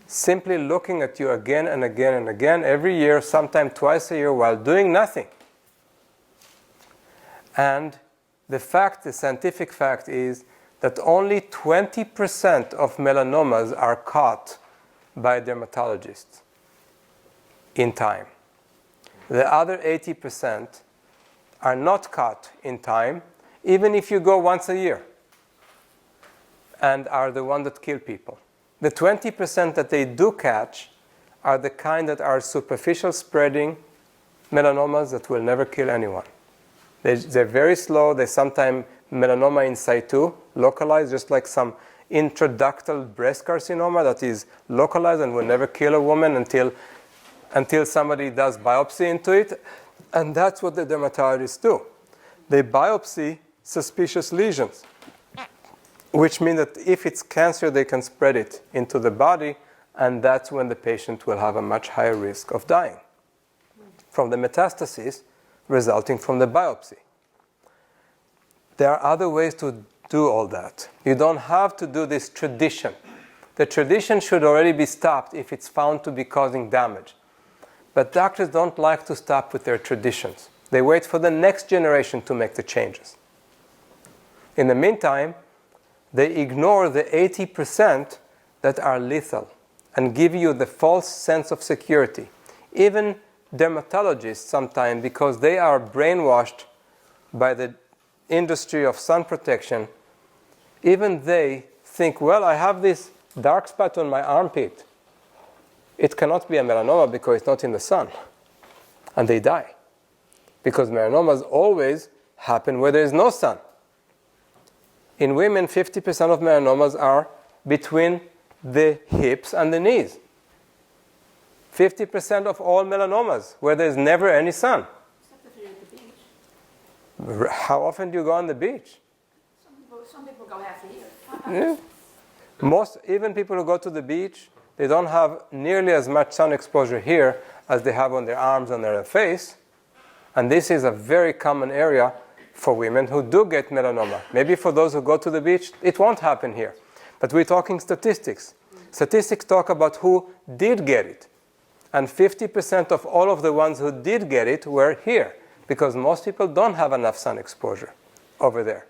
Simply looking at you again and again and again, every year, sometimes twice a year, while doing nothing. And the scientific fact is that only 20% of melanomas are caught by dermatologists in time. The other 80% are not caught in time, even if you go once a year, and are the ones that kill people. The 20% that they do catch are the kind that are superficial spreading melanomas that will never kill anyone. They're very slow. They sometimes melanoma in situ, localized, just like some intraductal breast carcinoma that is localized and will never kill a woman until somebody does biopsy into it. And that's what the dermatologists do. They biopsy suspicious lesions, which means that if it's cancer, they can spread it into the body, and that's when the patient will have a much higher risk of dying from the metastasis resulting from the biopsy. There are other ways to do all that. You don't have to do this tradition. The tradition should already be stopped if it's found to be causing damage. But doctors don't like to stop with their traditions. They wait for the next generation to make the changes. In the meantime, they ignore the 80% that are lethal and give you the false sense of security. Even dermatologists sometimes, because they are brainwashed by the industry of sun protection, even they think, well, I have this dark spot on my armpit. It cannot be a melanoma because it's not in the sun. And they die. Because melanomas always happen where there is no sun. In women, 50% of melanomas are between the hips and the knees. 50% of all melanomas, where there's never any sun. Except if you're at the beach. How often do you go on the beach? Some people go half a year. Yeah. Even people who go to the beach, they don't have nearly as much sun exposure here as they have on their arms and their face. And this is a very common area for women who do get melanoma. Maybe for those who go to the beach, it won't happen here. But we're talking statistics. Statistics talk about who did get it. And 50% of all of the ones who did get it were here, because most people don't have enough sun exposure over there.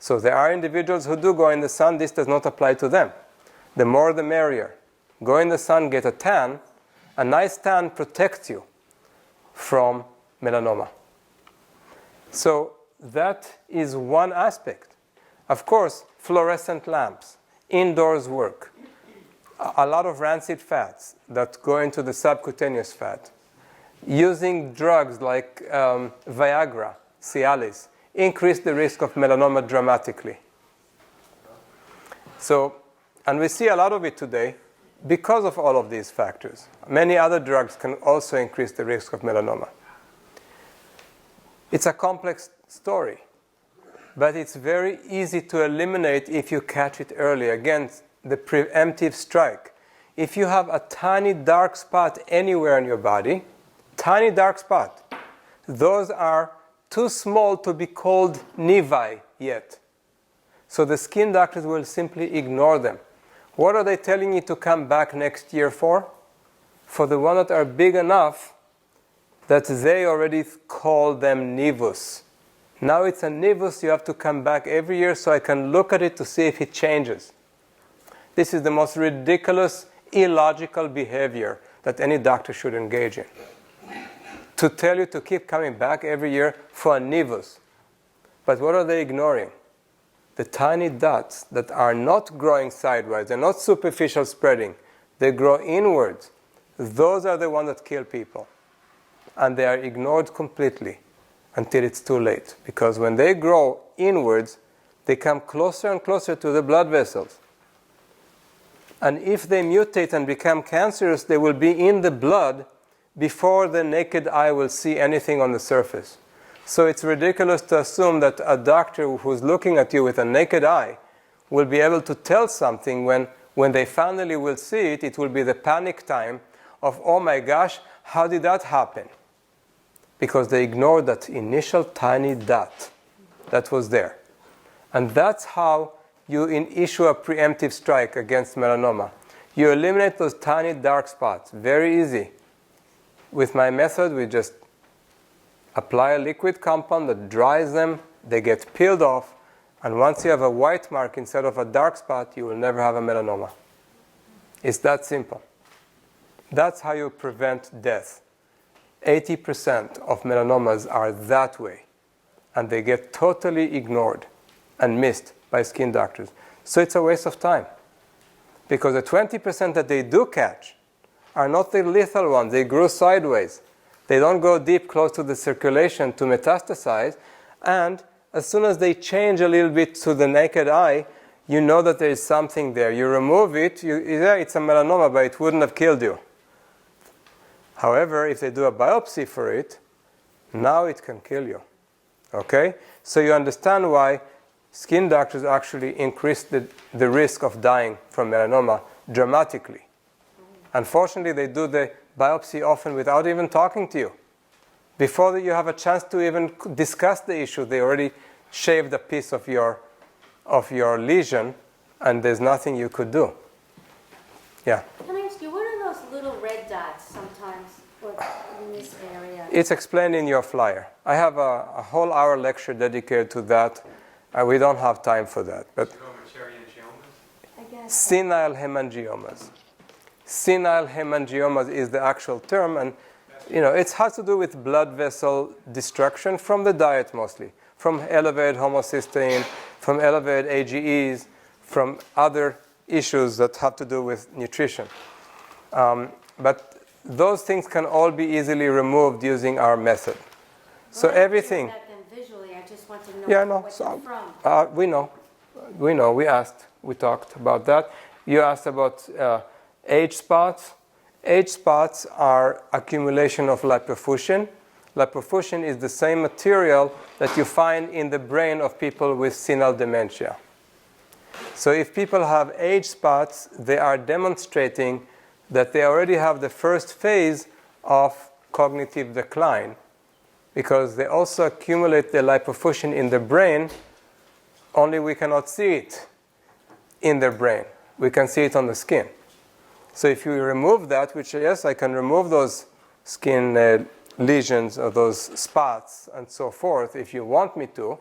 So there are individuals who do go in the sun. This does not apply to them. The more the merrier. Go in the sun, get a tan. A nice tan protects you from melanoma. So that is one aspect. Of course, fluorescent lamps, indoors work. A lot of rancid fats that go into the subcutaneous fat. Using drugs like Viagra, Cialis, increase the risk of melanoma dramatically. So, and we see a lot of it today. because of all of these factors. Many other drugs can also increase the risk of melanoma. It's a complex story, but it's very easy to eliminate if you catch it early. Again, the preemptive strike. If you have a tiny dark spot anywhere in your body, tiny dark spot, those are too small to be called nevi yet. So the skin doctors will simply ignore them. What are they telling you to come back next year for? For the ones that are big enough that they already call them nevus. Now it's a nevus, you have to come back every year so I can look at it to see if it changes. This is the most ridiculous, illogical behavior that any doctor should engage in. To tell you to keep coming back every year for a nevus. But what are they ignoring? The tiny dots that are not growing sideways, they're not superficial spreading, they grow inwards. Those are the ones that kill people. And they are ignored completely until it's too late. Because when they grow inwards, they come closer and closer to the blood vessels. And if they mutate and become cancerous, they will be in the blood before the naked eye will see anything on the surface. So it's ridiculous to assume that a doctor who's looking at you with a naked eye will be able to tell something when they finally will see it. It will be the panic time of, oh my gosh, how did that happen? Because they ignored that initial tiny dot that was there. And that's how you issue a preemptive strike against melanoma. You eliminate those tiny dark spots. Very easy. With my method, we just apply a liquid compound that dries them, they get peeled off, and once you have a white mark instead of a dark spot, you will never have a melanoma. It's that simple. That's how you prevent death. 80% of melanomas are that way, and they get totally ignored and missed by skin doctors. So it's a waste of time, because the 20% that they do catch are not the lethal ones. They grow sideways. They don't go deep close to the circulation to metastasize, and as soon as they change a little bit to the naked eye, you know that there is something there. You remove it, yeah, it's a melanoma, but it wouldn't have killed you. However, if they do a biopsy for it, now it can kill you. Okay? So you understand why skin doctors actually increase the risk of dying from melanoma dramatically. Unfortunately, they do the biopsy often without even talking to you. Before you have a chance to even discuss the issue, they already shaved a piece of your lesion, and there's nothing you could do. Yeah? Can I ask you, what are those little red dots sometimes in this area? It's explained in your flyer. I have a whole hour lecture dedicated to that. We don't have time for that. But senile hemangiomas. Senile hemangiomas is the actual term, and it has to do with blood vessel destruction from the diet mostly, from elevated homocysteine, from elevated AGEs, from other issues that have to do with nutrition. But those things can all be easily removed using our method. So everything. That then visually, I just want to know what they're from. We know. We talked about that. You asked about age spots. Age spots are accumulation of lipofuscin. Lipofuscin is the same material that you find in the brain of people with senile dementia. So if people have age spots, they are demonstrating that they already have the first phase of cognitive decline, because they also accumulate the lipofuscin in the brain, only we cannot see it in their brain. We can see it on the skin. So if you remove that, which yes, I can remove those skin lesions or those spots and so forth, if you want me to,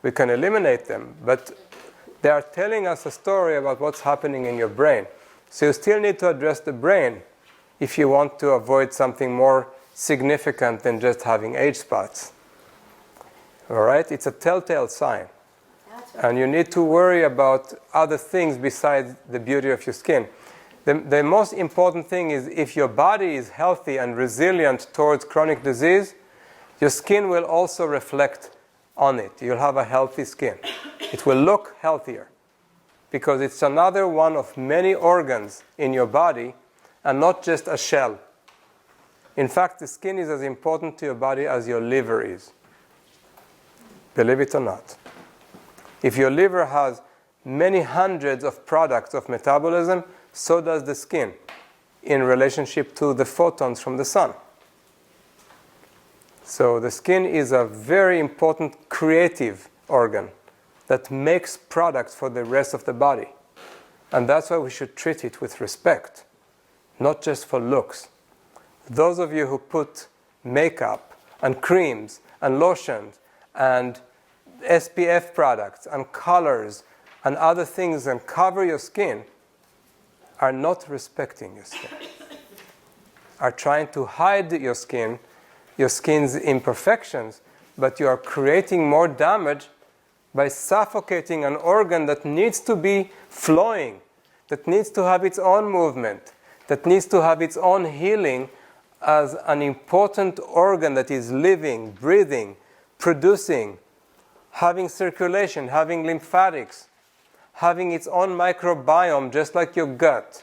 we can eliminate them. But they are telling us a story about what's happening in your brain. So you still need to address the brain if you want to avoid something more significant than just having age spots. All right? It's a telltale sign. And you need to worry about other things besides the beauty of your skin. The most important thing is if your body is healthy and resilient towards chronic disease, your skin will also reflect on it. You'll have a healthy skin. It will look healthier because it's another one of many organs in your body and not just a shell. In fact, the skin is as important to your body as your liver is. Believe it or not. If your liver has many hundreds of products of metabolism, so does the skin in relationship to the photons from the sun. So the skin is a very important creative organ that makes products for the rest of the body. And that's why we should treat it with respect, not just for looks. Those of you who put makeup and creams and lotions and SPF products and colors and other things and cover your skin are not respecting your skin, are trying to hide your skin's imperfections, but you are creating more damage by suffocating an organ that needs to be flowing, that needs to have its own movement, that needs to have its own healing as an important organ that is living, breathing, producing, having circulation, having lymphatics, having its own microbiome just like your gut.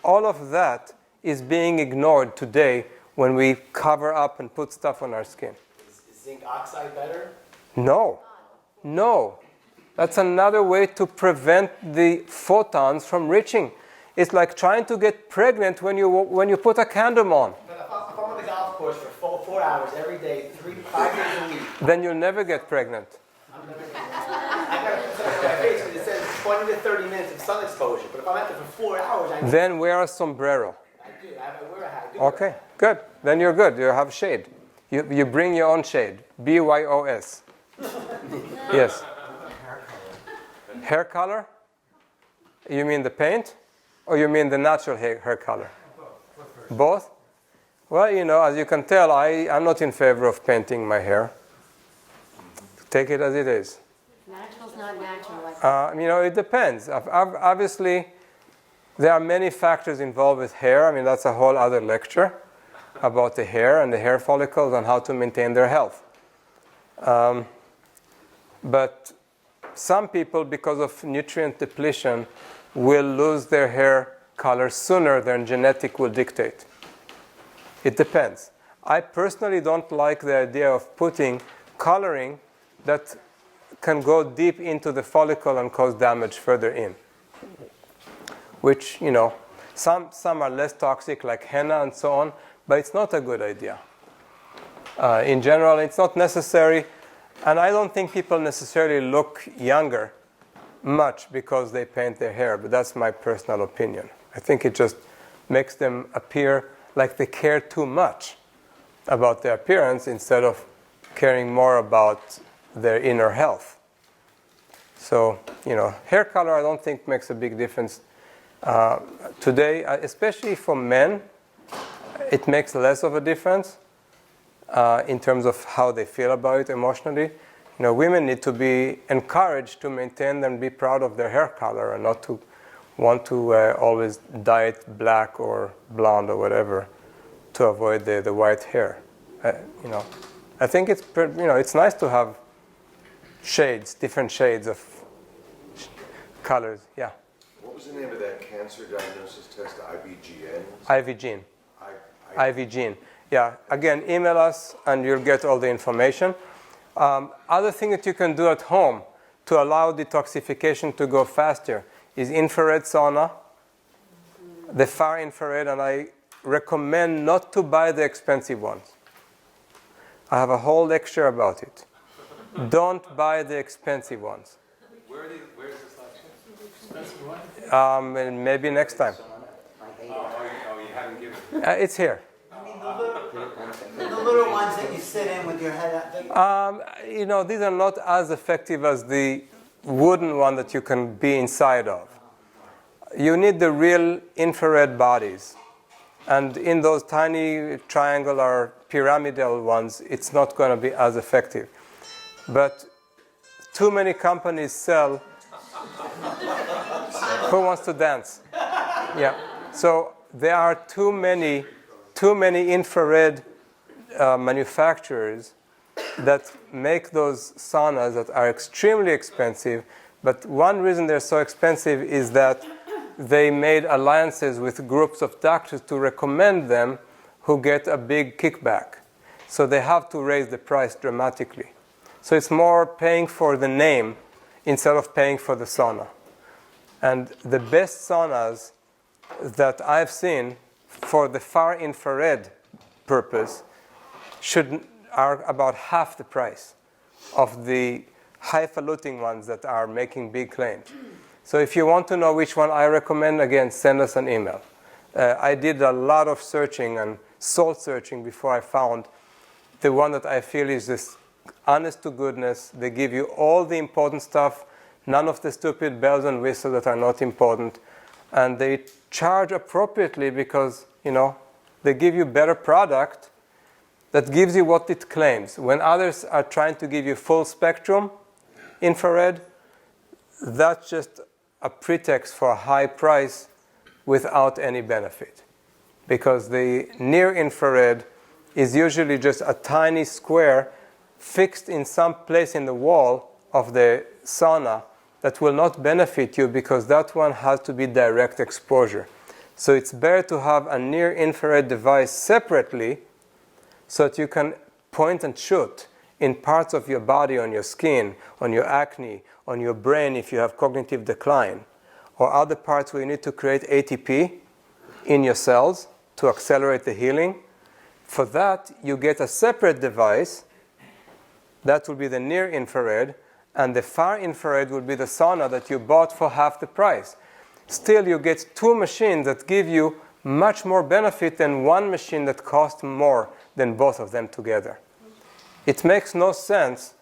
All of that is being ignored today when we cover up and put stuff on our skin. Is zinc oxide better? No. That's another way to prevent the photons from reaching. It's like trying to get pregnant when you put a condom on. If I'm on the golf course for 4 hours every day, 5 days a week. Then you'll never get pregnant. I got to put my face because it says 20 to 30 minutes of sun exposure. But if I'm out there for 4 hours, Then wear a sombrero. I do. I wear a hat. Okay, good. Then you're good. You have shade. You bring your own shade. BYOS. Yes. Hair color? You mean the paint? Or you mean the natural hair color? Both? Well, as you can tell, I'm not in favor of painting my hair. Take it as it is. Natural's not natural. It depends. Obviously, there are many factors involved with hair. That's a whole other lecture about the hair and the hair follicles and how to maintain their health. But some people, because of nutrient depletion, will lose their hair color sooner than genetic will dictate. It depends. I personally don't like the idea of putting coloring that can go deep into the follicle and cause damage further in. Which, some are less toxic, like henna and so on, but it's not a good idea. In general, it's not necessary, and I don't think people necessarily look younger much because they paint their hair, but that's my personal opinion. I think it just makes them appear like they care too much about their appearance instead of caring more about their inner health. So, hair color I don't think makes a big difference today, especially for men. It makes less of a difference in terms of how they feel about it emotionally. Women need to be encouraged to maintain and be proud of their hair color and not to want to always dye it black or blonde or whatever to avoid the white hair. I think it's nice to have shades, different shades of colors. Yeah. What was the name of that cancer diagnosis test? IVGN? IVGene. IVGene. Yeah. Again, email us and you'll get all the information. Other thing that you can do at home to allow detoxification to go faster is infrared sauna, the far infrared, and I recommend not to buy the expensive ones. I have a whole lecture about it. Don't buy the expensive ones. Where is this lecture? And maybe next time. You haven't given It's here. The little ones that you sit in with your head out. These are not as effective as the wooden one that you can be inside of. You need the real infrared bodies. And in those tiny triangular pyramidal ones, it's not going to be as effective. But too many companies sell. Who wants to dance? Yeah. So there are too many infrared manufacturers that make those saunas that are extremely expensive, But one reason they're so expensive is that they made alliances with groups of doctors to recommend them who get a big kickback. So they have to raise the price dramatically. So it's more paying for the name instead of paying for the sauna. And the best saunas that I've seen for the far infrared purpose are about half the price of the highfalutin ones that are making big claims. So if you want to know which one I recommend, again, send us an email. I did a lot of searching and soul searching before I found the one that I feel is just honest to goodness. They give you all the important stuff, none of the stupid bells and whistles that are not important. And they charge appropriately because, they give you better product that gives you what it claims. When others are trying to give you full spectrum infrared, that's just a pretext for a high price without any benefit. Because the near infrared is usually just a tiny square fixed in some place in the wall of the sauna that will not benefit you because that one has to be direct exposure. So it's better to have a near infrared device separately so that you can point and shoot in parts of your body, on your skin, on your acne, on your brain if you have cognitive decline, or other parts where you need to create ATP in your cells to accelerate the healing. For that, you get a separate device. That will be the near infrared, and the far infrared will be the sauna that you bought for half the price. Still, you get two machines that give you much more benefit than one machine that costs more than both of them together. It makes no sense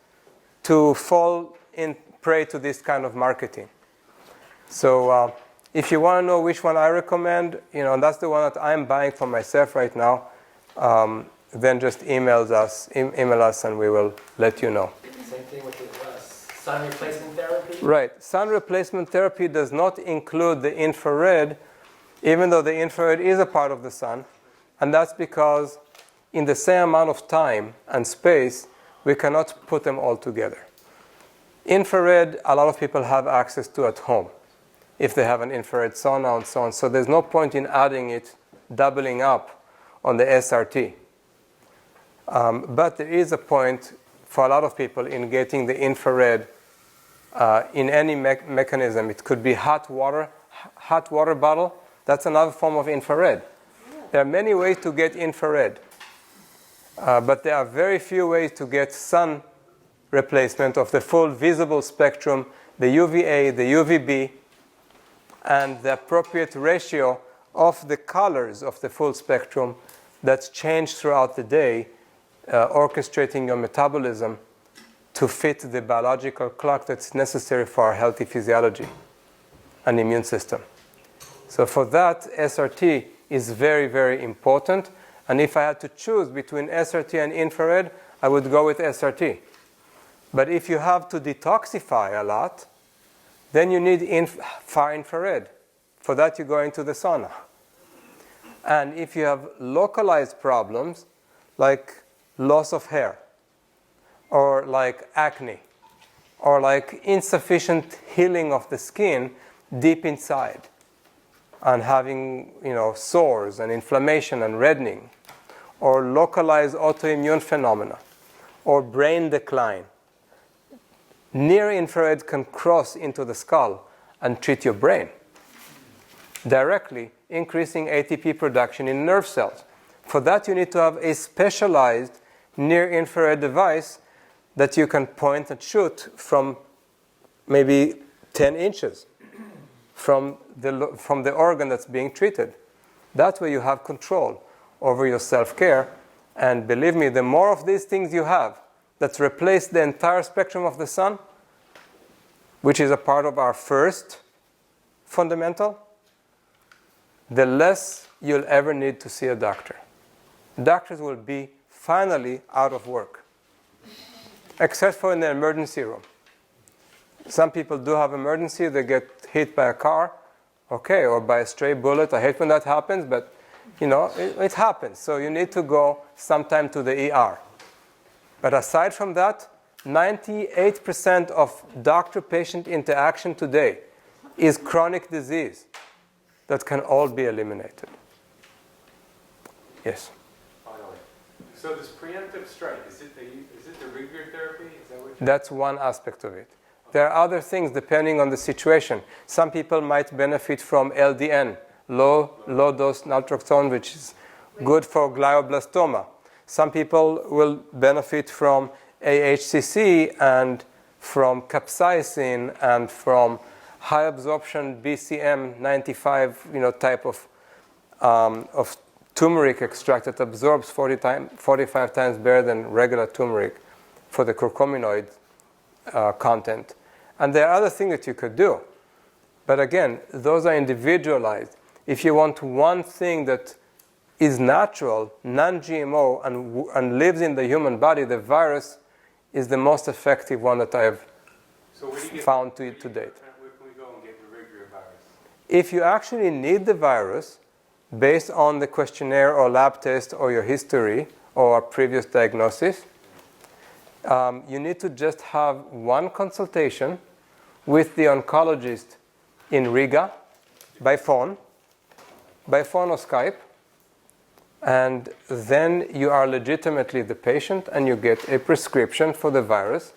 to fall in prey to this kind of marketing. So if you want to know which one I recommend, that's the one that I'm buying for myself right now, then just email us and we will let you know. Same thing with the sun replacement therapy? Right. Sun replacement therapy does not include the infrared, even though the infrared is a part of the sun. And that's because in the same amount of time and space, we cannot put them all together. Infrared, a lot of people have access to at home if they have an infrared sauna and so on. So there's no point in adding it, doubling up on the SRT. But there is a point for a lot of people in getting the infrared in any mechanism. It could be hot water bottle. That's another form of infrared. There are many ways to get infrared. But there are very few ways to get sun replacement of the full visible spectrum, the UVA, the UVB, and the appropriate ratio of the colors of the full spectrum that's changed throughout the day, orchestrating your metabolism to fit the biological clock that's necessary for our healthy physiology and immune system. So for that, SRT is very, very important. And if I had to choose between SRT and infrared, I would go with SRT. But if you have to detoxify a lot, then you need far infrared. For that, you go into the sauna. And if you have localized problems, like loss of hair, or like acne, or like insufficient healing of the skin deep inside, and having sores and inflammation and reddening, or localized autoimmune phenomena, or brain decline, near infrared can cross into the skull and treat your brain directly, increasing ATP production in nerve cells. For that, you need to have a specialized near infrared device that you can point and shoot from maybe 10 inches from the organ that's being treated. That way you have control over your self-care. And believe me, the more of these things you have that replace the entire spectrum of the sun, which is a part of our first fundamental, the less you'll ever need to see a doctor. Doctors will be finally out of work, except for in the emergency room. Some people do have emergency, they get hit by a car, or by a stray bullet. I hate when that happens, but it happens. So you need to go sometime to the ER. But aside from that, 98% of doctor-patient interaction today is chronic disease that can all be eliminated. Yes? Finally. So this preemptive strike, is it the rigor therapy? Is that what you're... That's one aspect of it. There are other things depending on the situation. Some people might benefit from LDN, low-dose naltrexone, which is good for glioblastoma. Some people will benefit from AHCC and from capsaicin and from high absorption BCM 95, type of turmeric extract that absorbs 45 times better than regular turmeric for the curcuminoid content. And there are other things that you could do. But again, those are individualized. If you want one thing that is natural, non-GMO, and lives in the human body, the virus is the most effective one that I've found to date. Where can we go and get the rigor virus? If you actually need the virus, based on the questionnaire or lab test or your history or previous diagnosis, you need to just have one consultation with the oncologist in Riga by phone or Skype, and then you are legitimately the patient and you get a prescription for the virus,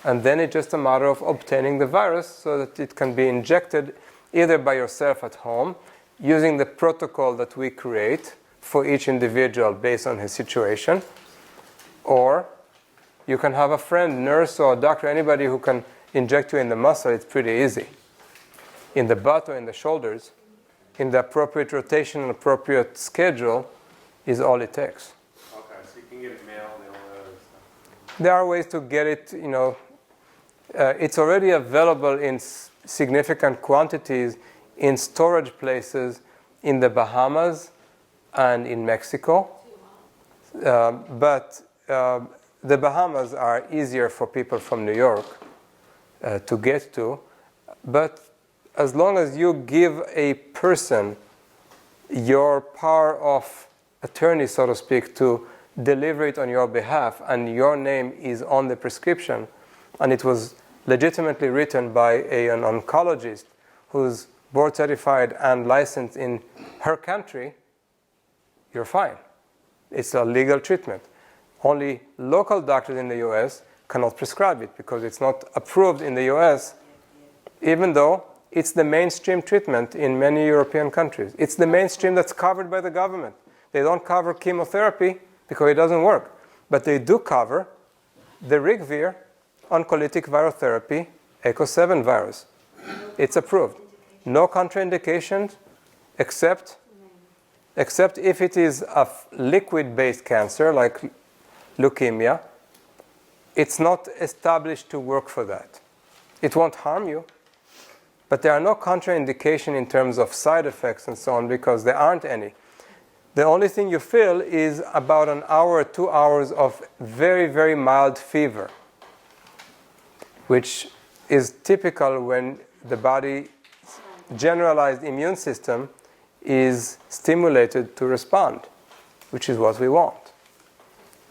and then it's just a matter of obtaining the virus so that it can be injected either by yourself at home using the protocol that we create for each individual based on his situation, or you can have a friend, nurse or doctor, anybody who can inject you in the muscle. It's pretty easy. In the butt or in the shoulders, in the appropriate rotation and appropriate schedule is all it takes. Okay, so you can get it mailed and all that other stuff. There are ways to get it, it's already available in significant quantities in storage places in the Bahamas and in Mexico. But the Bahamas are easier for people from New York to get to. But as long as you give a person your power of attorney, so to speak, to deliver it on your behalf, and your name is on the prescription, and it was legitimately written by an oncologist who's board certified and licensed in her country, you're fine. It's a legal treatment. Only local doctors in the US cannot prescribe it because it's not approved in the US, even though it's the mainstream treatment in many European countries. It's the mainstream that's covered by the government. They don't cover chemotherapy because it doesn't work. But they do cover the Rigvir oncolytic virotherapy, ECO7 virus. It's approved. No contraindications except if it is a liquid-based cancer like leukemia. It's not established to work for that. It won't harm you. But there are no contraindications in terms of side effects and so on because there aren't any. The only thing you feel is about an hour or 2 hours of very, very mild fever, which is typical when the body's generalized immune system is stimulated to respond, which is what we want.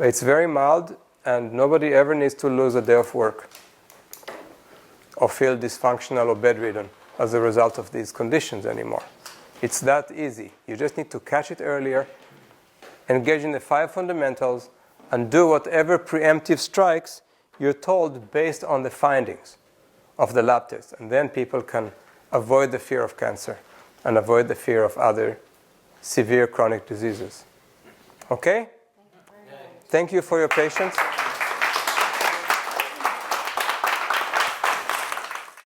It's very mild, and nobody ever needs to lose a day of work or feel dysfunctional or bedridden as a result of these conditions anymore. It's that easy. You just need to catch it earlier, engage in the 5 fundamentals, and do whatever preemptive strikes you're told based on the findings of the lab test. And then people can avoid the fear of cancer and avoid the fear of other severe chronic diseases. Okay? Thank you for your patience.